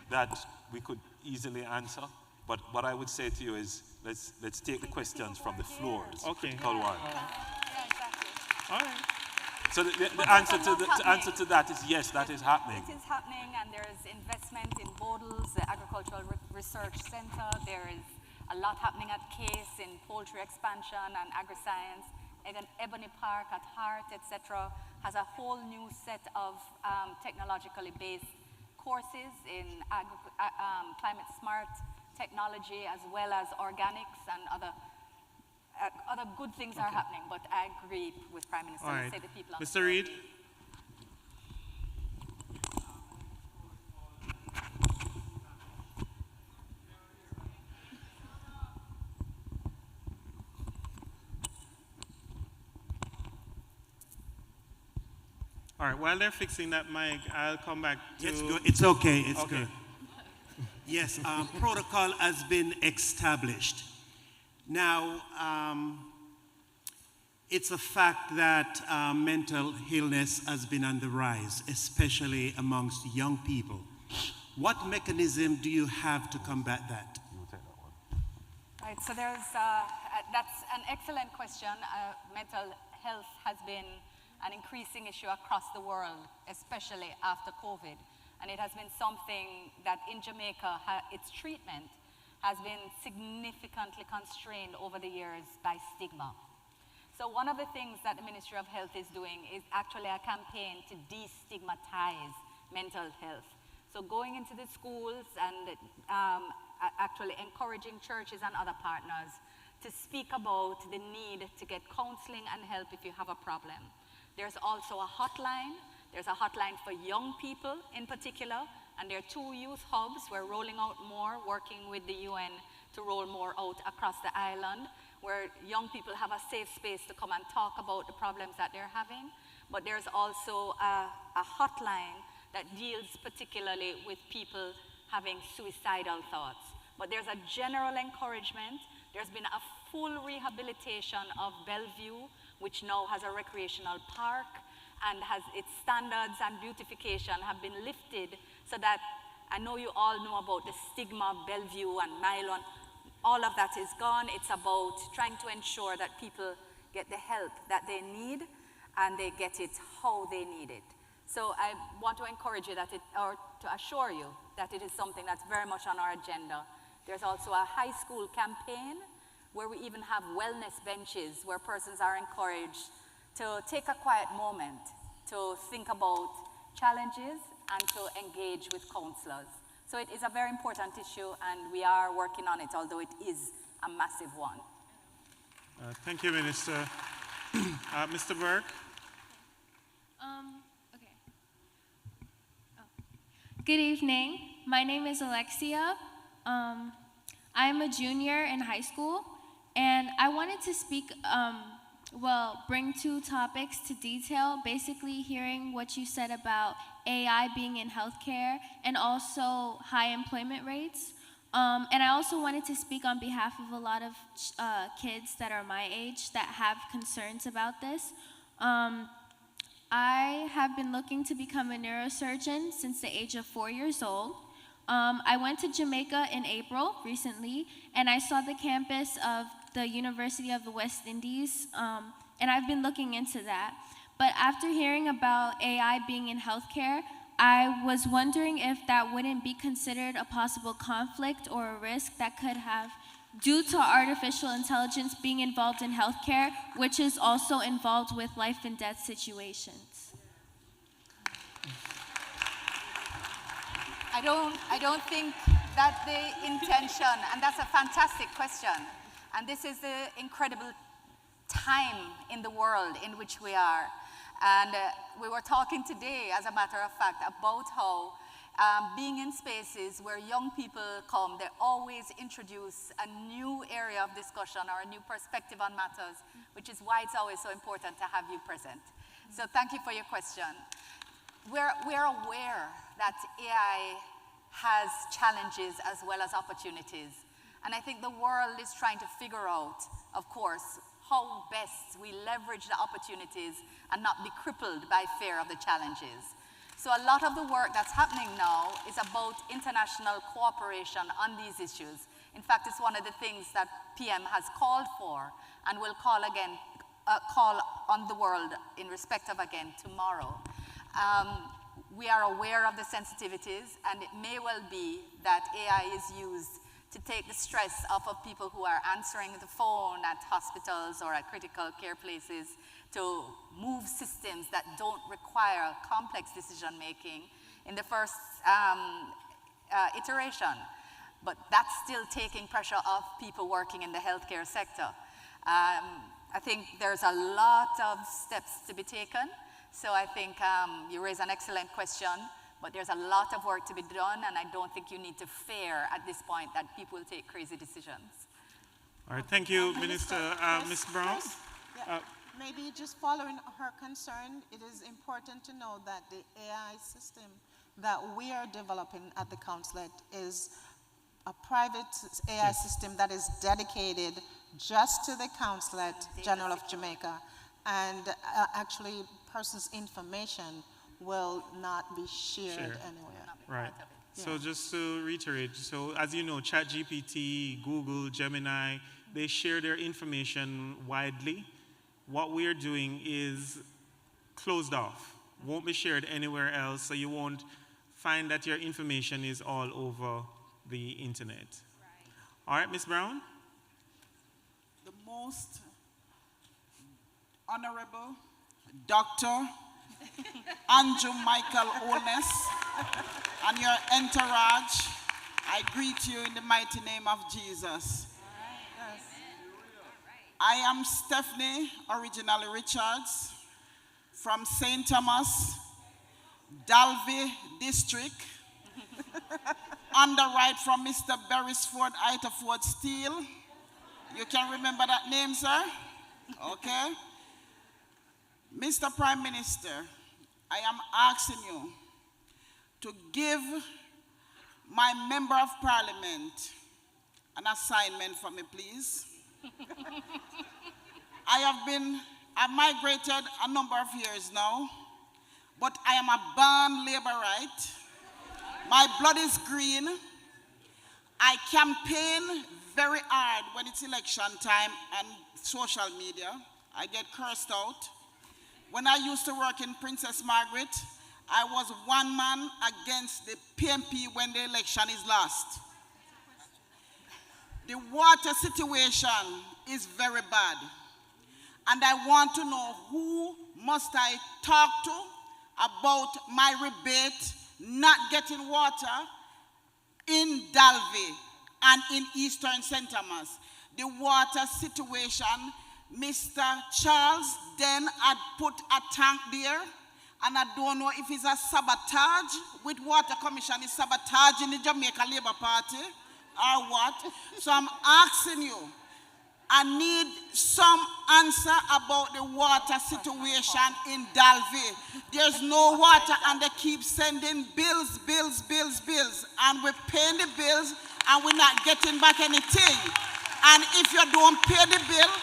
that we could easily answer. But what I would say to you is, let's take the questions from the floors. Okay. Call one. All right. So the answer to that is yes, that is happening. It is happening, and there is investment in Bodles, the Agricultural Research Center. There is a lot happening at CASE in poultry expansion and agri-science. Ebony Park at Hart, etc., has a whole new set of technologically based courses in climate smart technology as well as organics and other good things are happening. But I agree with Prime Minister. All right. Say the people on Mr. Reid? All right, while they're fixing that mic, I'll come back to... It's good. It's okay. It's Okay. good. Yes, protocol has been established. Now, it's a fact that mental illness has been on the rise, especially amongst young people. What mechanism do you have to combat that? Right, so there's, that's an excellent question. Mental health has been an increasing issue across the world, especially after COVID. And it has been something that in Jamaica, its treatment has been significantly constrained over the years by stigma. So one of the things that the Ministry of Health is doing is actually a campaign to destigmatize mental health. So going into the schools and actually encouraging churches and other partners to speak about the need to get counseling and help if you have a problem. There's also a hotline. There's a hotline for young people in particular, and there are 2 youth hubs. We're rolling out more, working with the UN to roll more out across the island, where young people have a safe space to come and talk about the problems that they're having. But there's also a hotline that deals particularly with people having suicidal thoughts. But there's a general encouragement. There's been a full rehabilitation of Bellevue, which now has a recreational park, and has its standards and beautification have been lifted so that I know you all know about the stigma of Bellevue and Mylon. All of that is gone. It's about trying to ensure that people get the help that they need and they get it how they need it. So I want to encourage you or to assure you that it is something that's very much on our agenda. There's also a high school campaign where we even have wellness benches where persons are encouraged to take a quiet moment to think about challenges and to engage with counselors. So it is a very important issue, and we are working on it, although it is a massive one. Thank you, Minister. Mr. Burke? Okay. Good evening. My name is Alexia. I'm a junior in high school, and I wanted to speak, bring 2 topics to detail, basically hearing what you said about AI being in healthcare and also high employment rates. And I also wanted to speak on behalf of a lot of kids that are my age that have concerns about this. I have been looking to become a neurosurgeon since the age of 4 years old. I went to Jamaica in April recently, and I saw the campus of the University of the West Indies, and I've been looking into that. But after hearing about AI being in healthcare, I was wondering if that wouldn't be considered a possible conflict or a risk that could have due to artificial intelligence being involved in healthcare, which is also involved with life and death situations. I don't think that the intention, and that's a fantastic question, and this is the incredible time in the world in which we are. And we were talking today, as a matter of fact, about how being in spaces where young people come, they always introduce a new area of discussion or a new perspective on matters, which is why it's always so important to have you present. So thank you for your question. We're aware that AI has challenges as well as opportunities. And I think the world is trying to figure out, of course, how best we leverage the opportunities and not be crippled by fear of the challenges. So a lot of the work that's happening now is about international cooperation on these issues. In fact, it's one of the things that PM has called for and will call on the world in respect of again tomorrow. We are aware of the sensitivities, and it may well be that AI is used to take the stress off of people who are answering the phone at hospitals or at critical care places, to move systems that don't require complex decision making in the first iteration. But that's still taking pressure off people working in the healthcare sector. I think there's a lot of steps to be taken. So I think you raise an excellent question, but there's a lot of work to be done, and I don't think you need to fear at this point that people will take crazy decisions. All right, thank you, Minister. Ms. Brown? Yeah. Maybe just following her concern, it is important to know that the AI system that we are developing at the Consulate is a private AI system that is dedicated just to the Consulate General of Jamaica, and actually persons' information will not be shared anywhere. Right. So just to reiterate, so as you know, ChatGPT, Google, Gemini, they share their information widely. What we're doing is closed off, won't be shared anywhere else, so you won't find that your information is all over the internet. Right. All right, Ms. Brown? The most Honourable Dr. Andrew Michael Holness and your entourage, I greet you in the mighty name of Jesus. I am Stephanie, originally Richards, from St. Thomas, Dalvey District, underwrite from Mr. Beresford Itaford Steele. You can remember that name, sir? Okay. Mr. Prime Minister, I am asking you to give my Member of Parliament an assignment for me, please. I've migrated a number of years now, but I am a born laborite. My blood is green. I campaign very hard when it's election time and social media. I get cursed out. When I used to work in Princess Margaret, I was one man against the PMP when the election is lost. The water situation is very bad. And I want to know, who must I talk to about my rebate not getting water in Dalvey and in Eastern St. Thomas? The water situation, Mr. Charles then had put a tank there, and I don't know if it's a sabotage with Water Commission, is sabotaging the Jamaica Labour Party or what. So I'm asking you, I need some answer about the water situation in Dalvey. There's no water and they keep sending bills, and we're paying the bills and we're not getting back anything. And if you don't pay the bill,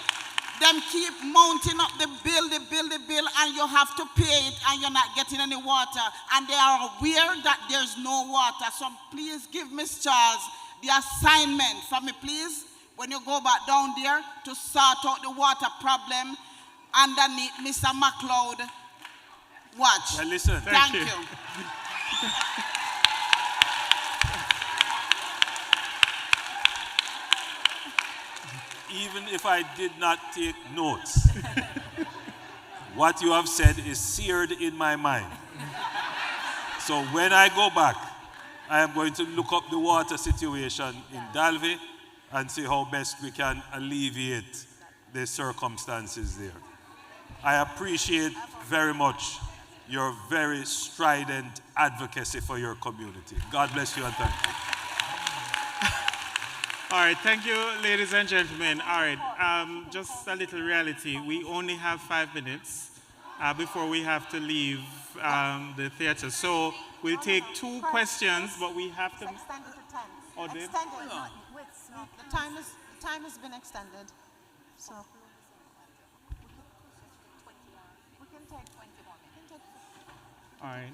them keep mounting up the bill, and you have to pay it, and you're not getting any water. And they are aware that there's no water. So please give Miss Charles the assignment for me, please, when you go back down there to sort out the water problem underneath Mr. McLeod. Watch. Well, listen. Thank you. Even if I did not take notes, what you have said is seared in my mind. So when I go back, I am going to look up the water situation in Dalvey and see how best we can alleviate the circumstances there. I appreciate very much your very strident advocacy for your community. God bless you and thank you. All right, thank you, ladies and gentlemen. All right, just a little reality. We only have 5 minutes before we have to leave the theater. So we'll take 2 questions, but we have to... Extended to 10. Oh, did? Extended. The time has been extended. So we can take 20 more. All right.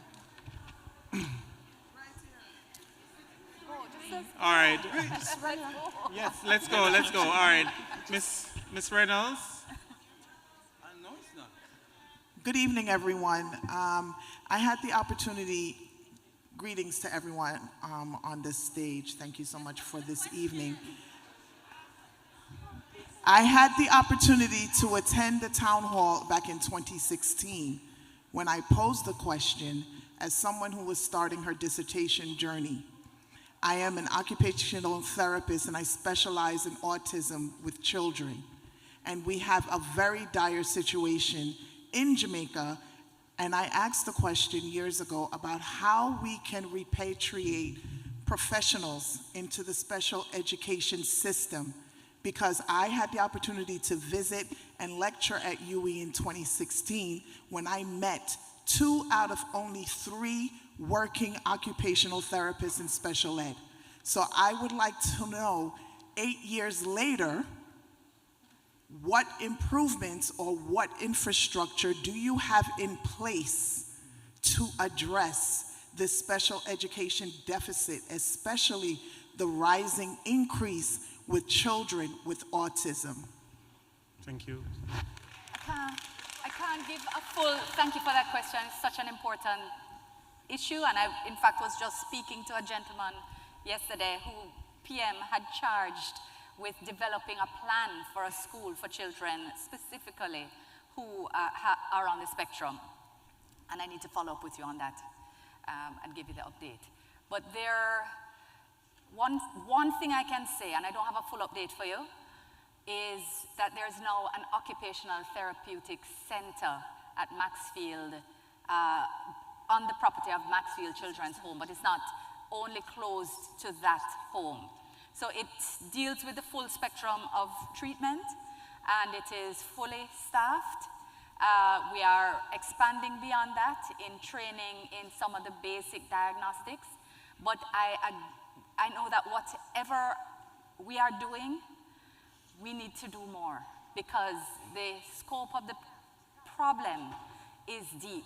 All right. Yes, let's go. All right. Miss Reynolds. No, it's not. Good evening, everyone. I had the opportunity, greetings to everyone on this stage. Thank you so much for this evening. I had the opportunity to attend the town hall back in 2016 when I posed the question as someone who was starting her dissertation journey. I am an occupational therapist and I specialize in autism with children. And we have a very dire situation in Jamaica. And I asked the question years ago about how we can repatriate professionals into the special education system, because I had the opportunity to visit and lecture at UE in 2016 when I met 2 out of only 3 working occupational therapists in special ed. So I would like to know, 8 years later, what improvements or what infrastructure do you have in place to address this special education deficit, especially the rising increase with children with autism? Thank you. I can't give a full, thank you for that question. It's such an important issue, and I, in fact, was just speaking to a gentleman yesterday who PM had charged with developing a plan for a school for children specifically who are on the spectrum. And I need to follow up with you on that and give you the update. But one thing I can say, and I don't have a full update for you, is that there's now an occupational therapeutic center at Maxfield, on the property of Maxfield Children's Home, but it's not only closed to that home. So it deals with the full spectrum of treatment, and it is fully staffed. We are expanding beyond that in training in some of the basic diagnostics, but I know that whatever we are doing, we need to do more, because the scope of the problem is deep.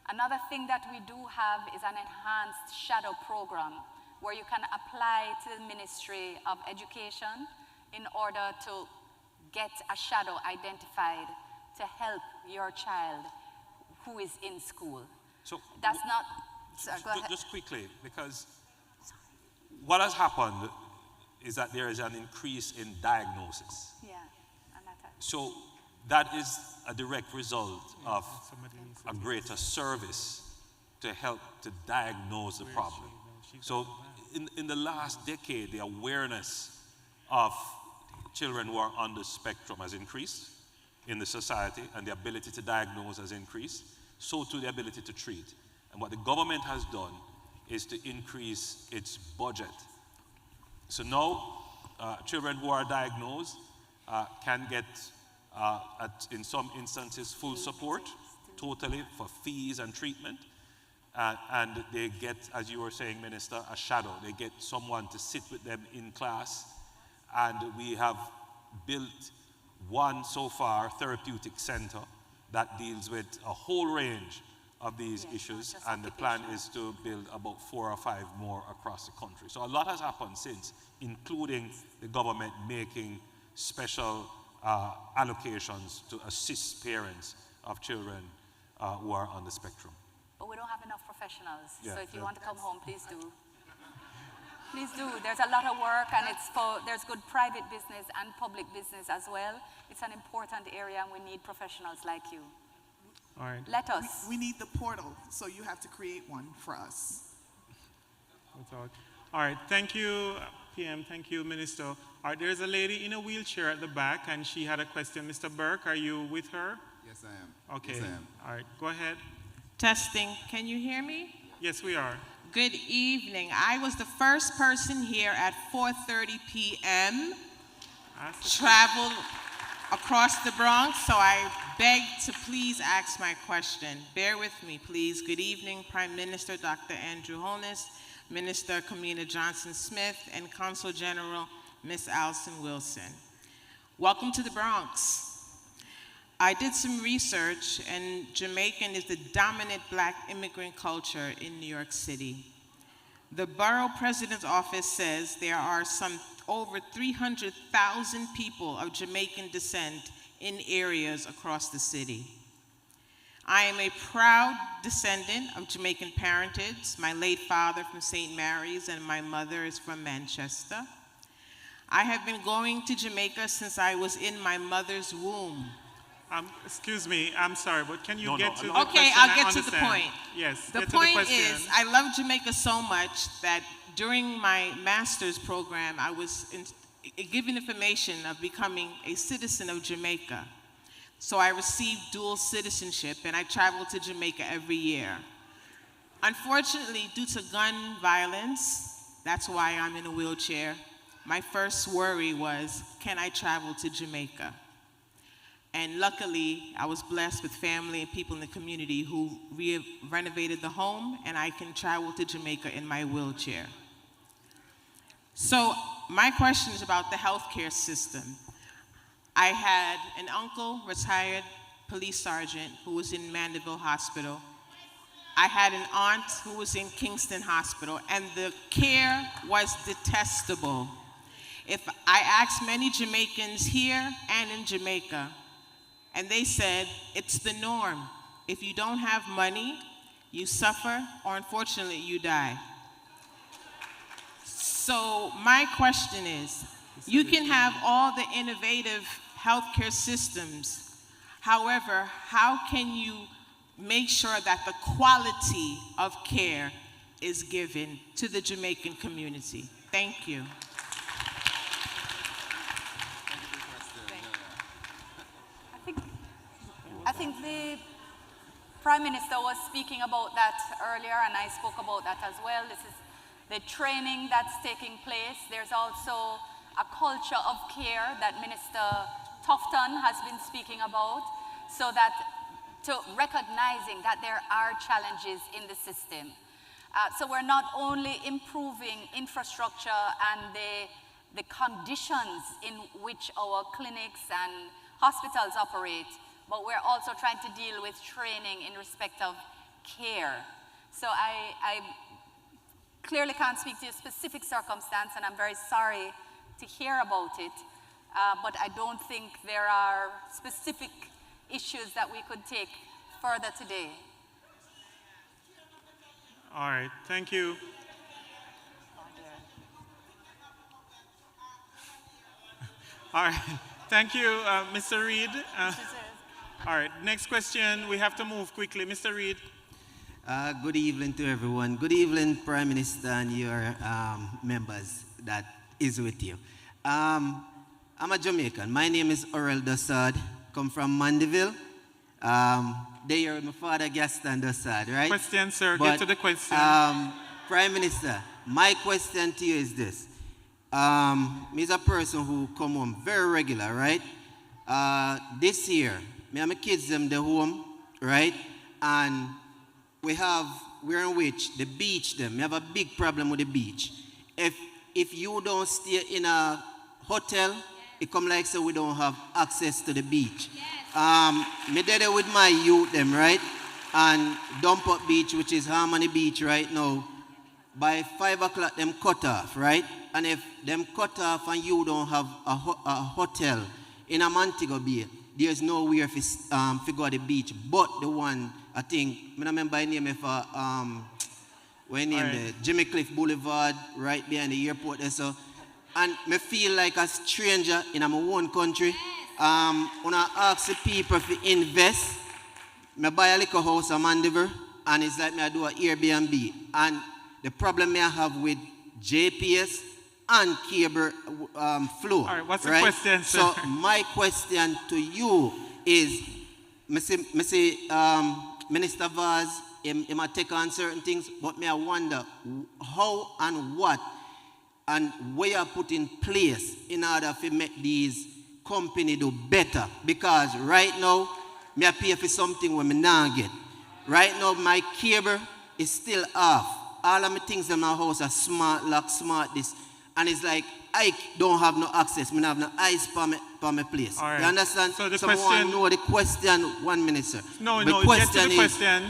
Another thing that we do have is an enhanced shadow program where you can apply to the Ministry of Education in order to get a shadow identified to help your child who is in school. So that's not, sorry, go ahead. Just quickly, because what has happened is that there is an increase in diagnosis. Yeah, and that so that is a direct result of a greater service to help to diagnose the problem. So in the last decade, the awareness of children who are on the spectrum has increased in the society, and the ability to diagnose has increased, so too the ability to treat. And what the government has done is to increase its budget. So now, children who are diagnosed can get, in some instances, full support, totally, for fees and treatment. and they get, as you were saying, Minister, a shadow. They get someone to sit with them in class, and we have built one so far therapeutic center that deals with a whole range of these issues, and the plan is to build about 4 or 5 more across the country. So a lot has happened since, including the government making special allocations to assist parents of children who are on the spectrum. But we don't have enough professionals, Yeah, so if you want to come home, please do. Please do. There's a lot of work, and there's good private business and public business as well. It's an important area, and we need professionals like you. All right. Let us. We need the portal, so you have to create one for us. All right, thank you, PM, thank you, Minister. All right, there's a lady in a wheelchair at the back, and she had a question. Mr. Burke, are you with her? Yes, I am. Okay. Yes, I am. All right, go ahead. Testing. Can you hear me? Yes, we are. Good evening. I was the first person here at 4:30 p.m. Traveled across the Bronx, so I beg to please ask my question. Bear with me, please. Good evening, Prime Minister Dr. Andrew Holness, Minister Kamina Johnson-Smith, and Consul General Ms. Alsion Wilson. Welcome to the Bronx. I did some research, and Jamaican is the dominant Black immigrant culture in New York City. The Borough President's Office says there are some over 300,000 people of Jamaican descent in areas across the city. I am a proud descendant of Jamaican parentage. My late father from St. Mary's and my mother is from Manchester. I have been going to Jamaica since I was in my mother's womb. Excuse me, I'm sorry, but can you get to the Okay, question? I'll I get to the understand. point. Yes, The get to point question. is, I love Jamaica so much that during my master's program, I was given information of becoming a citizen of Jamaica. So I received dual citizenship, and I traveled to Jamaica every year. Unfortunately, due to gun violence, that's why I'm in a wheelchair, my first worry was, can I travel to Jamaica? And luckily, I was blessed with family and people in the community who renovated the home, and I can travel to Jamaica in my wheelchair. So my question is about the healthcare system. I had an uncle, retired police sergeant, who was in Mandeville Hospital. I had an aunt who was in Kingston Hospital, and the care was detestable. If I asked many Jamaicans here and in Jamaica, and they said, it's the norm. If you don't have money, you suffer, or unfortunately, you die. So my question is, you can have all the innovative healthcare systems. However, how can you make sure that the quality of care is given to the Jamaican community? Thank you. I think the Prime Minister was speaking about that earlier, and I spoke about that as well. This is the training that's taking place. There's also a culture of care that Minister Tufton has been speaking about, so that to recognizing that there are challenges in the system. So we're not only improving infrastructure and the conditions in which our clinics and hospitals operate, but we're also trying to deal with training in respect of care. So I clearly can't speak to a specific circumstance, and I'm very sorry to hear about it, but I don't think there are specific issues that we could take further today. All right, thank you. All right, thank you, Mr. Reid. All right, next question. We have to move quickly. Mr. Reid. Good evening to everyone. Good evening, Prime Minister and your members that is with you. I'm a Jamaican. My name is Aurel Dossard. Come from Mandeville. There, my father, Gaston Dossard, right? Question, sir. Get to the question. Prime Minister, my question to you is this. Me's a person who come home very regular, right? This year, me and my kids them the home, right? And we have where in which the beach them, we have a big problem with the beach. If you don't stay in a hotel, it come like so we don't have access to the beach. Me there with my youth them, right? And Dump Up Beach, which is Harmony Beach right now, by 5 o'clock them cut off, right? And if them cut off and you don't have a hotel in a Montego Bay, there's nowhere to go to the beach but the one, I think, I don't remember the name of the Jimmy Cliff Boulevard, right behind the airport there. So, and me feel like a stranger in my own country. When I ask the people to invest, I buy a little house in Mandeville, and it's like me I do an Airbnb. And the problem I have with JPS and cable flow. All right, what's the right? question, sir? So my question to you is, me say Minister Vaz, he might take on certain things, but me I wonder how and what and where you put in place in order to make these companies do better. Because right now, me I pay for something when me not get. Right now, my cable is still off. All of my things in my house are smart lock, smart this. And it's like, I don't have no access. I don't have no eyes for my place. All right. You understand? So the Someone question... know the question, 1 minute, sir. No, the question get to the is, question.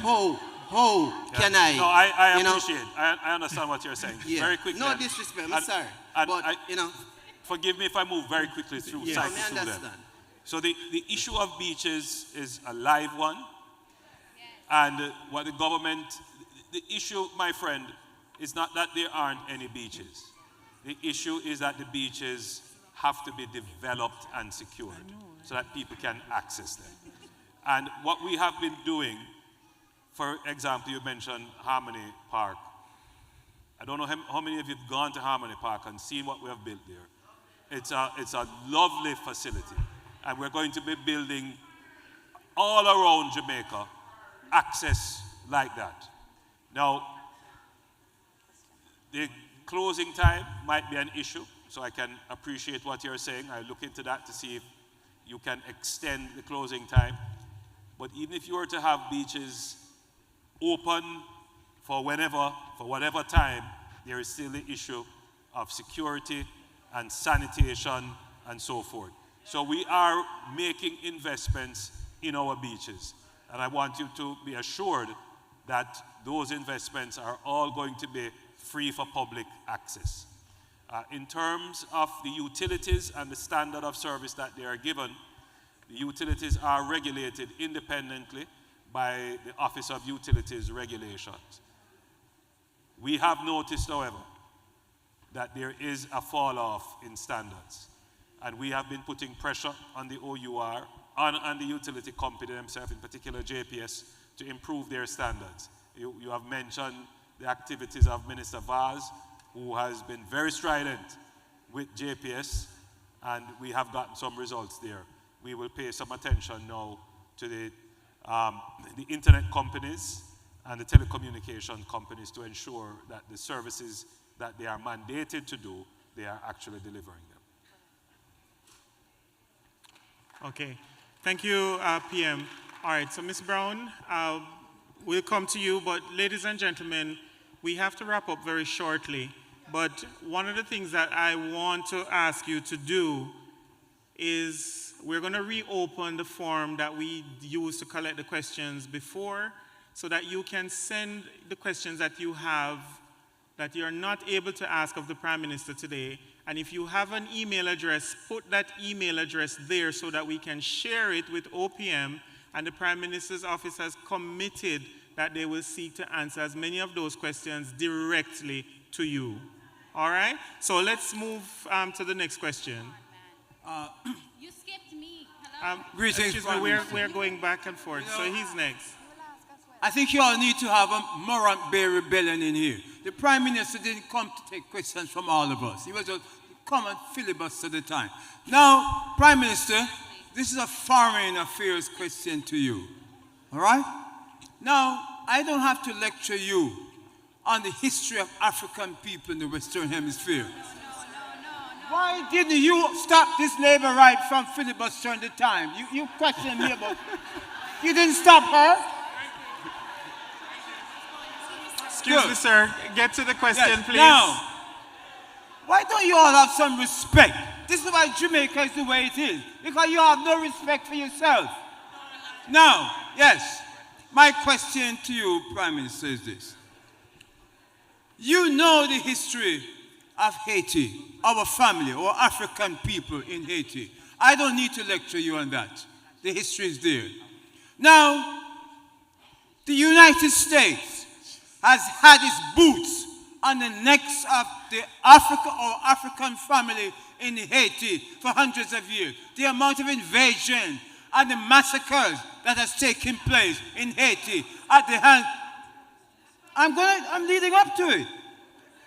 How can I? No, I you appreciate. I understand what you're saying. Yeah. Very quickly. No disrespect. I'm sorry. But, forgive me if I move very quickly through Yes. cycle I through them. understand. So the issue of beaches is a live one. And what the government, the issue, my friend, is not that there aren't any beaches. The issue is that the beaches have to be developed and secured so that people can access them. And what we have been doing, for example, you mentioned Harmony Park. I don't know how many of you have gone to Harmony Park and seen what we have built there. It's a lovely facility. And we're going to be building all around Jamaica access like that. Now, the closing time might be an issue, so I can appreciate what you're saying. I'll look into that to see if you can extend the closing time. But even if you were to have beaches open for whenever, for whatever time, there is still the issue of security and sanitation and so forth. So we are making investments in our beaches. And I want you to be assured that those investments are all going to be free for public access. In terms of the utilities and the standard of service that they are given, the utilities are regulated independently by the Office of Utilities Regulations. We have noticed, however, that there is a fall off in standards. And we have been putting pressure on the OUR and the utility company themselves, in particular JPS, to improve their standards. You have mentioned the activities of Minister Vaz, who has been very strident with JPS, and we have gotten some results there. We will pay some attention now to the internet companies and the telecommunication companies to ensure that the services that they are mandated to do, they are actually delivering them. Okay. Thank you, PM. All right, so Ms. Brown, we'll come to you, but ladies and gentlemen, we have to wrap up very shortly. But one of the things that I want to ask you to do is we're going to reopen the form that we used to collect the questions before, so that you can send the questions that you have that you're not able to ask of the Prime Minister today. And if you have an email address, put that email address there so that we can share it with OPM, and the Prime Minister's office has committed that they will seek to answer as many of those questions directly to you. All right? So let's move to the next question. You skipped me. Greetings, excuse me, we're going back and forth, so he's next. I think you all need to have a Morant Bay rebellion in here. The Prime Minister didn't come to take questions from all of us. He was just come and filibuster the time. Now, Prime Minister, this is a foreign affairs question to you. All right? Now, I don't have to lecture you on the history of African people in the Western Hemisphere. Why didn't you stop this labor right from filibustering the time? You questioned me about... You didn't stop her? Excuse me, sir. Get to the question, Yes. please. Now, why don't you all have some respect? This is why Jamaica is the way it is. Because you have no respect for yourself. Now, yes, my question to you, Prime Minister, is this. You know the history of Haiti, our family, our African people in Haiti. I don't need to lecture you on that. The history is there. Now, the United States has had its boots on the necks of the African family in Haiti for hundreds of years. The amount of invasion and the massacres that has taken place in Haiti at the hand. I'm leading up to it.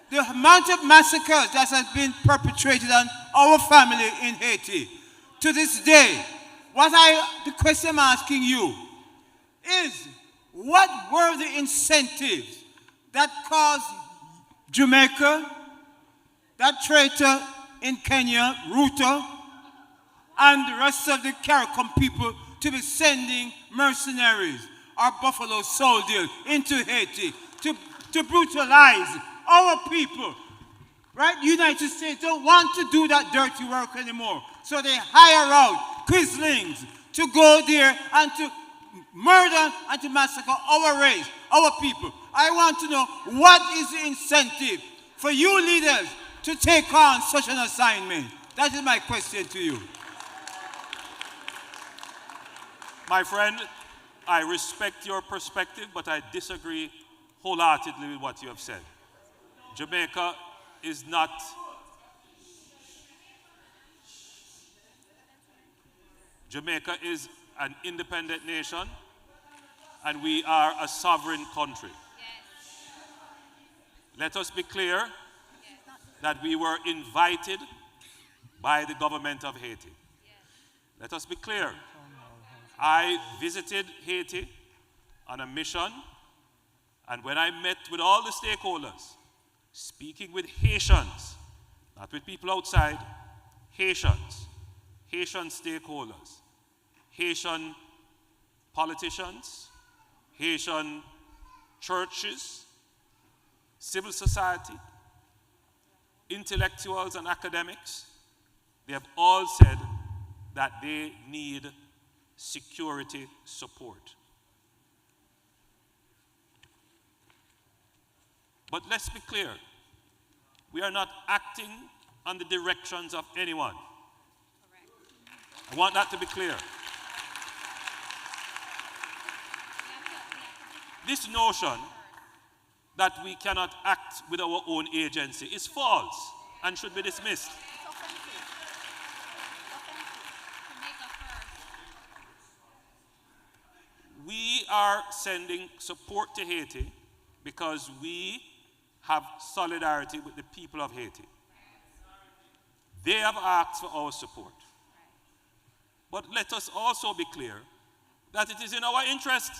The amount of massacres that has been perpetrated on our family in Haiti to this day. The question I'm asking you is, what were the incentives that caused Jamaica, that traitor in Kenya, Ruto, and the rest of the CARICOM people to be sending mercenaries or Buffalo soldiers into Haiti to brutalize our people? Right? The United States don't want to do that dirty work anymore. So they hire out Quislings to go there and to murder and to massacre our race, our people. I want to know, what is the incentive for you leaders to take on such an assignment? That is my question to you. My friend, I respect your perspective, but I disagree wholeheartedly with what you have said. Jamaica is not Jamaica is an independent nation, and we are a sovereign country. Let us be clear that we were invited by the government of Haiti. Let us be clear. I visited Haiti on a mission, and when I met with all the stakeholders, speaking with Haitians, not with people outside, Haitians, Haitian stakeholders, Haitian politicians, Haitian churches, civil society, intellectuals and academics, they have all said that they need security support. But let's be clear, we are not acting on the directions of anyone. I want that to be clear. This notion that we cannot act with our own agency is false and should be dismissed. We are sending support to Haiti because we have solidarity with the people of Haiti. They have asked for our support. But let us also be clear that it is in our interest.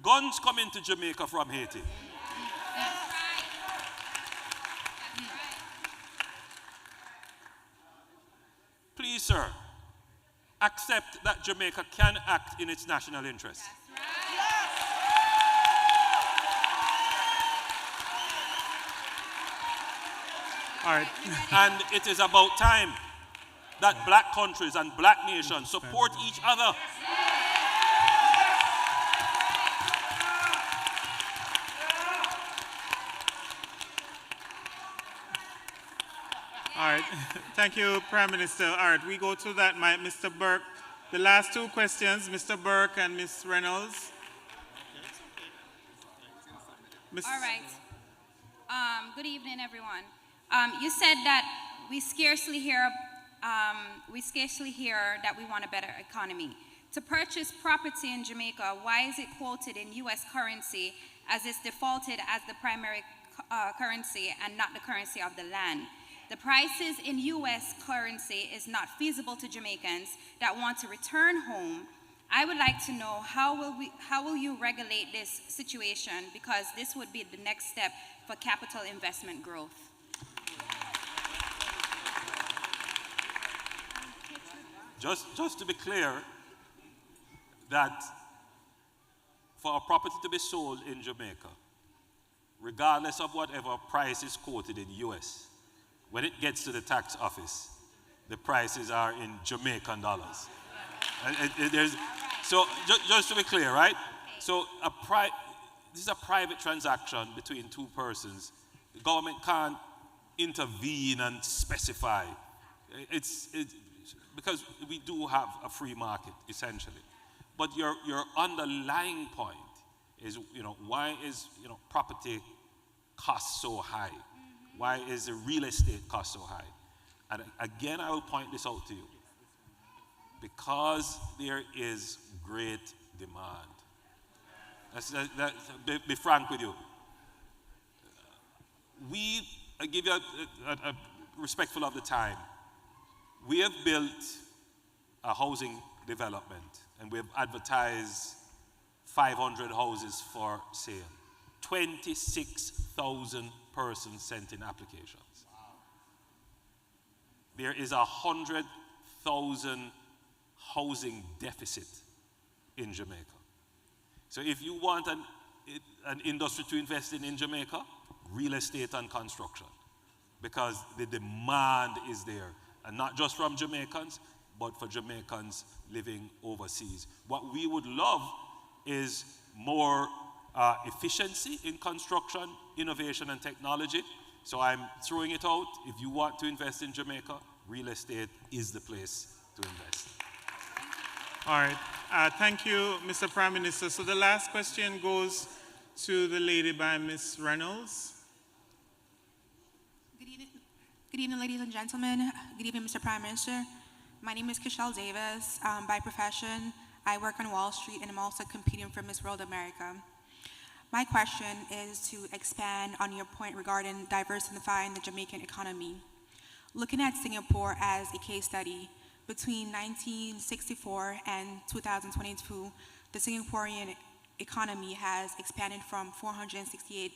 Guns come into Jamaica from Haiti. Please, sir, accept that Jamaica can act in its national interest. All right. And it is about time that black countries and black nations support each other. All right. Thank you, Prime Minister. All right, we go to that, Mr. Burke. The last two questions, Mr. Burke and Ms. Reynolds. All right. Good evening, everyone. You said that we scarcely hear that we want a better economy. To purchase property in Jamaica, why is it quoted in U.S. currency as it's defaulted as the primary currency and not the currency of the land? The prices in U.S. currency is not feasible to Jamaicans that want to return home. I would like to know how will you regulate this situation, because this would be the next step for capital investment growth. Just to be clear, that for a property to be sold in Jamaica, regardless of whatever price is quoted in US, when it gets to the tax office, the prices are in Jamaican dollars. So just to be clear, right? So this is a private transaction between two persons. The government can't intervene and specify. It's because we do have a free market, essentially. But your underlying point is, why is, property cost so high? Why is the real estate cost so high? And again, I will point this out to you. Because there is great demand. Be frank with you. I give you a respectful of the time. We have built a housing development and we have advertised 500 houses for sale. 26,000 persons sent in applications. There is 100,000 housing deficit in Jamaica. So if you want an industry to invest in Jamaica, real estate and construction, because the demand is there, and not just from Jamaicans, but for Jamaicans living overseas. What we would love is more efficiency in construction, innovation, and technology. So I'm throwing it out. If you want to invest in Jamaica, real estate is the place to invest. All right. Thank you, Mr. Prime Minister. So the last question goes to the lady by Ms. Reynolds. Good evening, ladies and gentlemen. Good evening, Mr. Prime Minister. My name is Kishelle Davis. By profession, I work on Wall Street, and I'm also competing for Miss World America. My question is to expand on your point regarding diversifying the Jamaican economy. Looking at Singapore as a case study, between 1964 and 2022, the Singaporean economy has expanded from 468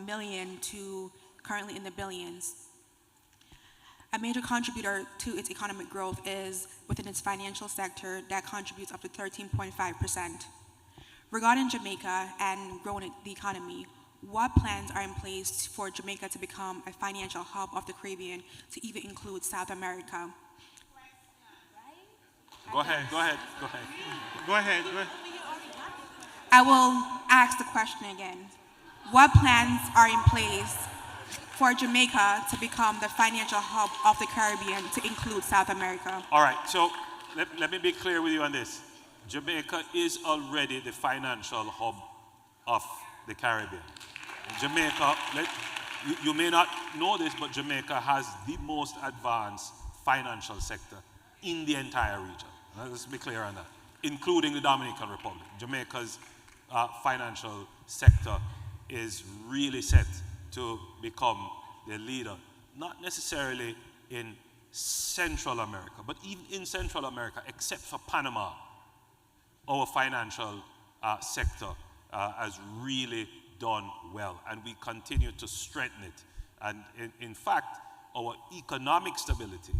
million to currently in the billions. A major contributor to its economic growth is within its financial sector that contributes up to 13.5%. Regarding Jamaica and growing the economy, what plans are in place for Jamaica to become a financial hub of the Caribbean to even include South America? Go ahead. I will ask the question again. What plans are in place for Jamaica to become the financial hub of the Caribbean to include South America? All right, so let me be clear with you on this. Jamaica is already the financial hub of the Caribbean. Jamaica, you may not know this, but Jamaica has the most advanced financial sector in the entire region. Let's be clear on that, including the Dominican Republic. Jamaica's financial sector is really set to become the leader, not necessarily in Central America, but even in Central America, except for Panama, our financial sector has really done well, and we continue to strengthen it. And in fact, our economic stability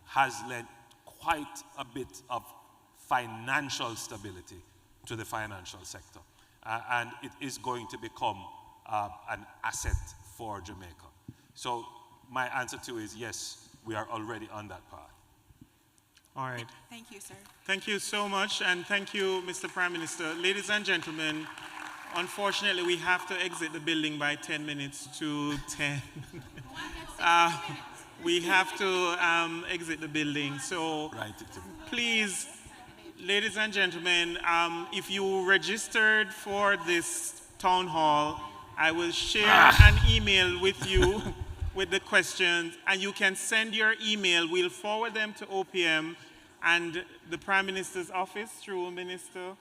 has lent quite a bit of financial stability to the financial sector. And it is going to become an asset for Jamaica. So my answer to you is yes, we are already on that path. All right. Thank you, sir. Thank you so much, and thank you, Mr. Prime Minister. Ladies and gentlemen, unfortunately, we have to exit the building by 10 minutes to 10. We have to exit the building, so please, ladies and gentlemen, if you registered for this town hall, I will share an email with you with the questions, and you can send your email. We'll forward them to OPM and the Prime Minister's office through Minister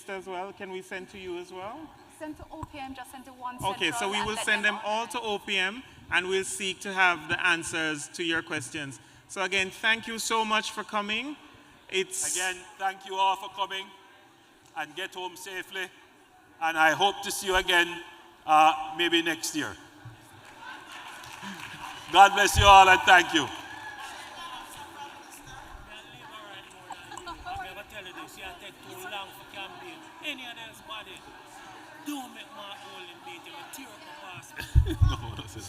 as well. Can we send to you as well? Send to OPM, just send to one Okay, so we will send them all to OPM, and we'll seek to have the answers to your questions. So again, thank you so much for coming. Again, thank you all for coming, and get home safely. And I hope to see you again maybe next year. God bless you all, and thank you. any of those body, don't make my holding beat him and tear up my passport. No, that's it.